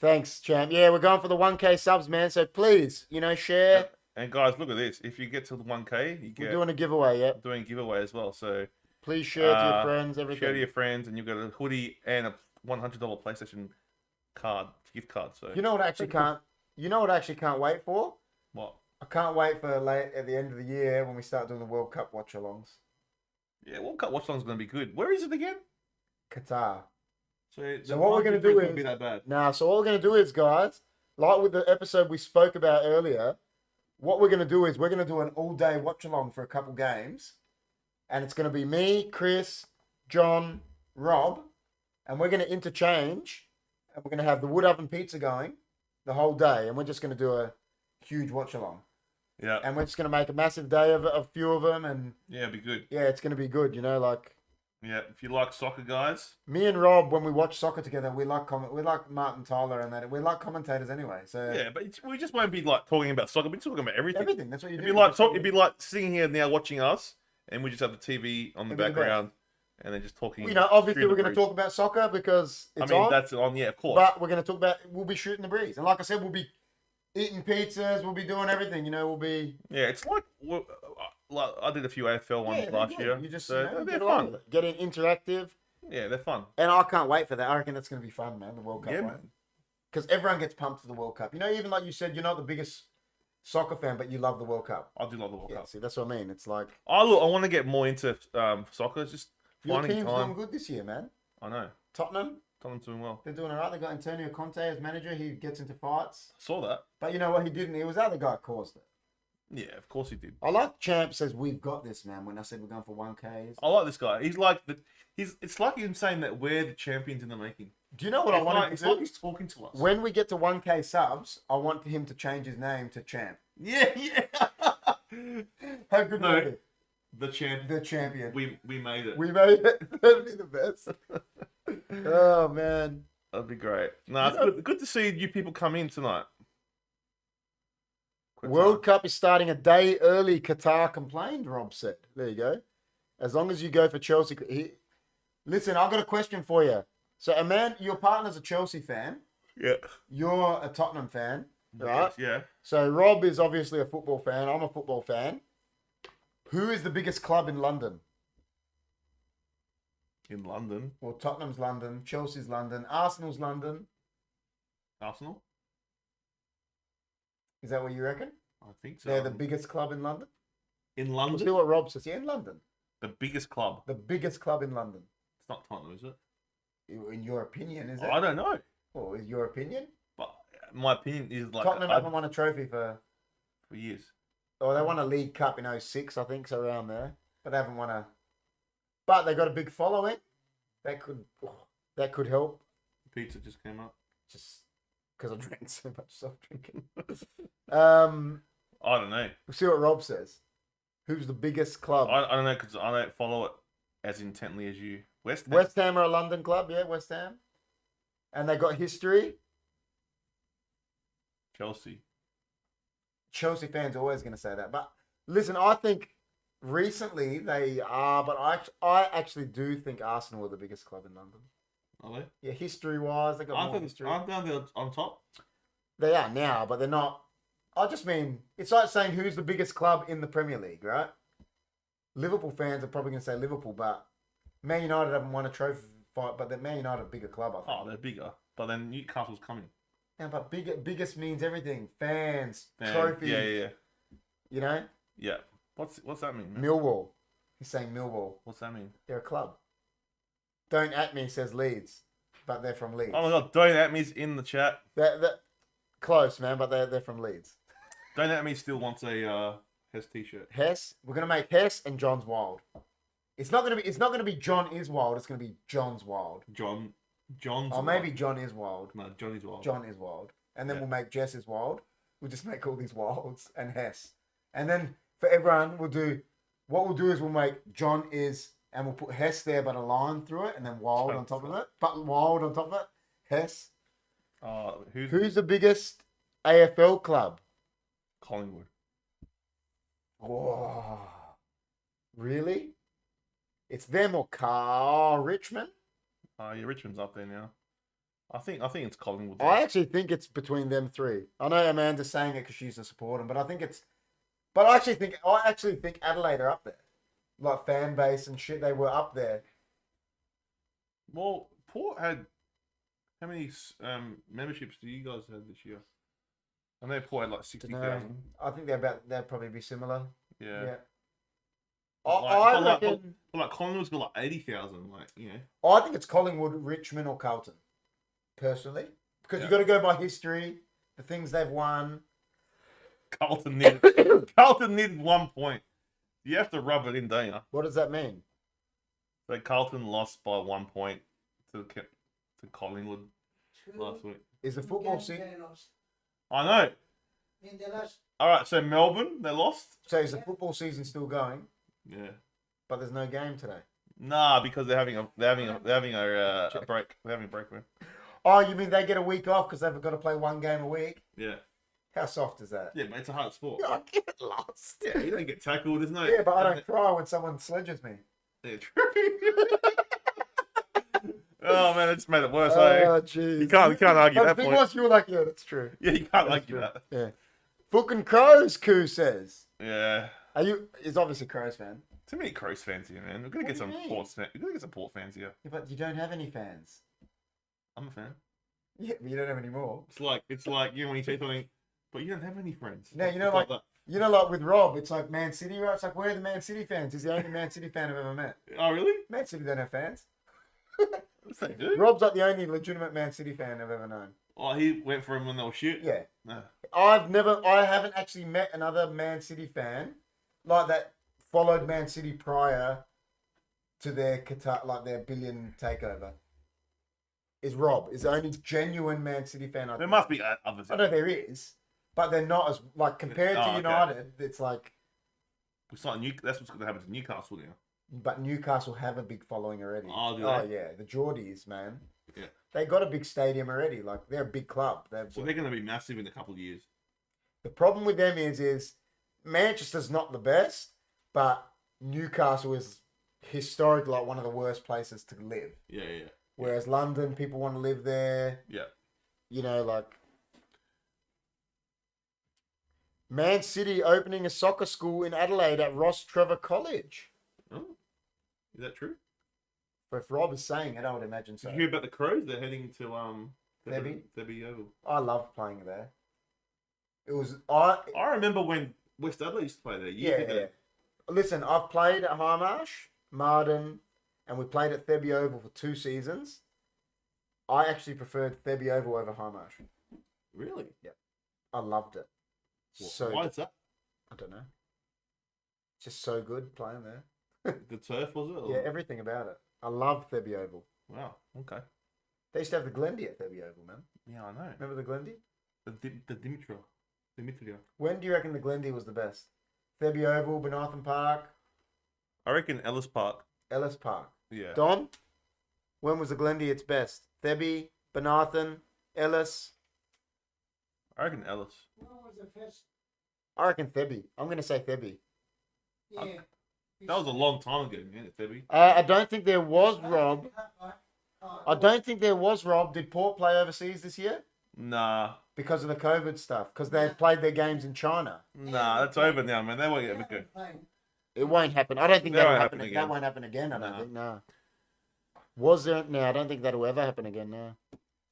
Thanks, champ. Yeah, we're going for the 1K subs, man. So please, you know, share. And guys, look at this. If you get to the 1K, you get We're doing a giveaway, yeah. doing a giveaway as well. So Please share to your friends, everything. share to your friends, and you've got a hoodie and a $100 PlayStation gift card. So You know what I actually can't. You know what I actually can't wait for? what? I can't wait for late at the end of the year when we start doing the World Cup watch-alongs. Yeah, World Cup watch along is going to be good. Where is it again? Qatar. So what we're gonna do won't is- be that bad. Now, so what we're going to do is, guys, like with the episode we spoke about earlier, what we're going to do is we're going to do an all-day watch-along for a couple games. And it's going to be me, Chris, John, Rob, and we're going to interchange. And we're going to have the wood oven pizza going the whole day. And we're just going to do a huge watch-along. Yeah, And we're just going to make a massive day of a few of them. And yeah, it'd be good. yeah, it's going to be good, you know, like... Yeah, if you like soccer, guys. Me and Rob, when we watch soccer together, we like Martin Tyler and that. We like commentators anyway. So Yeah, but we just won't be like talking about soccer. We're talking about everything. everything. That's what you It'd do. be like sitting here now watching us, and we just have the TV on the It'd be the background, and then just talking. You know, obviously shooting we're the going to breeze. talk about soccer because it's I mean, on. that's on. Yeah, of course. But we're going to talk about. We'll be shooting the breeze, and like I said, we'll be eating pizzas. We'll be doing everything. You know, we'll be. Yeah, it's like I did a few AFL ones Yeah, last they're year. good. You just so you know, they're get along fun. with it. Getting interactive, Yeah, they're fun. and I can't wait for that. I reckon that's going to be fun, man. The World Cup Yeah, one. man. Because everyone gets pumped for the World Cup. You know, even like you said, you're not the biggest soccer fan, but you love the World Cup. I do love the World Yeah, Cup. see, that's what I mean. It's like I want to get more into soccer. It's just your finding team's time. doing good this year, man. I know. Tottenham. Tottenham's doing well. They're doing all right. They got Antonio Conte as manager. He gets into fights. I saw that. But you know what? He didn't. It was the other guy who caused it. Yeah, of course he did. I like Champ says, we've got this, man. When I said we're going for 1Ks. I like this guy. He's like it's like him saying that we're the champions in the making. Do you know what I want It's to like do? he's talking to us. When we get to 1K subs, I want him to change his name to Champ. Yeah, yeah. How good No. would it The champ. be? The champion. We made it. We made it. That'd be the best. Oh, man. That'd be great. No, it's good to see you people come in tonight. Quick World time. Cup is starting a day early. Qatar complained, Rob said. There you go. As long as you go for Chelsea. Listen, I've got a question for you. So, your partner's a Chelsea fan. Yeah. You're a Tottenham fan, right? Yeah. So, Rob is obviously a football fan. I'm a football fan. Who is the biggest club in London? In London. Well, Tottenham's London, Chelsea's London, Arsenal's London. Arsenal? Is that what you reckon? I think so. They're the biggest club in London? In We'll see London? what Rob says. Yeah, in London. The biggest club. The biggest club in London. It's not Tottenham, is it? In your opinion, is it? I don't know. Well, is your opinion? But my opinion is like Tottenham haven't won a trophy for years. Oh, they won a League Cup in 06, I think, so around there. But they haven't won a... But they got a big following. That could help. Pizza just came up. Just because I drank so much soft drinking. I don't know. We'll see what Rob says. Who's the biggest club? I don't know because I don't follow it as intently as you. West Ham. West Ham are a London club, yeah, West Ham. And they got history. Chelsea. Chelsea fans are always going to say that. But listen, I think recently they are, but I actually do think Arsenal are the biggest club in London. Are they? Yeah, history-wise, they got more history. Aren't they on top? They are now, but they're not. I just mean, it's like saying who's the biggest club in the Premier League, right? Liverpool fans are probably going to say Liverpool, but Man United haven't won a trophy fight, but Man United are a bigger club, I think. Oh, they're bigger. But then Newcastle's coming. Yeah, but biggest means everything. Fans, trophies. Yeah. You know? Yeah. What's that mean, man? Millwall. He's saying Millwall. What's that mean? They're a club. Don't at me says Leeds, but they're from Leeds. Oh my god, Don't At Me's in the chat. They're close, man, but they're from Leeds. Don't At Me still wants a Hess t-shirt. Hess. We're gonna make Hess and John's Wild. It's not gonna be John is Wild. It's gonna be John's Wild. John's. Or maybe John is Wild. No, Johnny's Wild. John is Wild, and then we'll make Jess is Wild. We'll just make all these Wilds and Hess, and then for everyone we'll do. What we'll do is we'll make John is, and we'll put Hess there, but a line through it, and then Wild on top of it. But Wild on top of it. Hess. Who's the biggest AFL club? Collingwood. Whoa. Really? It's them or Richmond? Yeah, Richmond's up there now. I think it's Collingwood. I actually think it's between them three. I know Amanda's saying it because she's a supporter, but I think it's. But I actually think Adelaide are up there, like fan base and shit. They were up there. Well, Port had how many memberships do you guys have this year? I know Port had like 60,000. I think they'll probably be similar. Yeah. I reckon. Like Collingwood's got like 80,000. Like I think it's Collingwood, Richmond, or Carlton. Personally, because you've got to go by history, the things they've won. Carlton needed 1 point. You have to rub it in, don't you? What does that mean? So Carlton lost by 1 point to Collingwood last week. Is the football season? I know. In the last. All right, so Melbourne they lost. So is the football season still going? Yeah. But there's no game today. Nah, because they're having a break. They're having a break, man. Oh, you mean they get a week off because they've got to play one game a week? Yeah. How soft is that? Yeah, but it's a hard sport. I get lost. Yeah, you don't get tackled, there's no. Yeah, but I don't cry when someone sledges me. Yeah, true. Oh man, it just made it worse. Oh, jeez. You can't argue that point. Once you were like, yeah, that's true. Yeah, you can't argue that. Yeah. Fucking Crows, Koo says. Yeah. He's obviously a Crows fan. Too many Crows fans here, man. We're gonna get some Port fans here. Yeah, but you don't have any fans. I'm a fan. Yeah, but you don't have any more. It's like when you say something, but you don't have any friends. No, like with Rob, it's like Man City, right? It's like, where are the Man City fans? He's the only Man City fan I've ever met. Oh, really? Man City don't have fans. What's that, dude? Rob's like the only legitimate Man City fan I've ever known. Oh, he went for him when they were shit? Yeah. No. I haven't actually met another Man City fan like that followed Man City prior to their their billion takeover. Is Rob. Is the only genuine Man City fan I've There met. must be others. I know there is, but they're not as, like, compared to United, it's like... It's not that's what's going to happen to Newcastle now. But Newcastle have a big following already. Oh, do Oh they? yeah, the Geordies, man. Yeah. They got a big stadium already. Like, they're a big club. So they're going to be massive in a couple of years. The problem with them is Manchester's not the best, but Newcastle is historically like one of the worst places to live. Yeah. Whereas London, people want to live there. Yeah. You know, like Man City opening a soccer school in Adelaide at Ross Trevor College. Oh, is that true? If Rob is saying it, I would imagine so. Did you hear about the Crows? They're heading to Thebby Oval. I loved playing there. It was I remember when West Adelaide used to play there. Yeah. Listen, I've played at Highmarsh, Marden, and we played at Thebby Oval for 2 seasons. I actually preferred Thebby Oval over Highmarsh. Really? Yeah. I loved it. Why is that? I don't know. It's just so good playing there. The turf, was it? Or? Yeah, everything about it. I loved Thebby Oval. Wow. Okay. They used to have the Glendy at Thebby Oval, man. Yeah, I know. Remember the Glendy? The Dimitria. When do you reckon the Glendy was the best? Thebby Oval, Benathan Park? I reckon Ellis Park. Ellis Park. Yeah. Don? When was the Glendy its best? Thebby, Benathan, Ellis? I reckon Ellis. What was the first? I reckon Thebby. I'm going to say Thebby. Yeah. That was a long time ago, man, Debbie. I don't think there was, Rob. I don't think there was, Rob. Did Port play overseas this year? Nah. Because of the COVID stuff. Because they played their games in China. Nah, that's over now, man. They won't ever go. It won't happen. I don't think That that'll won't happen happen again. That again. won't happen again, I don't No. think, no. Was there? No, I don't think that'll ever happen again, no.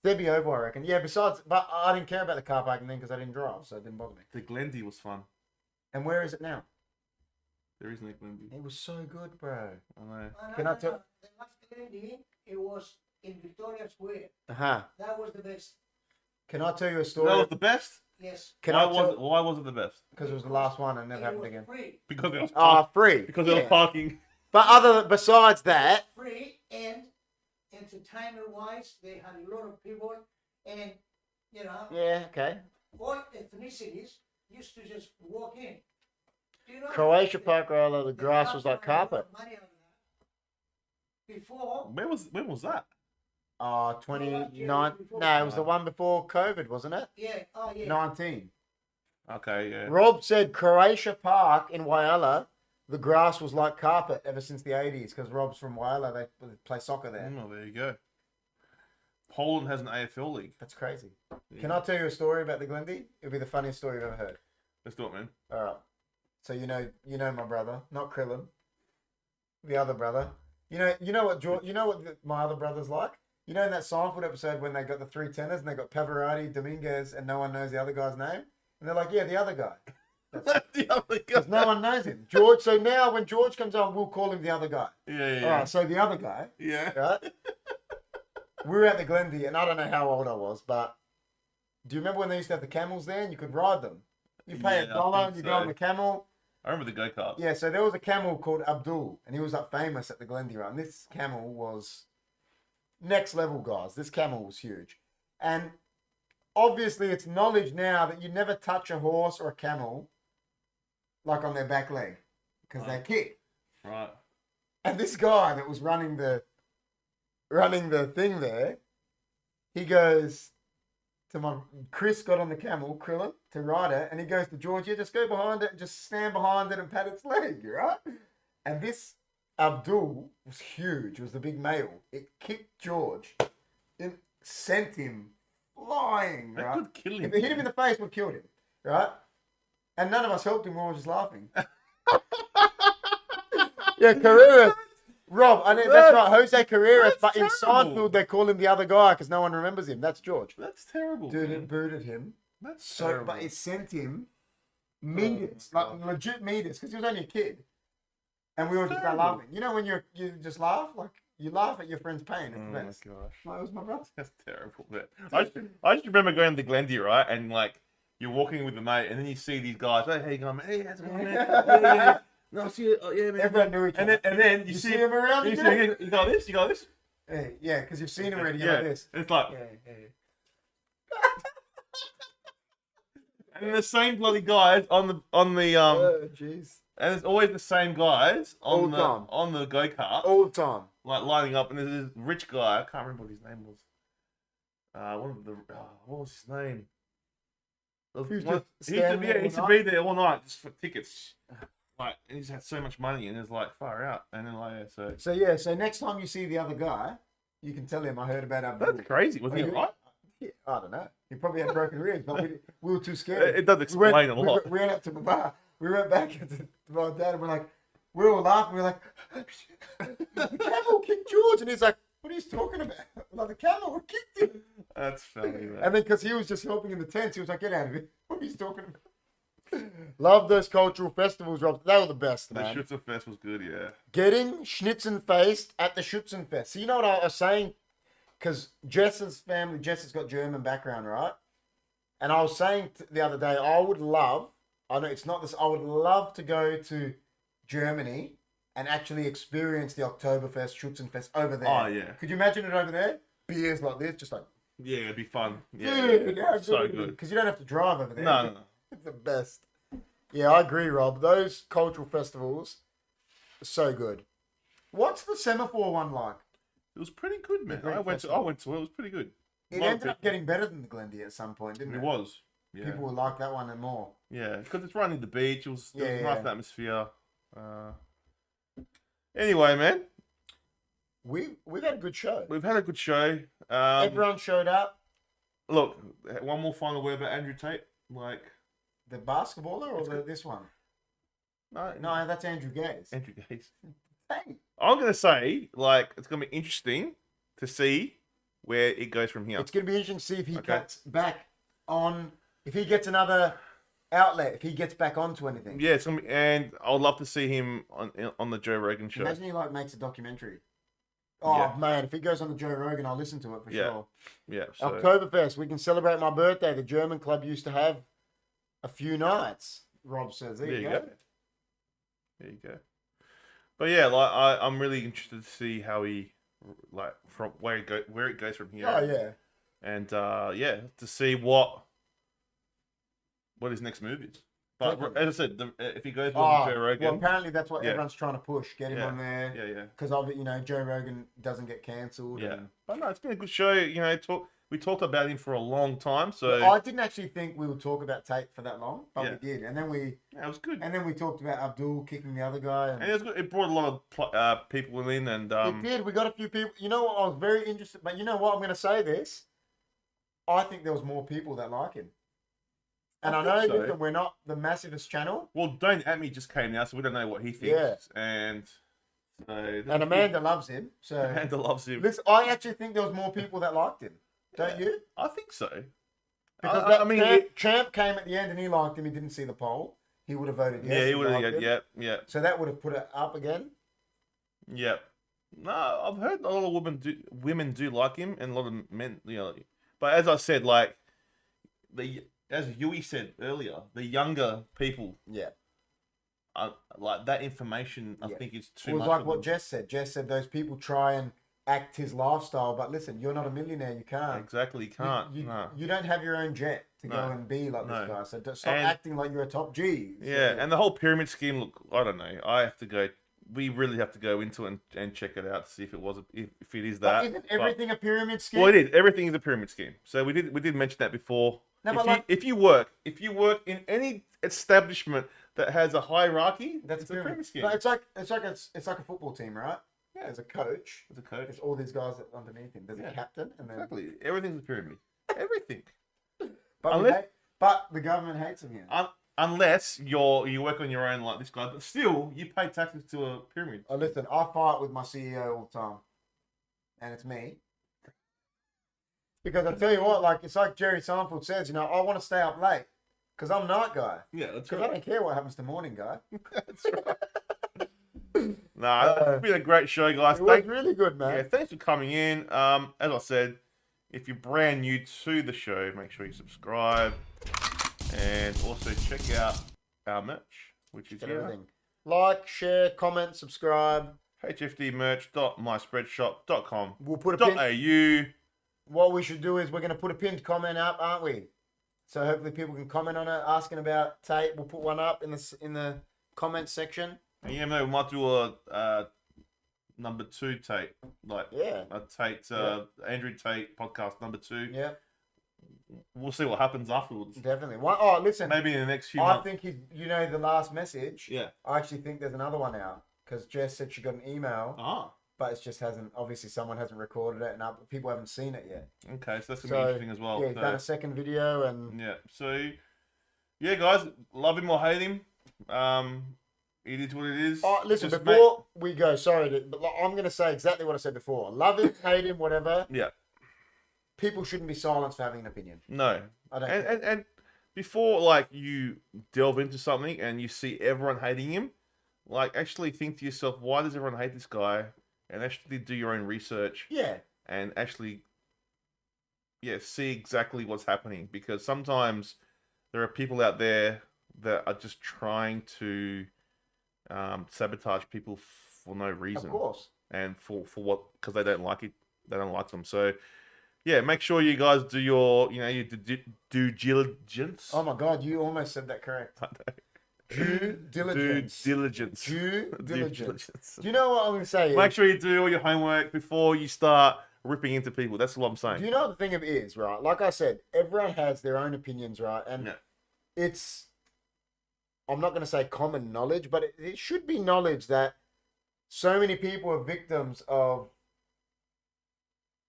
They'd be over, I reckon. Yeah, besides, but I didn't care about the car parking then because I didn't drive, so it didn't bother me. The Glendy was fun. And where is it now? There is no Glendy. It was so good, bro. I know. Can I tell- The last Glendy, it was in Victoria Square. Uh-huh. That was the best. Can I tell you a That story? was the best? Yes. Why Why was it the best? Because it was the last one and it never It happened was again. free. Because it was Free. because it was Yeah. parking. But besides that, Free and entertainment wise, they had a lot of people and you know yeah, okay. all ethnicities used to just walk in. Do you know Croatia Park, Roller, the they grass was like got a lot of carpet. money out of that. Before, When was that? 29. No, it was the one before COVID, wasn't it? yeah, oh yeah. 19. Okay, yeah. Rob said Croatia Park in Whyalla, the grass was like carpet ever since the 80s because Rob's from Whyalla. They play soccer there. Well, there you go. Poland has an AFL league. That's crazy. Yeah. Can I tell you a story about the Glendy? It'll be the funniest story you've ever heard. Let's do it, man. All right. So you know my brother, not Krillin, the other brother. You know what my other brother's like. You know in that Seinfeld episode when they got the three tenors and they got Pavarotti, Dominguez, and no one knows the other guy's name, and they're like, yeah, the other guy, The other guy. because no one knows him. George. So now when George comes on, we'll call him the other guy. Yeah. All right. So the other guy, Yeah. right? We were at the Glendy, and I don't know how old I was, but do you remember when they used to have the camels there and you could ride them? You pay Yeah, I $1 and think you so. go on the camel. I remember the go-kart. Yeah, so there was a camel called Abdul, and he was like famous at the Glendy run. This camel was next level, guys. This camel was huge. And obviously it's knowledge now that you never touch a horse or a camel like on their back leg because they kick. Right. And this guy that was running the thing there, he goes to Chris got on the camel, Krillin, to ride it, and he goes to George, yeah, just go behind it, just stand behind it and pat its leg, right? And this Abdul was huge, it was the big male. It kicked George, it sent him flying, That right? could kill him. If it hit him in the face, it would have killed him, right? And none of us helped him, we were all just laughing. Yeah, Carreras. Rob, I know that's right, Jose Carreras, that's but in terrible. Seinfeld they call him the other guy because no one remembers him. That's George. That's terrible. Dude, man. it booted him. That's So, terrible. but it sent him meters, my like legit meters, because he was only a kid. And we all just got Terrible. laughing. You know when you just laugh, like you laugh at your friend's pain. It's Oh the my best. gosh. Like, it was my brother. That's terrible, man. I just remember going to the Glendy, right? And like, you're walking with the mate, and then you see these guys. Hey, how you going, man? Hey, how's it going, man? Yeah. No, I see it. Oh, yeah, man. Everyone knew each And other. then you You see see him around. You You see, you got this. You got this. yeah, because you've seen him already. You're Yeah. like this. It's like, Yeah. and the same bloody guys on the Oh, jeez. and it's always the same guys All on the the time. on the go kart, All the time. like lining up. And there's this rich guy. I can't remember what his name was. What was his name? He was One- just he used to standing be, there he used to all be there all night just for tickets. Like, and he's had so much money, and it's like far out. And then like, so So next time you see the other guy, you can tell him I heard about Abdul. that's crazy. Was he Are you- right? Yeah, I don't know. He probably had broken ribs, but we were too scared. It does We explain a lot. We went up to my bar. We went back to my dad and we're like, we're all laughing. We're like, the camel kicked George. And he's like, what are you talking about? Like, the camel kicked him. That's funny, man. And then because he was just helping in the tents, he was like, get out of it. What are you talking about? Love those cultural festivals, Rob. They were the best, The man. Schützenfest was good, yeah. Getting Schnitzenfest at the Schützenfest. So you know what I was saying? Because Jess's family, Jess has got German background, right? And I was saying the other day, I would love to go to Germany and actually experience the Oktoberfest, Schützenfest over there. Oh, yeah. Could you imagine it over there? Beers like this, just like, Yeah, it'd be fun. Yeah, dude, how so would it be? good. Because you don't have to drive over there. No. It's the best. Yeah, I agree, Rob. Those cultural festivals are so good. What's the semaphore one like? It was pretty good, man. great I went to it. It was pretty good. It Lot of ended up people- getting better than the Glendy at some point, didn't it? It was. Yeah. People would like that one and more. Yeah, because it's right near the beach. It was Yeah, a nice atmosphere. Anyway, man, We've had a good show. we've had a good show. Everyone showed up. Look, one more final word about Andrew Tate. Like The basketballer or this one? no, No, that's Andrew Gaze. Andrew Gaze. Hey. I'm gonna say like it's gonna be interesting to see where it goes from here. It's going to be interesting to see if he Okay. cuts back on, if he gets another outlet, if he gets back onto anything. Yeah, it's gonna be, and I'd love to see him on the Joe Rogan show. Imagine he like makes a documentary. Oh Yeah. man, if he goes on the Joe Rogan, I'll listen to it for Yeah. sure. Yeah, so, Oktoberfest, we can celebrate my birthday. The German club used to have a few nights. Rob says, there you go. There you go. But yeah, like I'm really interested to see how he like from where it goes from here. Oh yeah. And yeah, to see what his next move is. But Definitely. as I said, if he goes with Joe Rogan, Well, apparently that's what Yeah. everyone's trying to push. Get him Yeah. on there. yeah. Because Joe Rogan doesn't get cancelled. Yeah. and- But no, it's been a good show. You know, we talked about him for a long time, so I didn't actually think we would talk about Tate for that long, but Yeah. we did. And then we it was good. talked about Abdul kicking the other guy. And it was good. It brought a lot of people in, and It did. We got a few people. You know what? I was very interested. But you know what? I'm going to say this. I think there was more people that like him. And I know think so. that we're not the massivest channel. well, Don't At Me just came now, so we don't know what he thinks. Yeah. And so And Amanda loves him. So Amanda loves him. listen, I actually think there was more people that liked him. Don't you? I think so. Because I mean, Champ came at the end and he liked him. He didn't see the poll. He would have voted yes. yeah, he would have. liked him. Yeah. So that would have put it up again. Yeah. No, I've heard a lot of women do like him, and a lot of men, you know. But as I said, like as Yui said earlier, the younger people, Yeah. like that information. I Yeah. think is It too was much. like for what them. Jess said. Jess said those people try and act his lifestyle, but listen, you're not a millionaire. You can't. Exactly, you can't. No. You don't have your own jet to go No. and be like No. this guy. So stop And- acting like you're a top G. Yeah, and the whole pyramid scheme. Look, I don't know. I have to go. We really have to go into it and check it out to see if it was if it is that. But isn't everything a pyramid scheme? Well, it is. Everything is a pyramid scheme. So we did mention that before. No, but if you work in any establishment that has a hierarchy, That's a pyramid scheme. But it's like a football team, right? Yeah. There's a coach. As a coach, There's all these guys underneath him. There's Yeah. a captain, and then exactly. Everything's a pyramid. Everything. but, Unless- but the government hates him here. Unless you work on your own like this guy, but still you pay taxes to a pyramid. Oh, listen, I fight with my CEO all the time, and it's me. Because I tell you what, like it's like Jerry Seinfeld says, I want to stay up late because I'm night guy. Yeah, that's Because I don't care what happens to morning guy. That's right. It's been a great show, guys. It was really good, man. Yeah, thanks for coming in. As I said, if you're brand new to the show, make sure you subscribe and also check out our merch, which is And here. everything. Like, share, comment, subscribe. hfdmerch.myspreadshop.com.au. We'll put a pin. What we should do is we're going to put a pinned comment up, aren't we? So hopefully people can comment on it, asking about Tate. We'll put one up in the comment section. And yeah, no, we might do a number 2 Tate, like Yeah. a Tate, Andrew Tate podcast number 2. Yeah, We'll see what happens afterwards. definitely. Oh, listen. Maybe in the next few I months. think the last message. Yeah. I actually think there's another one out because Jess said she got an email, Ah, but it just hasn't. Obviously, someone hasn't recorded it, and people haven't seen it yet. okay, so that's gonna So, be interesting as well. Yeah, he's So- done a second video, and Yeah. So, yeah, guys, love him or hate him. It is what it is. listen. Just Before we go, sorry, but I'm going to say exactly what I said before. Love him, hate him, whatever. Yeah. People shouldn't be silenced for having an opinion. No. I don't. And before like you delve into something and you see everyone hating him, like actually think to yourself, why does everyone hate this guy? And actually do your own research Yeah. and actually, see exactly what's happening, because sometimes there are people out there that are just trying to sabotage people for no reason. Of course. And for what? Because they don't like it. They don't like them. So, yeah, make sure you guys do your due diligence. Oh my God, you almost said that correct. Due diligence. Due diligence. Due Due diligence. Do you know what I'm going to say? Make sure you do all your homework before you start ripping into people. That's what I'm saying. Do you know what the thing of it is, right? Like I said, everyone has their own opinions, right? And Yeah. it's, I'm not going to say common knowledge, but it should be knowledge that so many people are victims of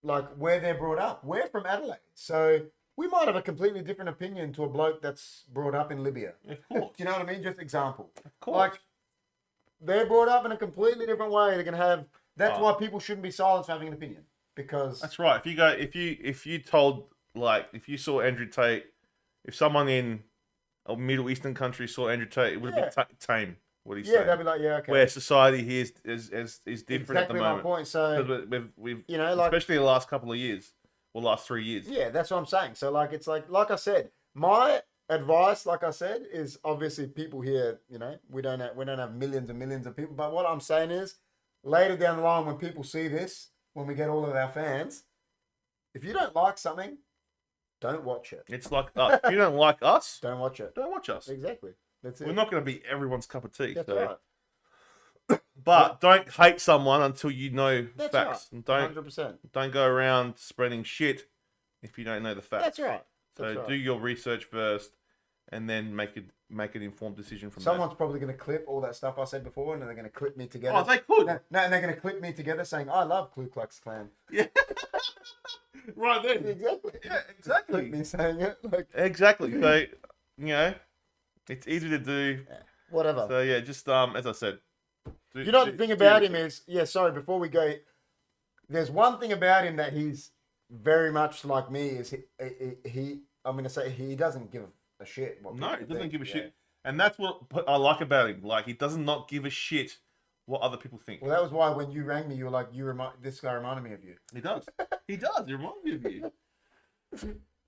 like where they're brought up. We're from Adelaide, so we might have a completely different opinion to a bloke that's brought up in Libya. Of course. Do you know what I mean? Just example. Of course. Like they're brought up in a completely different way. They're gonna have. That's why people shouldn't be silenced for having an opinion, because that's right. If you told, like, if you saw Andrew Tate, if someone in a Middle Eastern country saw Andrew Tate, it would have been tame. What he's saying. they'd be like, yeah, okay. Where society here is different at the exactly moment. my point. So we've you know, like, especially the last couple of years, or last 3 years. Yeah, that's what I'm saying. So like, it's like I said, my advice, like I said, is obviously people here. You know, we don't have millions and millions of people. But what I'm saying is, later down the line, when people see this, when we get all of our fans, if you don't like something, don't watch it. It's like us. If you don't like us, Don't watch it. don't watch us. Exactly. That's it. We're not going to be everyone's cup of tea. That's So. right. But don't hate someone until you know That's facts. right. And 100%. don't go around spreading shit if you don't know the facts. That's right. So That's right. do your research first, and then make an informed decision from Someone's probably going to clip all that stuff I said before, and then they're going to clip me together. Oh, they could. No, and they're going to clip me together saying, "I love Ku Klux Klan." Yeah. Right then. Exactly. Yeah, Clip exactly. me saying it. Like, Exactly. So, you know, it's easy to do. whatever. So yeah, just as I said. You know, the thing about him is, sorry, before we go, there's one thing about him that he's very much like me is he I'm going to say he doesn't give a shit. What No, people he doesn't think. give a shit. And that's what I like about him. Like, he does not give a shit what other people think. Well, that was why when you rang me, you were like, this guy reminded me of you. He does. He does. He reminds me of you.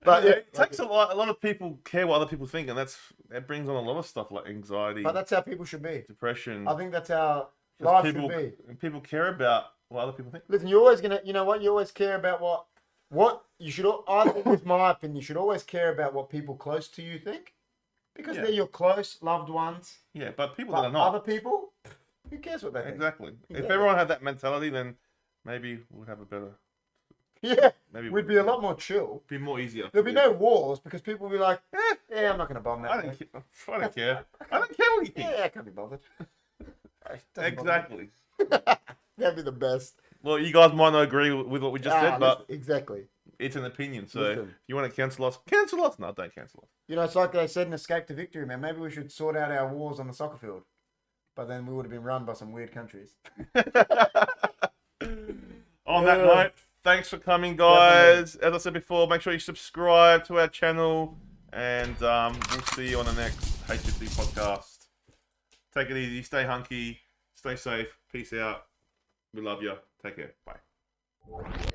But Yeah, it takes a lot of people care what other people think, and that brings on a lot of stuff like anxiety, But that's how people should be. depression. I think that's how life people, should be. and people care about what other people think. Listen, you're always gonna, you know what? You always care about what you should. I think, with my opinion, you should always care about what people close to you think, because Yeah. they're your close loved ones. Yeah, but people But that are not. other people, who cares what they think? Exactly. If Exactly. everyone had that mentality, then maybe we'd have a better. Yeah, Maybe we'd be a lot more chill. Be more easier. There'd be no wars because people would be like, yeah, I'm not gonna bomb that. I don't care. I don't care. I don't care what you think. Yeah, I can't be bothered. It doesn't bother me. Exactly. That'd be the best. Well, you guys might not agree with what we just said, but exactly. it's an opinion. So Listen. if you want to cancel us, cancel us. No, don't cancel us. You know, it's like they said in Escape to Victory, man. Maybe we should sort out our wars on the soccer field, but then we would have been run by some weird countries. On that note, thanks for coming, guys. As I said before, make sure you subscribe to our channel, and we'll see you on the next HFD podcast. Take it easy, stay hunky, stay safe, peace out. We love you. Take care. Bye.